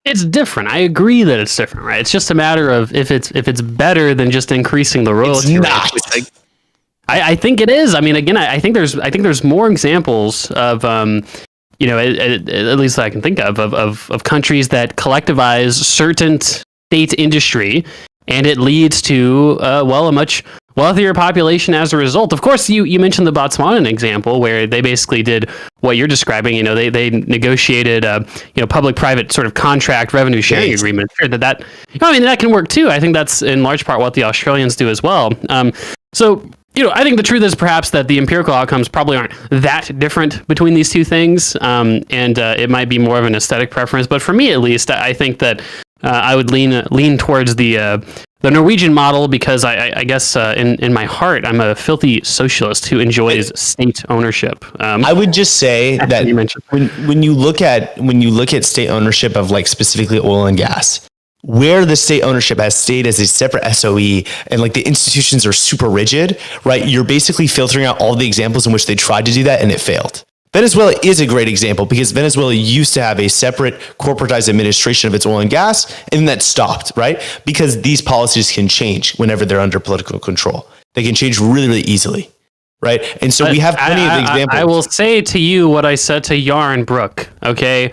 It's different. I agree that it's different, right? It's just a matter of if it's better than just increasing the royalty rate. I think it is. I mean, again, I think there's more examples of at least that I can think of countries that collectivize certain state industry, and it leads to a much wealthier population as a result. Of course, you mentioned the Botswana example where they basically did what you're describing. They negotiated public-private sort of contract revenue sharing agreement. Sure, that can work too. I think that's in large part what the Australians do as well. I think the truth is perhaps that the empirical outcomes probably aren't that different between these two things, and it might be more of an aesthetic preference. But for me, at least, I think that I would lean towards the Norwegian model because I guess in my heart I'm a filthy socialist who enjoys state ownership. I would just say that when you look at state ownership of like specifically oil and gas, where the state ownership has stayed as a separate SOE and like the institutions are super rigid, right? You're basically filtering out all the examples in which they tried to do that and it failed. Venezuela is a great example because Venezuela used to have a separate corporatized administration of its oil and gas, and then that stopped, right? Because these policies can change whenever they're under political control. They can change really, really easily, right? And so we have plenty of examples. I will say to you what I said to Yarn Brooke, okay?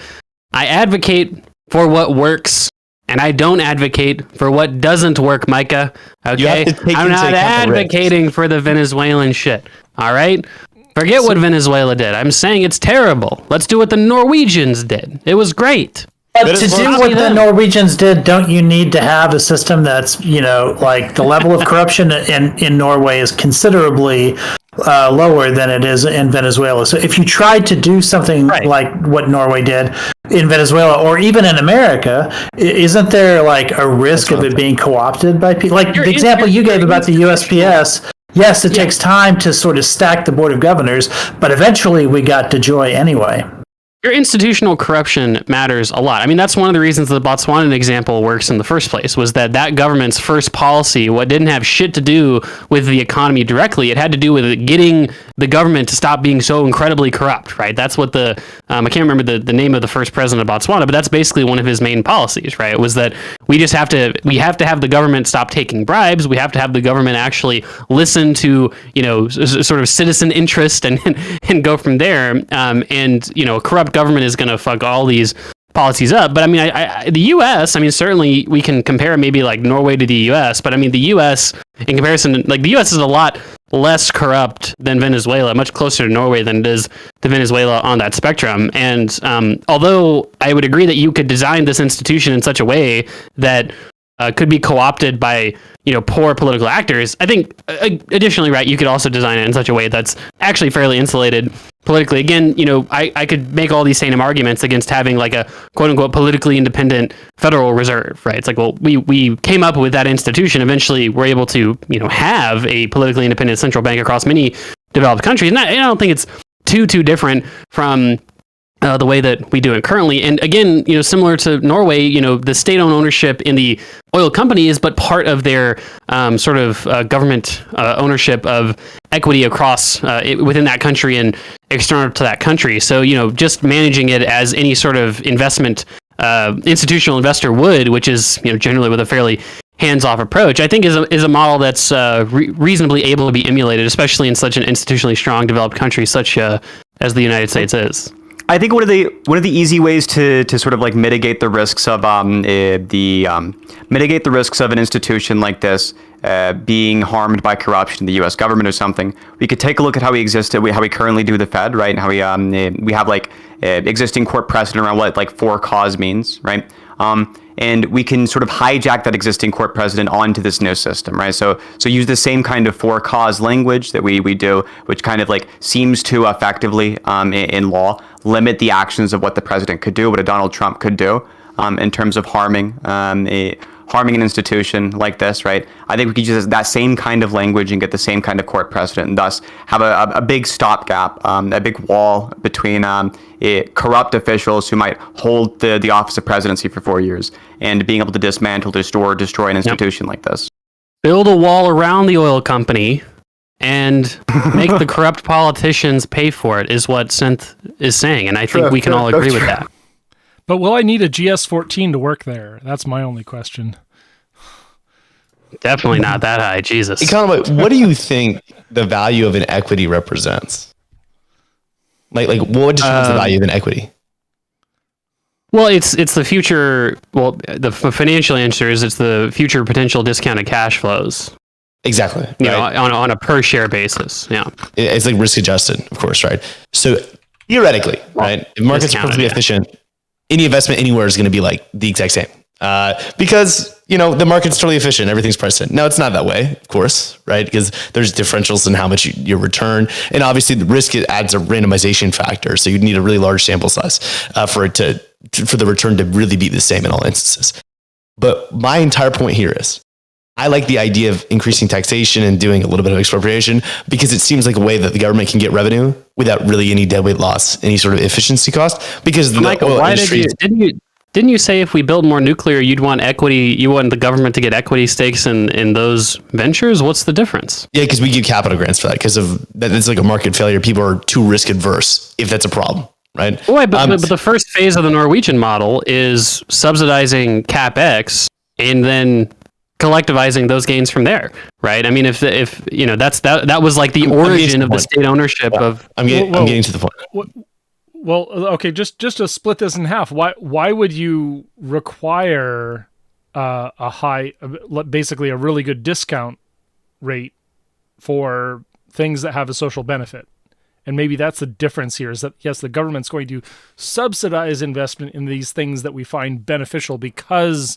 I advocate for what works, and I don't advocate for what doesn't work, Micah, okay? I'm not advocating for the Venezuelan shit, all right? Forget what Venezuela did. I'm saying it's terrible. Let's do what the Norwegians did. It was great. But to do what the Norwegians did, don't you need to have a system that's, like the level of corruption in Norway is considerably lower than it is in Venezuela. So if you tried to do something like what Norway did in Venezuela or even in America, isn't there like a risk of it being co-opted by people? Like the example you gave about the USPS. Yes, it takes time to sort of stack the board of governors, but eventually we got DeJoy anyway. Your institutional corruption matters a lot. I mean, that's one of the reasons the Botswana example works in the first place, was that government's first policy, what didn't have shit to do with the economy directly, it had to do with getting the government to stop being so incredibly corrupt, right? That's what I can't remember the name of the first president of Botswana, but that's basically one of his main policies, right? It was that we have to have the government stop taking bribes. We have to have the government actually listen to, sort of citizen interest and go from there. A corrupt government is going to fuck all these policies up. But I mean, the U.S., I mean, certainly we can compare maybe like Norway to the U.S., but I mean, the U.S. in comparison, like the U.S. is a lot less corrupt than Venezuela, much closer to Norway than it is to Venezuela on that spectrum. And although I would agree that you could design this institution in such a way that could be co-opted by poor political actors, I think additionally, right, you could also design it in such a way that's actually fairly insulated politically. Again, I could make all these same arguments against having like a quote unquote politically independent Federal Reserve, right? It's like, well, we came up with that institution. Eventually, we're able to have a politically independent central bank across many developed countries. And I don't think it's too different from the way that we do it currently. And again, similar to Norway, the state-owned ownership in the oil company is but part of their sort of government ownership of equity across within that country and external to that country. So, just managing it as any sort of investment institutional investor would, which is, generally with a fairly hands-off approach, I think is a model that's reasonably able to be emulated, especially in such an institutionally strong developed country such as the United States is. I think one of the easy ways to sort of like mitigate the risks of mitigate the risks of an institution like this being harmed by corruption in the U.S. government or something, we could take a look at how we currently do the Fed, right, and how we have like existing court precedent around what like for cause means, right? And we can sort of hijack that existing court precedent onto this new system, right? So use the same kind of for cause language that we do, which kind of like seems to effectively in law limit the actions of what the president could do, what a Donald Trump could do in terms of harming an institution like this, right? I think we could use that same kind of language and get the same kind of court precedent, and thus have a big stopgap, a big wall between corrupt officials who might hold the office of presidency for 4 years and being able to dismantle, destroy an institution like this. Build a wall around the oil company and make the corrupt politicians pay for it, is what Synth is saying, and I think we can all agree with that. But will I need a GS-14 to work there? That's my only question. Definitely not that high, Jesus. Econoboi, what do you think the value of an equity represents? Like what determines the value of an equity? Well, it's the future. Well, the financial answer is it's the future potential discounted cash flows. Exactly. Right? On a per share basis. Yeah. It's like risk adjusted, of course, right? So theoretically, right, if markets are supposed to be efficient, any investment anywhere is going to be like the exact same. Because, the market's totally efficient. Everything's priced in. Now, it's not that way, of course, right? Because there's differentials in how much your return. And obviously, the risk, it adds a randomization factor. So you'd need a really large sample size for the return to really be the same in all instances. But my entire point here is, I like the idea of increasing taxation and doing a little bit of expropriation because it seems like a way that the government can get revenue without really any deadweight loss, any sort of efficiency cost. Because the Michael, oil industry... Didn't you say if we build more nuclear, you'd want equity? You want the government to get equity stakes in those ventures? What's the difference? Yeah, because we give capital grants for that because of that. It's like a market failure. People are too risk adverse if that's a problem, right? Well, but the first phase of the Norwegian model is subsidizing CapEx and then collectivizing those gains from there, right? I mean, if that was like the origin of the state ownership of. I'm getting to the point. Well, okay, just to split this in half, why would you require basically a really good discount rate for things that have a social benefit? And maybe that's the difference here, is that, yes, the government's going to subsidize investment in these things that we find beneficial because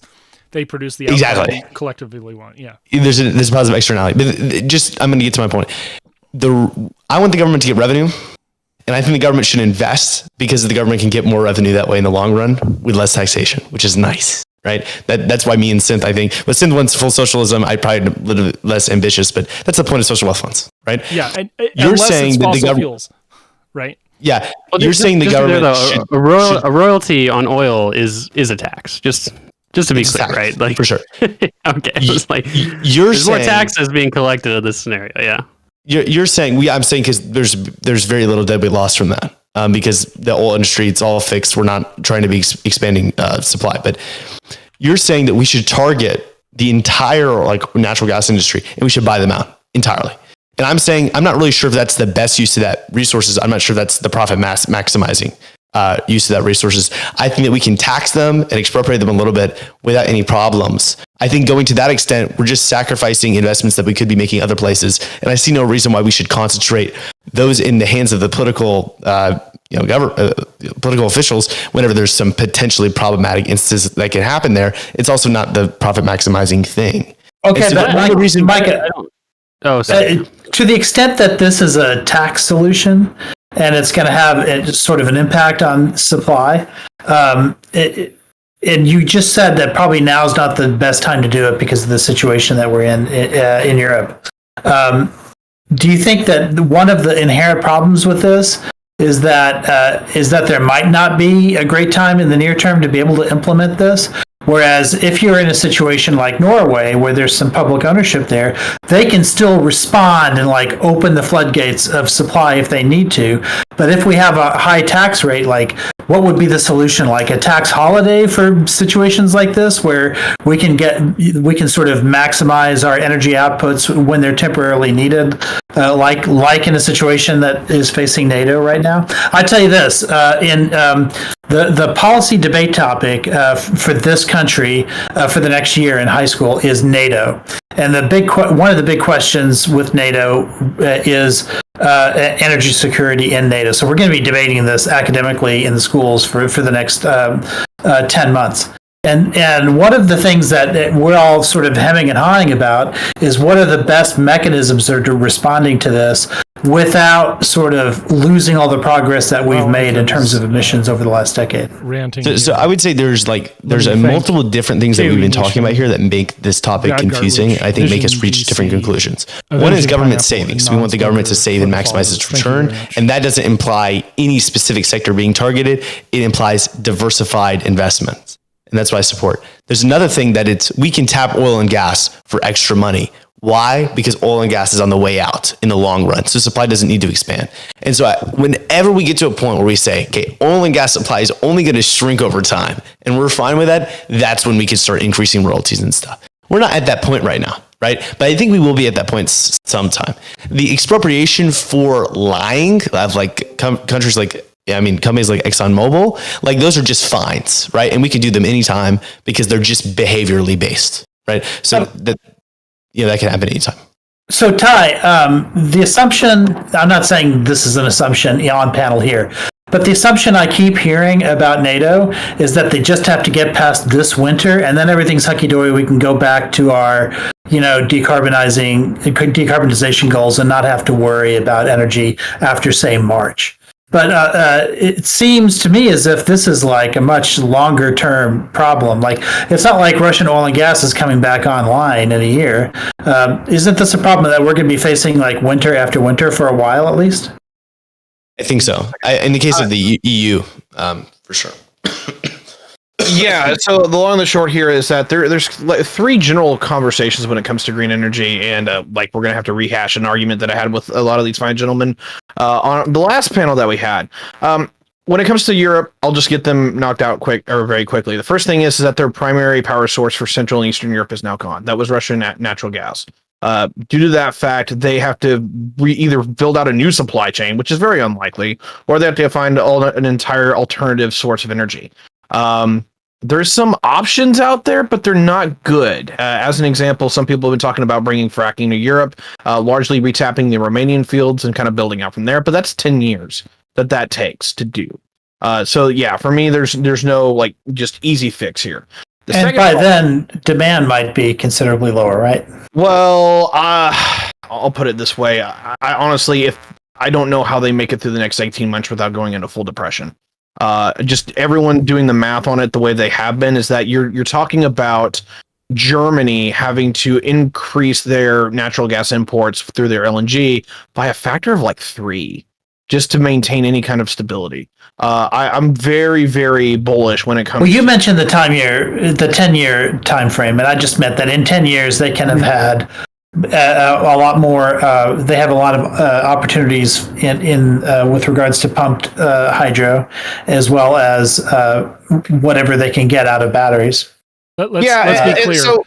they produce the outcome we collectively want. Yeah. There's a positive externality. But I'm going to get to my point. I want the government to get revenue. And I think the government should invest because the government can get more revenue that way in the long run with less taxation, which is nice, right? That's why me and Synth, I think, but Synth wants full socialism. I'd probably a little bit less ambitious, but that's the point of social wealth funds, right? Yeah, and you're saying that the government, right? Yeah, well, you're saying the government a royalty on oil is a tax. Just to be clear, right? Like for sure. Okay, it's like there's more taxes being collected in this scenario. Yeah. You're saying I'm saying because there's very little deadweight loss from that because the oil industry, it's all fixed. We're not trying to be expanding supply, but you're saying that we should target the entire like natural gas industry and we should buy them out entirely. And I'm saying I'm not really sure if that's the best use of that resources. I'm not sure that's the profit maximizing use of that resources. I think that we can tax them and expropriate them a little bit without any problems. I think going to that extent, we're just sacrificing investments that we could be making other places. And I see no reason why we should concentrate those in the hands of the political, political officials whenever there's some potentially problematic instances that can happen there. It's also not the profit maximizing thing. Okay, so but Micah, to the extent that this is a tax solution and it's going to have sort of an impact on supply, and you just said that probably now is not the best time to do it because of the situation that we're in Europe. Do you think that one of the inherent problems with this is that there might not be a great time in the near term to be able to implement this? Whereas if you're in a situation like Norway, where there's some public ownership there, they can still respond and like open the floodgates of supply if they need to. But if we have a high tax rate, like what would be the solution? Like a tax holiday for situations like this, where we can sort of maximize our energy outputs when they're temporarily needed, like in a situation that is facing NATO right now. I tell you this, in the policy debate topic for this country for the next year in high school is NATO, and one of the big questions with NATO is energy security in NATO. So we're going to be debating this academically in the schools for the next 10 months. And one of the things that we're all sort of hemming and hawing about is what are the best mechanisms that are responding to this without sort of losing all the progress that we've made in terms of emissions over the last decade. Ranting. So I would say there's multiple different things that we've been talking about here that make this topic confusing. I think make us reach different conclusions. One is government savings. We want the government to save and maximize its return. And that doesn't imply any specific sector being targeted. It implies diversified investments. And that's what I support. There's another thing that we can tap oil and gas for extra money. Why? Because oil and gas is on the way out in the long run. So supply doesn't need to expand. And so whenever we get to a point where we say, okay, oil and gas supply is only going to shrink over time, and we're fine with that, that's when we can start increasing royalties and stuff. We're not at that point right now, right? But I think we will be at that point sometime. The expropriation for lying of like countries like, companies like ExxonMobil, like those are just fines, right? And we can do them anytime because they're just behaviorally based, right? So that can happen anytime. So Ty, the assumption, I'm not saying this is an assumption on panel here, but the assumption I keep hearing about NATO is that they just have to get past this winter and then everything's hunky-dory. We can go back to our, decarbonization goals and not have to worry about energy after, say, March. But it seems to me as if this is like a much longer term problem. Like, it's not like Russian oil and gas is coming back online in a year. Isn't this a problem that we're going to be facing like winter after winter for a while at least? I think so. In the case of the EU, for sure. Yeah, so the long and the short here is that there's like three general conversations when it comes to green energy, and we're going to have to rehash an argument that I had with a lot of these fine gentlemen on the last panel that we had. When it comes to Europe, I'll just get them knocked out very quickly. The first thing is that their primary power source for Central and Eastern Europe is now gone. That was Russian natural gas. Due to that fact, they have to either build out a new supply chain, which is very unlikely, or they have to find an entire alternative source of energy. There's some options out there, but they're not good. As an example, some people have been talking about bringing fracking to Europe, largely retapping the Romanian fields and kind of building out from there. But that's 10 years that takes to do. So yeah, for me, there's no just easy fix here. And by then, demand might be considerably lower, right? Well, I'll put it this way. I honestly, I don't know how they make it through the next 18 months without going into full depression. Just everyone doing the math on it the way they have been is that you're talking about Germany having to increase their natural gas imports through their LNG by a factor of 3 just to maintain any kind of stability. I'm very, very bullish when it comes. Well, you mentioned the 10-year time frame, and I just meant that in 10 years they can have had a lot more. They have a lot of opportunities in with regards to pumped hydro, as well as whatever they can get out of batteries. Let's be clear. So,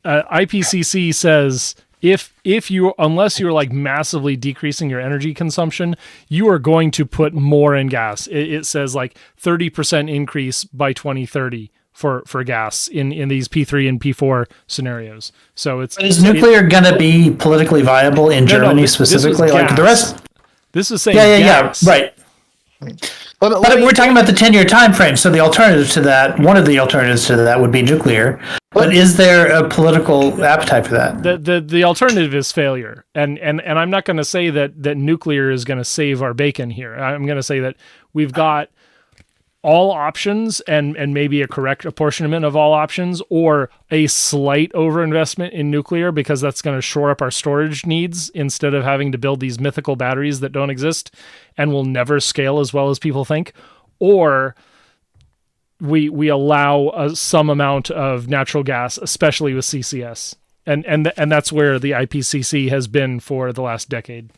IPCC says if you, unless you're like massively decreasing your energy consumption, you are going to put more in gas. It says like 30% increase by 2030 for gas in these P3 and P4 scenarios. So is nuclear going to be politically viable in Germany specifically? Like the rest? This is saying gas. Right. But we're talking about the 10-year time frame. So the alternative to that, one of the alternatives to that would be nuclear. But is there a political appetite for that? The alternative is failure. And I'm not going to say that nuclear is going to save our bacon here. I'm going to say that we've got all options and maybe a correct apportionment of all options, or a slight overinvestment in nuclear because that's going to shore up our storage needs instead of having to build these mythical batteries that don't exist and will never scale as well as people think. Or we allow some amount of natural gas, especially with CCS. And that's where the IPCC has been for the last decade.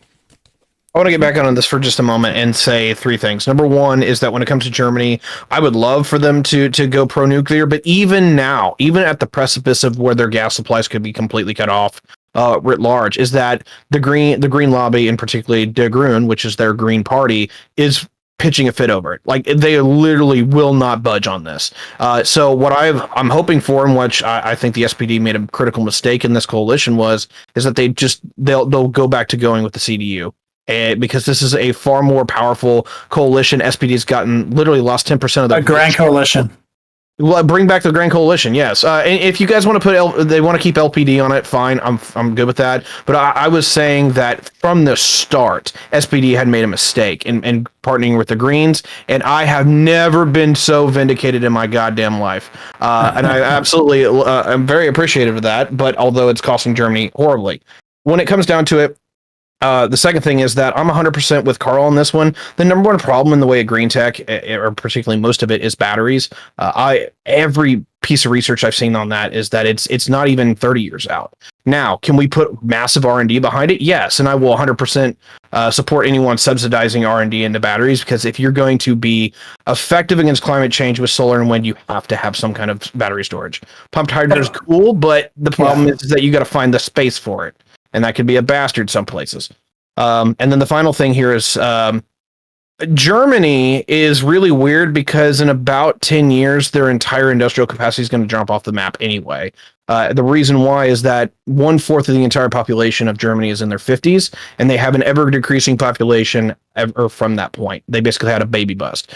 I want to get back on this for just a moment and say three things. Number one is that when it comes to Germany, I would love for them to go pro-nuclear, but even now, even at the precipice of where their gas supplies could be completely cut off, writ large, is that the green lobby, and particularly De Groen, which is their Green Party, is pitching a fit over it. Like, they literally will not budge on this. So what I'm hoping for, and which I think the SPD made a critical mistake in this coalition is that they'll go back to going with the CDU. Because this is a far more powerful coalition. SPD's literally lost 10% of the Grand Coalition. Well, bring back the Grand Coalition, yes. And if you guys want to they want to keep LPD on it, fine. I'm good with that. But I was saying that from the start, SPD had made a mistake in partnering with the Greens, and I have never been so vindicated in my goddamn life. And I absolutely am very appreciative of that. But although it's costing Germany horribly, when it comes down to it. The second thing is that I'm 100% with Carl on this one. The number one problem in the way of green tech, or particularly most of it, is batteries. Every piece of research I've seen on that is that it's not even 30 years out. Now, can we put massive R&D behind it? Yes, and I will 100% support anyone subsidizing R&D into batteries, because if you're going to be effective against climate change with solar and wind, you have to have some kind of battery storage. Pumped hydro is cool, but the problem is that you got to find the space for it. And that could be a bastard some places. And then the final thing here is Germany is really weird because in about 10 years, their entire industrial capacity is going to jump off the map anyway. The reason why is that 1/4 of the entire population of Germany is in their 50s, and they have an ever decreasing population from that point. They basically had a baby bust.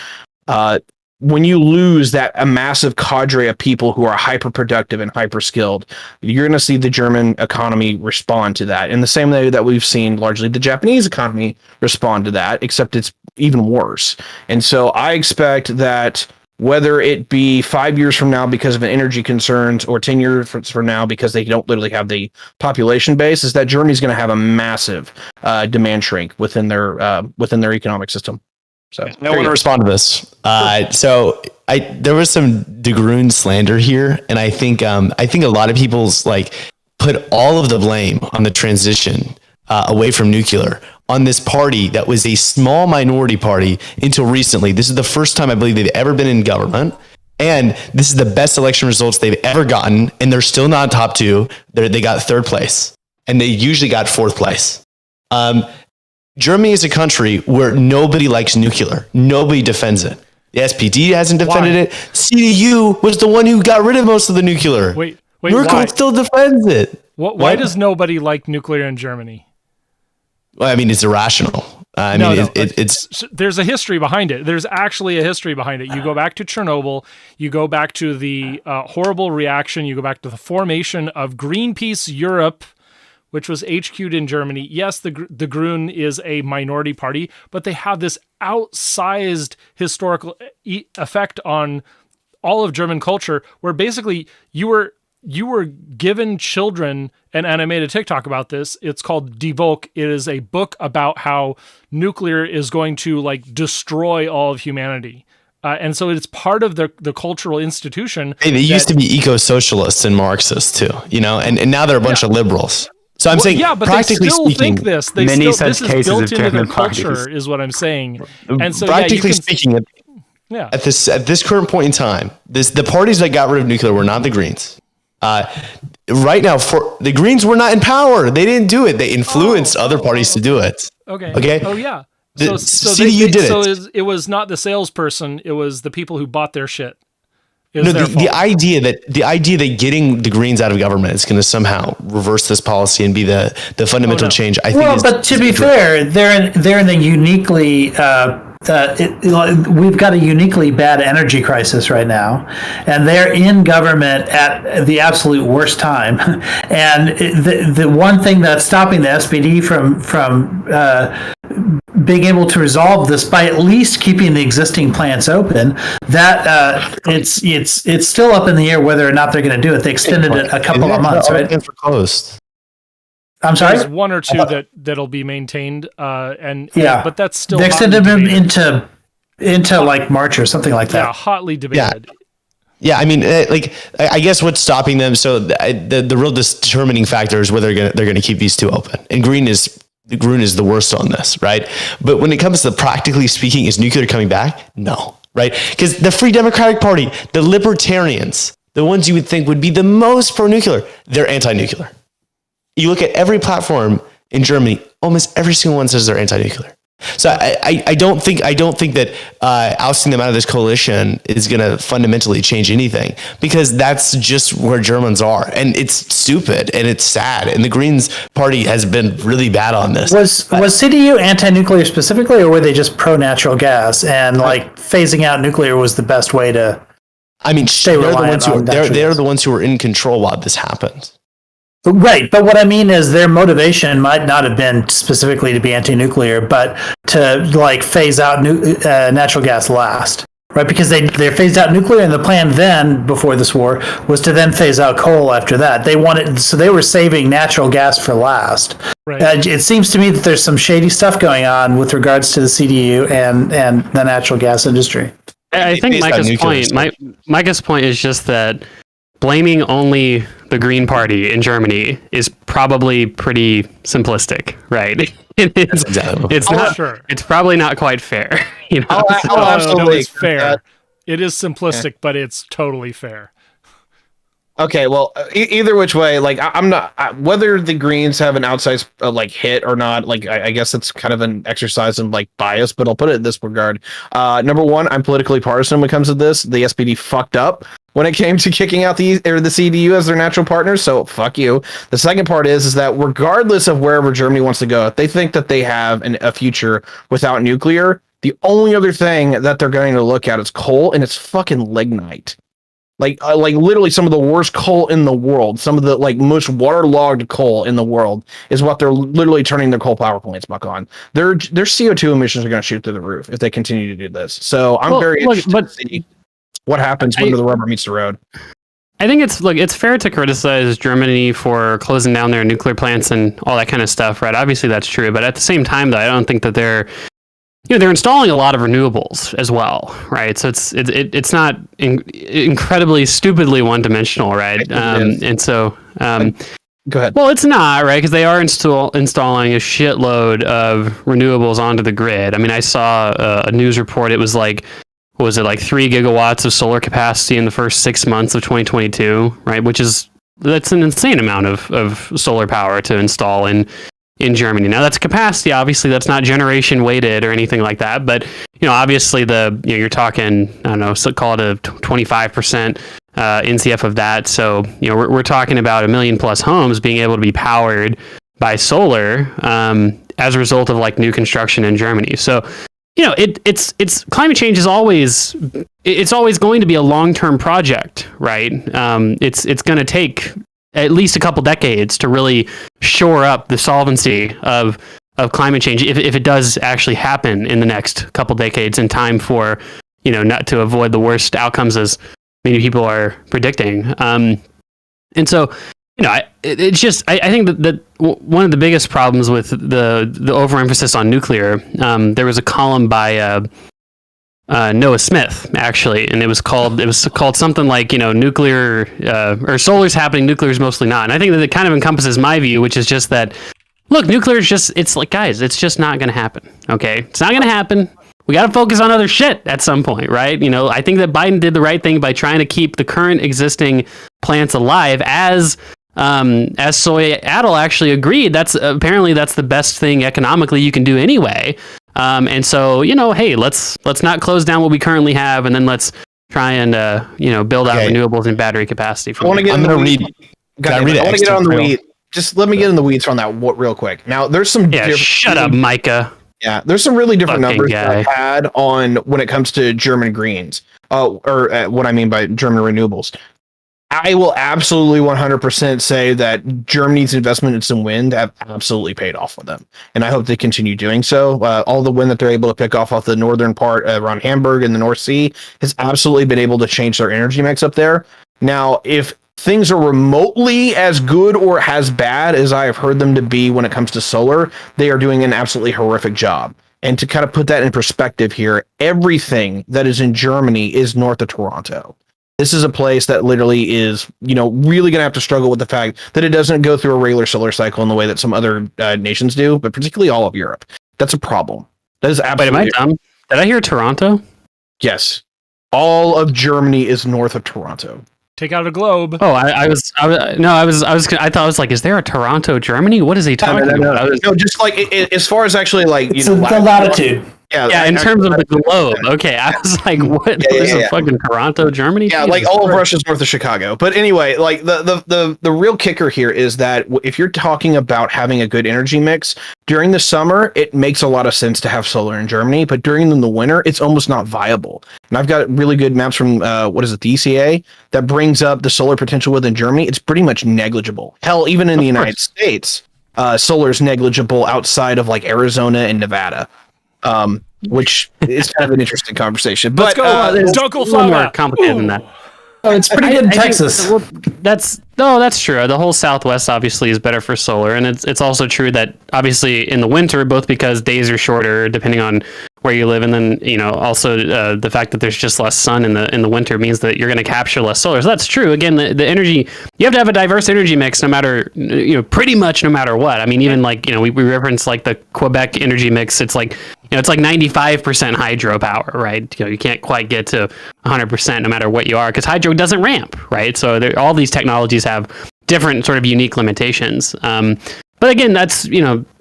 When you lose a massive cadre of people who are hyper productive and hyper skilled, you're going to see the German economy respond to that in the same way that we've seen largely the Japanese economy respond to that, except it's even worse. And so I expect that whether it be 5 years from now because of energy concerns or 10 years from now because they don't literally have the population base, is that Germany's going to have a massive demand shrink within their economic system. So I want to respond to this. There was some De Groen slander here, and I think a lot of people's put all of the blame on the transition away from nuclear on this party that was a small minority party until recently. This is the first time I believe they've ever been in government, and this is the best election results they've ever gotten, and they're still not top two. They got third place, and they usually got fourth place. Germany is a country where nobody likes nuclear. Nobody defends it. The SPD hasn't defended it. CDU was the one who got rid of most of the nuclear. Wait, Merkel why? still defends it. Why does nobody like nuclear in Germany? Well, I mean, it's irrational. There's a history behind it. There's actually a history behind it. You go back to Chernobyl. You go back to the horrible reaction. You go back to the formation of Greenpeace Europe, which was HQ'd in Germany. Yes, the Grünen is a minority party, but they have this outsized historical effect on all of German culture, where basically you were given children, and I made a TikTok about this. It's called Die Volk. It is a book about how nuclear is going to destroy all of humanity. And so it's part of the cultural institution. Hey, they used to be eco-socialists and Marxists too, and now they're a bunch of liberals. So I'm saying, but practically they still speaking, think this. This is built into their culture, is what I'm saying. And so, practically speaking, at this current point in time, the parties that got rid of nuclear were not the Greens. right now, for the Greens were not in power. They didn't do it. They influenced other parties to do it. Okay. Okay. Oh yeah. The So CDU did it. So it was not the salesperson. It was the people who bought their shit. No, the idea that getting the Greens out of government is going to somehow reverse this policy and be the fundamental change. I think. Well, but to be fair, they're in the uniquely. We've got a uniquely bad energy crisis right now, and they're in government at the absolute worst time. And the one thing that's stopping the SPD from being able to resolve this by at least keeping the existing plants open, that it's still up in the air whether or not they're going to do it. They extended it a couple of months, right? For closed. I'm sorry. There's one or two that'll be maintained, but that's still they extended them into like March or something like that. Yeah, hotly debated. Yeah, I mean, I guess what's stopping them? So the real determining factor is whether they're going to keep these two open. And Green is the worst on this, right? But when it comes to practically speaking, is nuclear coming back? No, right? Because the Free Democratic Party, the Libertarians, the ones you would think would be the most pro-nuclear, they're anti-nuclear. You look at every platform in Germany, almost every single one says they're anti-nuclear. So I don't think that ousting them out of this coalition is going to fundamentally change anything, because that's just where Germans are, and it's stupid and it's sad. And the Greens party has been really bad on this. Was CDU anti-nuclear specifically, or were they just pro-natural gas and like phasing out nuclear was the best way to? I mean, stay reliant on they're the ones who were in control while this happened. Right, but what I mean is their motivation might not have been specifically to be anti-nuclear, but to like phase out natural gas last, right? Because they phased out nuclear, and the plan then, before this war, was to then phase out coal after that. They were saving natural gas for last. Right. It seems to me that there's some shady stuff going on with regards to the CDU and the natural gas industry. I think Micah's point is just that blaming only the Green Party in Germany is probably pretty simplistic, right? It's probably not quite fair. You know? Absolutely, it's fair. It is simplistic, but it's totally fair. Okay, well, either which way, like I'm not whether the Greens have an outsized hit or not. Like I guess it's kind of an exercise in like bias, but I'll put it in this regard. Number one, I'm politically partisan when it comes to this. The SPD fucked up when it came to kicking out the CDU as their natural partners, so fuck you. The second part is that regardless of wherever Germany wants to go, if they think that they have a future without nuclear, the only other thing that they're going to look at is coal, and it's fucking lignite. Like literally some of the worst coal in the world, some of the like most waterlogged coal in the world is what they're literally turning their coal power plants back on. Their CO2 emissions are going to shoot through the roof if they continue to do this. So I'm very interested to see what happens when the rubber meets the road. I think it's fair to criticize Germany for closing down their nuclear plants and all that kind of stuff, right? Obviously that's true, but at the same time, though, I don't think that they're installing a lot of renewables as well, right? So it's not incredibly stupidly one-dimensional, right? And so go ahead. Well, it's not, right? Because they are installing a shitload of renewables onto the grid. I mean, I saw a news report. It was like, what was it, like 3 gigawatts of solar capacity in the first 6 months of 2022, right? That's an insane amount of solar power to install in Germany. Now that's capacity, obviously that's not generation weighted or anything like that, but obviously you're talking, I don't know, so call it a 25% NCF of that. So we're talking about 1 million plus homes being able to be powered by solar as a result of like new construction in Germany. So it's climate change is always going to be a long-term project, right? It's going to take at least a couple decades to really shore up the solvency of climate change if it does actually happen in the next couple decades in time for not to avoid the worst outcomes as many people are predicting. And so I think that one of the biggest problems with the overemphasis on nuclear, there was a column by Noah Smith, actually, and it was called something like nuclear or solar's happening, nuclear's mostly not. And I think that it kind of encompasses my view, which is just that, look, nuclear is just, it's like, guys, it's just not going to happen. Okay, it's not going to happen. We got to focus on other shit at some point, right? I think that Biden did the right thing by trying to keep the current existing plants alive as as Soy Adel actually agreed, that's the best thing economically you can do anyway. And so, hey, let's not close down what we currently have, and then let's try and build out renewables and battery capacity. I want to get on the weeds. Just let me get in the weeds on that real quick. Now, there's some. Shut up, Micah. Yeah, there's some really different numbers that I've had on when it comes to German greens, or what I mean by German renewables. I will absolutely 100% say that Germany's investment in some wind have absolutely paid off for them, and I hope they continue doing so. All the wind that they're able to pick off the northern part around Hamburg and the North Sea has absolutely been able to change their energy mix up there. Now, if things are remotely as good or as bad as I have heard them to be when it comes to solar, they are doing an absolutely horrific job. And to kind of put that in perspective here, everything that is in Germany is north of Toronto. This is a place that literally is, really going to have to struggle with the fact that it doesn't go through a regular solar cycle in the way that some other nations do, but particularly all of Europe. That's a problem. That is absolutely. Wait, am I dumb? Did I hear Toronto? Yes. All of Germany is north of Toronto. Take out a globe. Oh, I thought I was like, is there a Toronto, Germany? What is he talking about? No, just like as far as actually like the latitude. Yeah, in terms of the globe. Okay, I was like, what? There's a fucking Toronto, Germany? Yeah, like all of Russia's north of Chicago. But anyway, like the real kicker here is that if you're talking about having a good energy mix during the summer, it makes a lot of sense to have solar in Germany. But during the winter, it's almost not viable. And I've got really good maps from the ECA that brings up the solar potential within Germany. It's pretty much negligible. Hell, even in the United States, solar is negligible outside of like Arizona and Nevada. Which is kind of an interesting conversation. But don't go fly more complicated than that. Oh, it's pretty good in Texas. That's true. The whole Southwest obviously is better for solar, and it's also true that obviously in the winter, both because days are shorter depending on where you live, and then also the fact that there's just less sun in the winter means that you're going to capture less solar. So that's true. Again, the energy, you have to have a diverse energy mix, no matter pretty much no matter what. I mean, even like we reference like the Quebec energy mix. It's like it's like 95% hydropower, right? You can't quite get to 100% no matter what you are, because hydro doesn't ramp, right? So all these technologies have different sort of unique limitations. But again, that's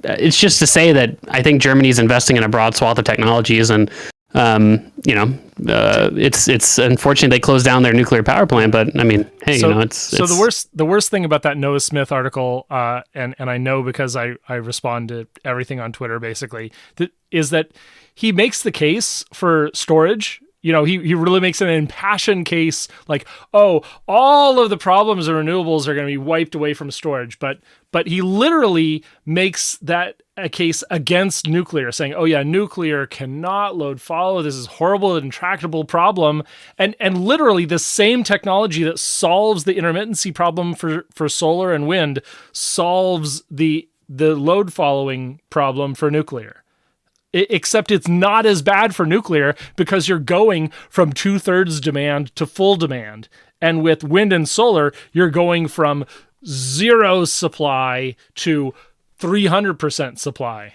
it's just to say that I think Germany's investing in a broad swath of technologies, and it's unfortunate they closed down their nuclear power plant. But I mean, hey, the worst thing about that Noah Smith article, and I know because I respond to everything on Twitter basically, is that he makes the case for storage. He really makes an impassioned case like, oh, all of the problems of renewables are going to be wiped away from storage. But he literally makes that a case against nuclear, saying, oh yeah, nuclear cannot load follow. This is horrible, intractable problem. And literally the same technology that solves the intermittency problem for solar and wind solves the load following problem for nuclear. Except it's not as bad for nuclear because you're going from 2/3 demand to full demand. And with wind and solar, you're going from 0 supply to 300% supply.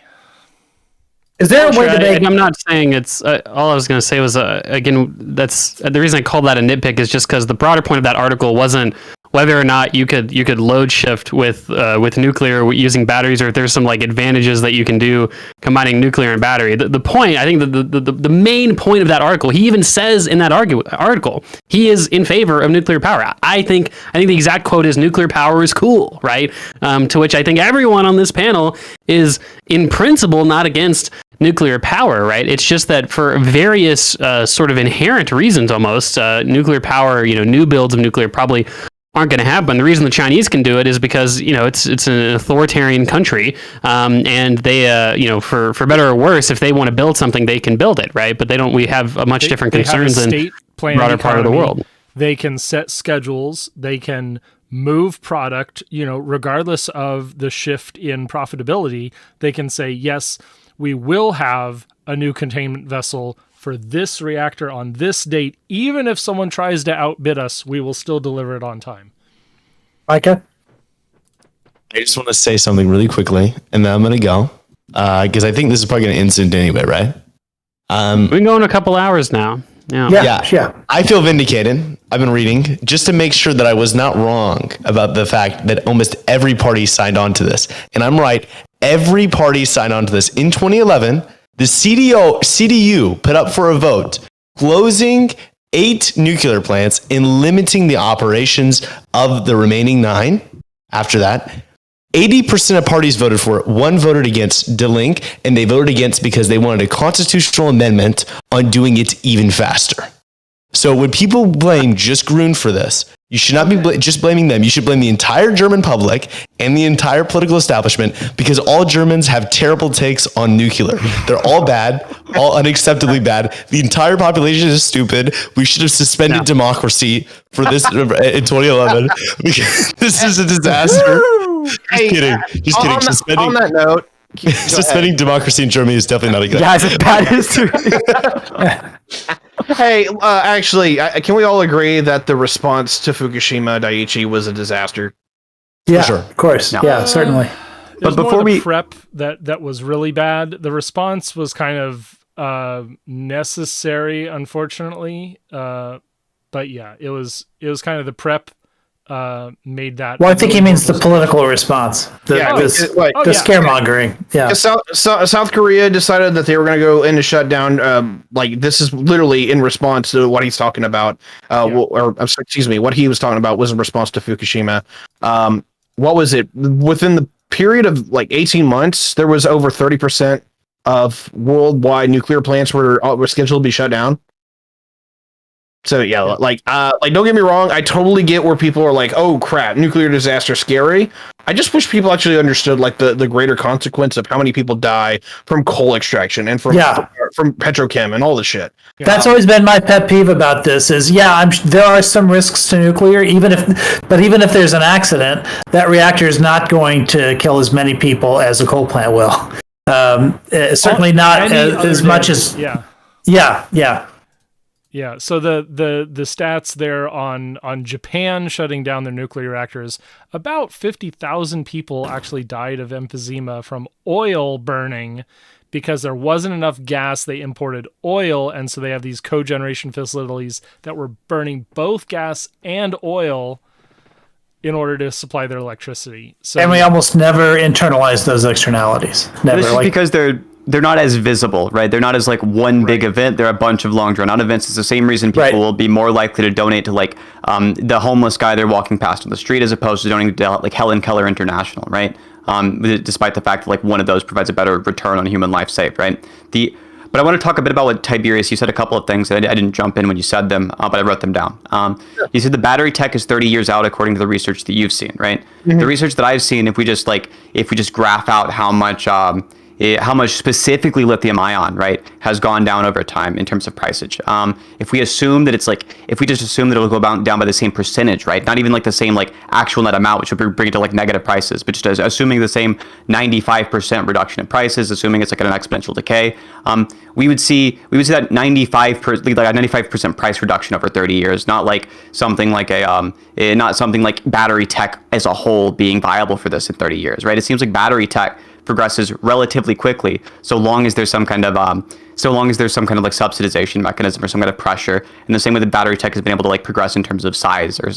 Is there a way to make... I'm not saying it's... all I was going to say was, again, that's the reason I called that a nitpick is just because the broader point of that article wasn't whether or not you could load shift with nuclear using batteries, or if there's some like advantages that you can do combining nuclear and battery. The point, I think the main point of that article, he even says in that article, he is in favor of nuclear power. I think the exact quote is nuclear power is cool, right? To which I think everyone on this panel is in principle not against nuclear power, right? It's just that for various sort of inherent reasons almost, nuclear power, new builds of nuclear probably aren't going to happen. The reason the Chinese can do it is because it's an authoritarian country, and they for better or worse, if they want to build something, they can build it, right? But they don't. We have a much different concerns than the broader part of the world. They can set schedules. They can move product. Regardless of the shift in profitability, they can say yes, we will have a new containment vessel for this reactor on this date. Even if someone tries to outbid us, we will still deliver it on time. Micah? I just want to say something really quickly, and then I'm going to go, because I think this is probably going to end soon anyway, right? We've been going a couple hours now. Yeah. I feel vindicated. I've been reading just to make sure that I was not wrong about the fact that almost every party signed on to this. And I'm right. Every party signed on to this. In 2011, the CDU put up for a vote closing 8 nuclear plants and limiting the operations of the remaining 9. After that, 80% of parties voted for it. 1 voted against delink, and they voted against because they wanted a constitutional amendment on doing it even faster. So when people blame just Grün for this, you should not be just blaming them. You should blame the entire German public and the entire political establishment, because all Germans have terrible takes on nuclear. They're all bad, all unacceptably bad. The entire population is stupid. We should have suspended democracy for this in 2011. This is a disaster. Just kidding. On that note, suspending democracy in Germany is definitely not a good Yeah, it's a bad history. Hey, actually, can we all agree that the response to Fukushima Daiichi was a disaster? Yeah, sure. Of course. No. Yeah, certainly. But before the prep that was really bad. The response was kind of necessary, unfortunately. But yeah, it was kind of the prep made that. Well, I think he means the political response. The scaremongering. Yeah. South Korea decided that they were going to go into shutdown. This is literally in response to what he's talking about. What he was talking about was in response to Fukushima. What was it? Within the period of 18 months, there was over 30% of worldwide nuclear plants were scheduled to be shut down. So don't get me wrong, I totally get where people are like, oh crap, nuclear disaster scary. I just wish people actually understood the greater consequence of how many people die from coal extraction and from petrochem and all this shit. That's always been my pet peeve about this is, there are some risks to nuclear, even if there's an accident, that reactor is not going to kill as many people as a coal plant will. Certainly not as much as... Yeah, so the stats there on Japan shutting down their nuclear reactors, about 50,000 people actually died of emphysema from oil burning because there wasn't enough gas. They imported oil, and so they have these cogeneration facilities that were burning both gas and oil in order to supply their electricity. So, and we almost never internalize those externalities. Never. This is because they're not as visible, right? They're not as one big event. They're a bunch of long drawn out events. It's the same reason people will be more likely to donate to the homeless guy they're walking past on the street, as opposed to donating to Helen Keller International, right? Despite the fact that one of those provides a better return on human life saved, right? But I want to talk a bit about what Tiberius, you said a couple of things that I didn't jump in when you said them, but I wrote them down. You said the battery tech is 30 years out according to the research that you've seen, right? Mm-hmm. The research that I've seen, if we just graph out how much specifically lithium ion, right, has gone down over time in terms of priceage. If we assume that if we just assume that it'll go down by the same percentage, right, not even the same actual net amount, which would bring it to negative prices, but just assuming the same 95% reduction in prices, assuming it's an exponential decay, we would see that 95% price reduction over 30 years, not something like battery tech as a whole being viable for this in 30 years, right? It seems like battery tech progresses relatively quickly, so long as there's some kind of subsidization mechanism or some kind of pressure. In the same way that battery tech has been able to progress in terms of size or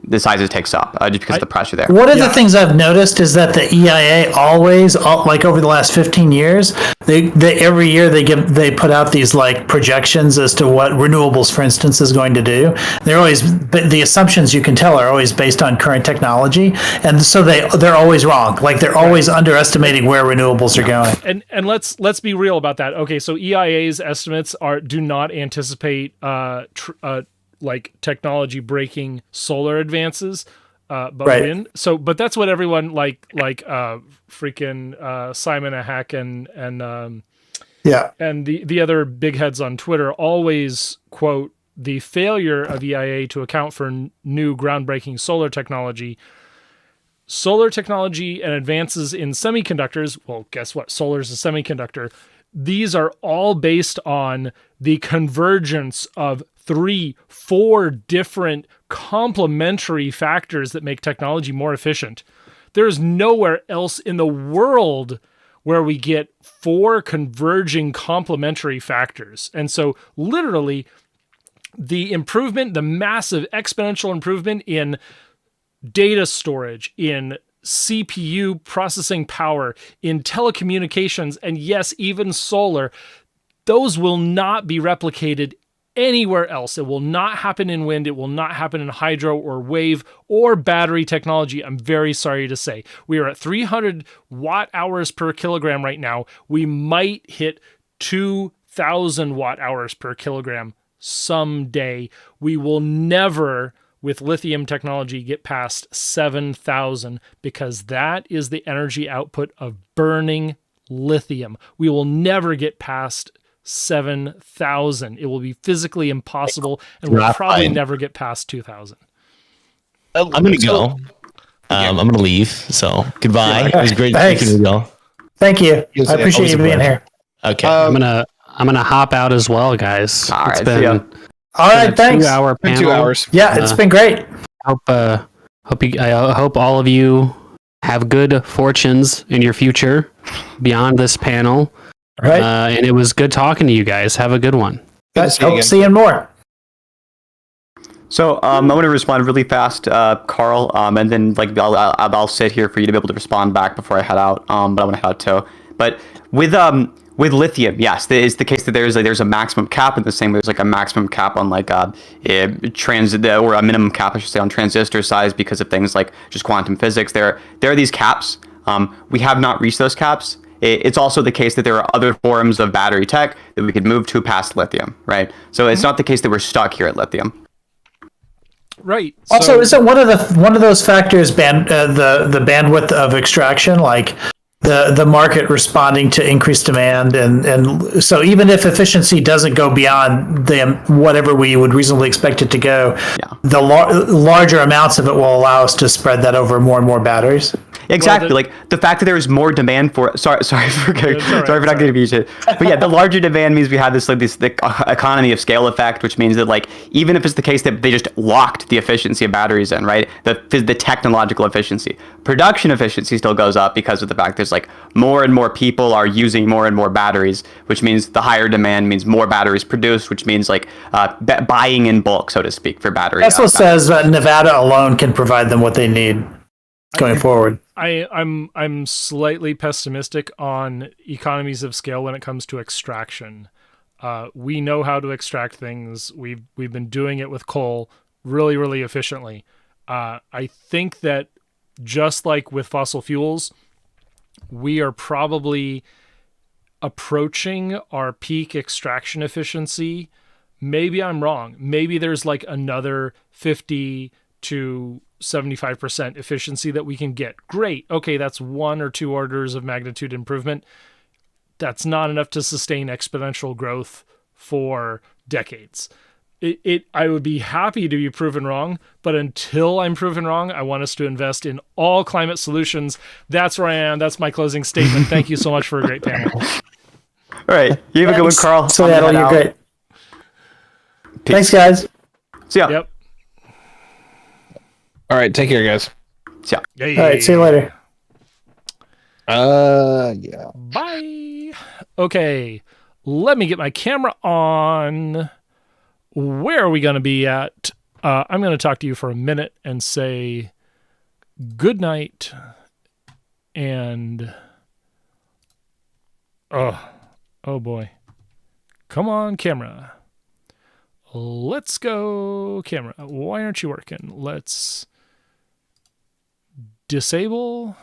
the size it takes up, just because of the pressure there. One of the things I've noticed is that the EIA always, over the last 15 years, they every year they put out these projections as to what renewables, for instance, is going to do. They're always, the assumptions you can tell are always based on current technology, and so they're always wrong. They're always underestimating where renewables are going. And let's be real about that. Okay, so EIA's estimates do not anticipate technology breaking solar advances, but wind. So, but that's what everyone freaking Simon Hack and the other big heads on Twitter always quote the failure of EIA to account for new groundbreaking solar technology. Solar technology and advances in semiconductors. Well, guess what? Solar is a semiconductor. These are all based on the convergence of 3-4 different complementary factors that make technology more efficient. There's nowhere else in the world where we get 4 converging complementary factors. And so literally the improvement, the massive exponential improvement in data storage, in CPU processing power, in telecommunications, and yes, even solar, those will not be replicated anywhere else. It will not happen in wind. It will not happen in hydro or wave or battery technology. I'm very sorry to say. We are at 300 watt hours per kilogram right now. We might hit 2,000 watt hours per kilogram someday. We will never, with lithium technology, get past 7,000 because that is the energy output of burning lithium. We will never get past 7,000. It will be physically impossible, and we'll probably never get past 2,000. I'm going to go. I'm going to leave. So goodbye. It was great speaking with y'all. Thank you. I appreciate you being here. Okay. I'm gonna hop out as well, guys. All right, It's been, see ya. All right, thanks. 2-hour panel. 2 hours. Yeah, it's been great. I hope all of you have good fortunes in your future beyond this panel. Right. And it was good talking to you guys. Have a good one. Guys, hope seeing more. So I'm going to respond really fast, Carl, and then I'll sit here for you to be able to respond back before I head out. But I want to head out too. But with lithium, yes, it is the case that there's a maximum cap, in the same way there's like a maximum cap on like transit, or a minimum cap, I should say, on transistor size because of things like just quantum physics. There are these caps. We have not reached those caps. It's also the case that there are other forms of battery tech that we could move to past lithium, right? So it's not the case that we're stuck here at lithium. Right. Also, isn't one of those factors the bandwidth of extraction, like the market responding to increased demand, and so even if efficiency doesn't go beyond whatever we would reasonably expect it to go, the larger amounts of it will allow us to spread that over more and more batteries. Exactly, like the fact that there is more demand for. Sorry for not getting it. But yeah, the larger demand means we have this economy of scale effect, which means that like even if it's the case that they just locked the efficiency of batteries in, right, the technological efficiency, production efficiency still goes up because of the fact there's like more and more people are using more and more batteries, which means the higher demand means more batteries produced, which means like buying in bulk, so to speak, for batteries. Tesla says that Nevada alone can provide them what they need going forward. I'm slightly pessimistic on economies of scale when it comes to extraction. We know how to extract things. We've been doing it with coal really, really efficiently. I think that just like with fossil fuels, we are probably approaching our peak extraction efficiency. Maybe I'm wrong. Maybe there's like another 50 to 75% efficiency that we can get. Great. Okay, that's 1 or 2 orders of magnitude improvement. That's not enough to sustain exponential growth for decades. I would be happy to be proven wrong, but until I'm proven wrong, I want us to invest in all climate solutions. That's where I am. That's my closing statement. Thank you so much for a great panel. All right. You have a good one, Carl. So you're great. Peace. Thanks, guys. See ya. Yep. All right, take care, guys. See ya. Yay. All right, see you later. Yeah. Bye. Okay, let me get my camera on. Where are we going to be at? I'm going to talk to you for a minute and say good night. And oh boy. Come on, camera. Let's go, camera. Why aren't you working? Let's disable,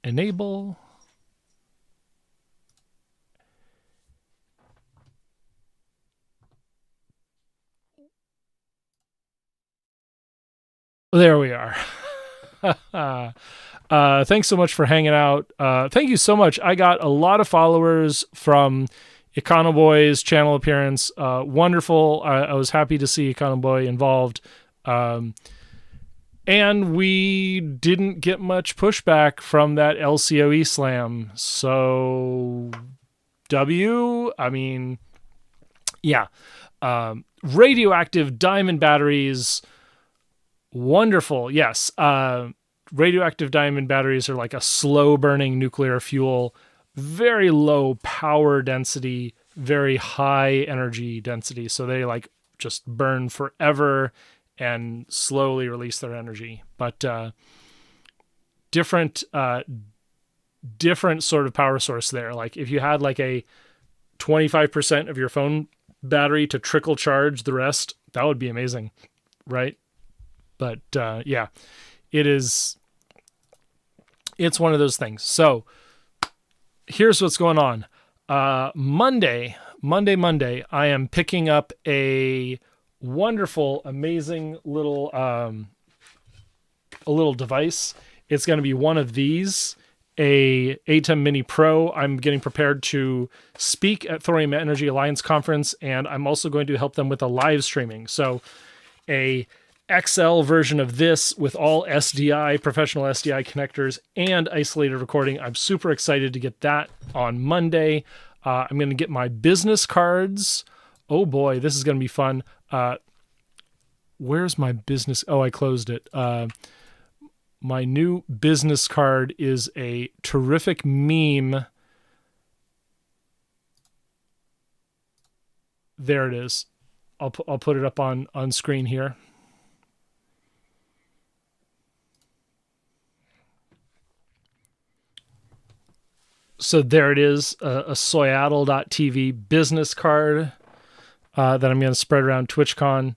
enable. There we are. Thanks so much for hanging out. Thank you so much. I got a lot of followers from Econoboi's channel appearance. Wonderful. I was happy to see Econoboi involved. And we didn't get much pushback from that LCOE slam. So, yeah. Radioactive diamond batteries. Wonderful. Yes. radioactive diamond batteries are like a slow burning nuclear fuel, very low power density, very high energy density. So they like just burn forever and slowly release their energy. But different sort of power source there. Like if you had like a 25% of your phone battery to trickle charge the rest, that would be amazing, right? But yeah, it's one of those things. So here's what's going on. Monday, I am picking up a wonderful, amazing little a little device. It's going to be one of these, a ATEM Mini Pro. I'm getting prepared to speak at Thorium Energy Alliance conference, and I'm also going to help them with a live streaming. So a XL version of this with all SDI, professional SDI connectors and isolated recording. I'm super excited to get that on Monday. I'm going to get my business cards. Oh boy, this is going to be fun. Where's my business? Oh, I closed it. My new business card is a terrific meme. There it is. I'll put it up on screen here. So there it is, a Soyaddle.tv business card that I'm going to spread around TwitchCon.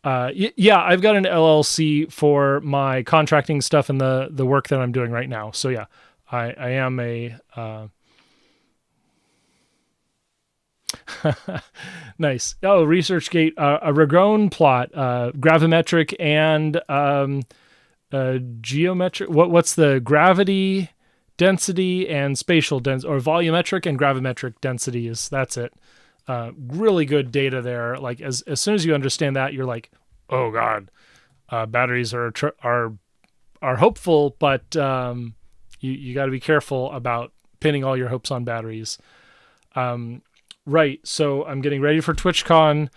Yeah, I've got an LLC for my contracting stuff and the work that I'm doing right now. So yeah, I am a nice. Oh, ResearchGate, a Ragone plot, gravimetric and geometric. What's the gravity density and spatial density, or volumetric and gravimetric density that's it. Really good data there. Like as soon as you understand that, you're like, oh God, batteries are hopeful, but you got to be careful about pinning all your hopes on batteries. Right. So I'm getting ready for TwitchCon.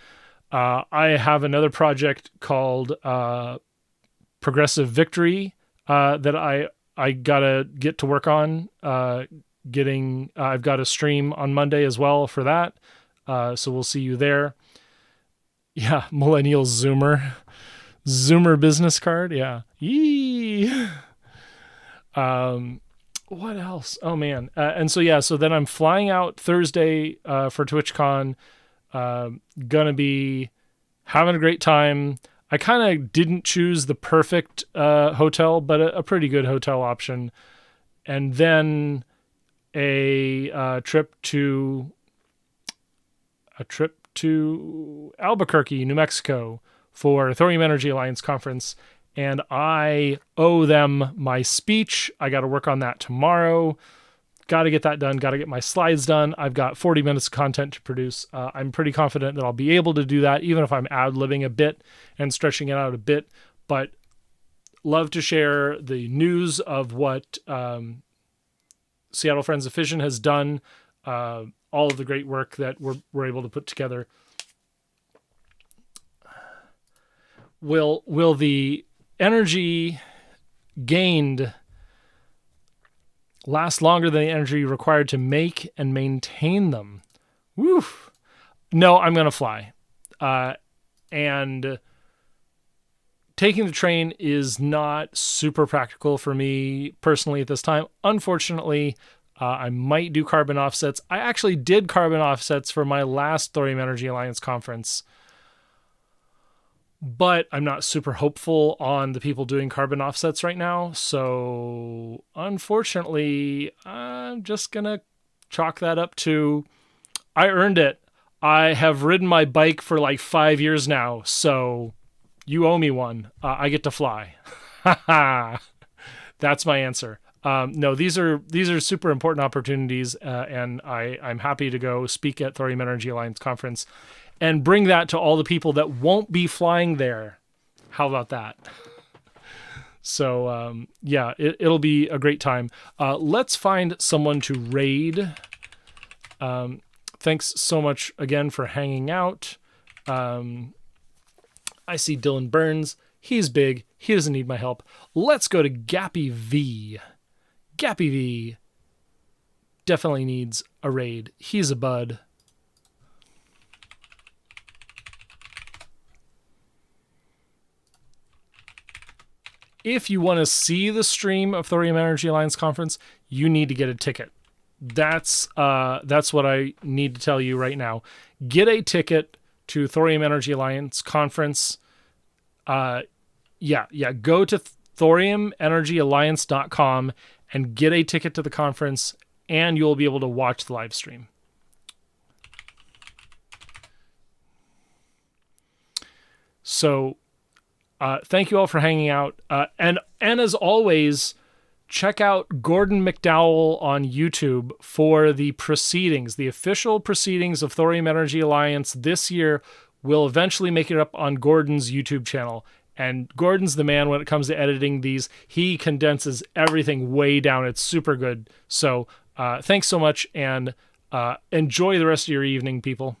I have another project called Progressive Victory that I gotta get to work on. I've got a stream on Monday as well for that. So we'll see you there. Yeah, millennial Zoomer business card. Yeah. Yee. What else? Oh man. And so yeah, so then I'm flying out Thursday for TwitchCon. Gonna be having a great time. I kind of didn't choose the perfect hotel, but a pretty good hotel option. And then a trip to Albuquerque, New Mexico for Thorium Energy Alliance conference. And I owe them my speech. I got to work on that tomorrow. Got to get that done. Got to get my slides done. I've got 40 minutes of content to produce. I'm pretty confident that I'll be able to do that, even if I'm ad-libbing a bit and stretching it out a bit. But love to share the news of what Seattle Friends of Fission has done, all of the great work that we're able to put together. Will the energy gained last longer than the energy required to make and maintain them? Woo! No, I'm going to fly. And taking the train is not super practical for me personally at this time. Unfortunately, I might do carbon offsets. I actually did carbon offsets for my last Thorium Energy Alliance conference, but I'm not super hopeful on the people doing carbon offsets right now. So unfortunately, I'm just going to chalk that up to I earned it. I have ridden my bike for like 5 years now, so you owe me one. I get to fly. That's my answer. No, these are super important opportunities, and I'm happy to go speak at Thorium Energy Alliance conference and bring that to all the people that won't be flying there. How about that? So, yeah, it'll be a great time. Let's find someone to raid. Thanks so much again for hanging out. I see Dylan Burns. He's big. He doesn't need my help. Let's go to Gappy V. Gappy V definitely needs a raid. He's a bud. If you want to see the stream of Thorium Energy Alliance Conference, you need to get a ticket. That's what I need to tell you right now. Get a ticket to Thorium Energy Alliance Conference. Go to thoriumenergyalliance.com and get a ticket to the conference, and you'll be able to watch the live stream. So, thank you all for hanging out. And as always, check out Gordon McDowell on YouTube for the proceedings. The official proceedings of Thorium Energy Alliance this year will eventually make it up on Gordon's YouTube channel. And Gordon's the man when it comes to editing these. He condenses everything way down. It's super good. So thanks so much, and enjoy the rest of your evening, people.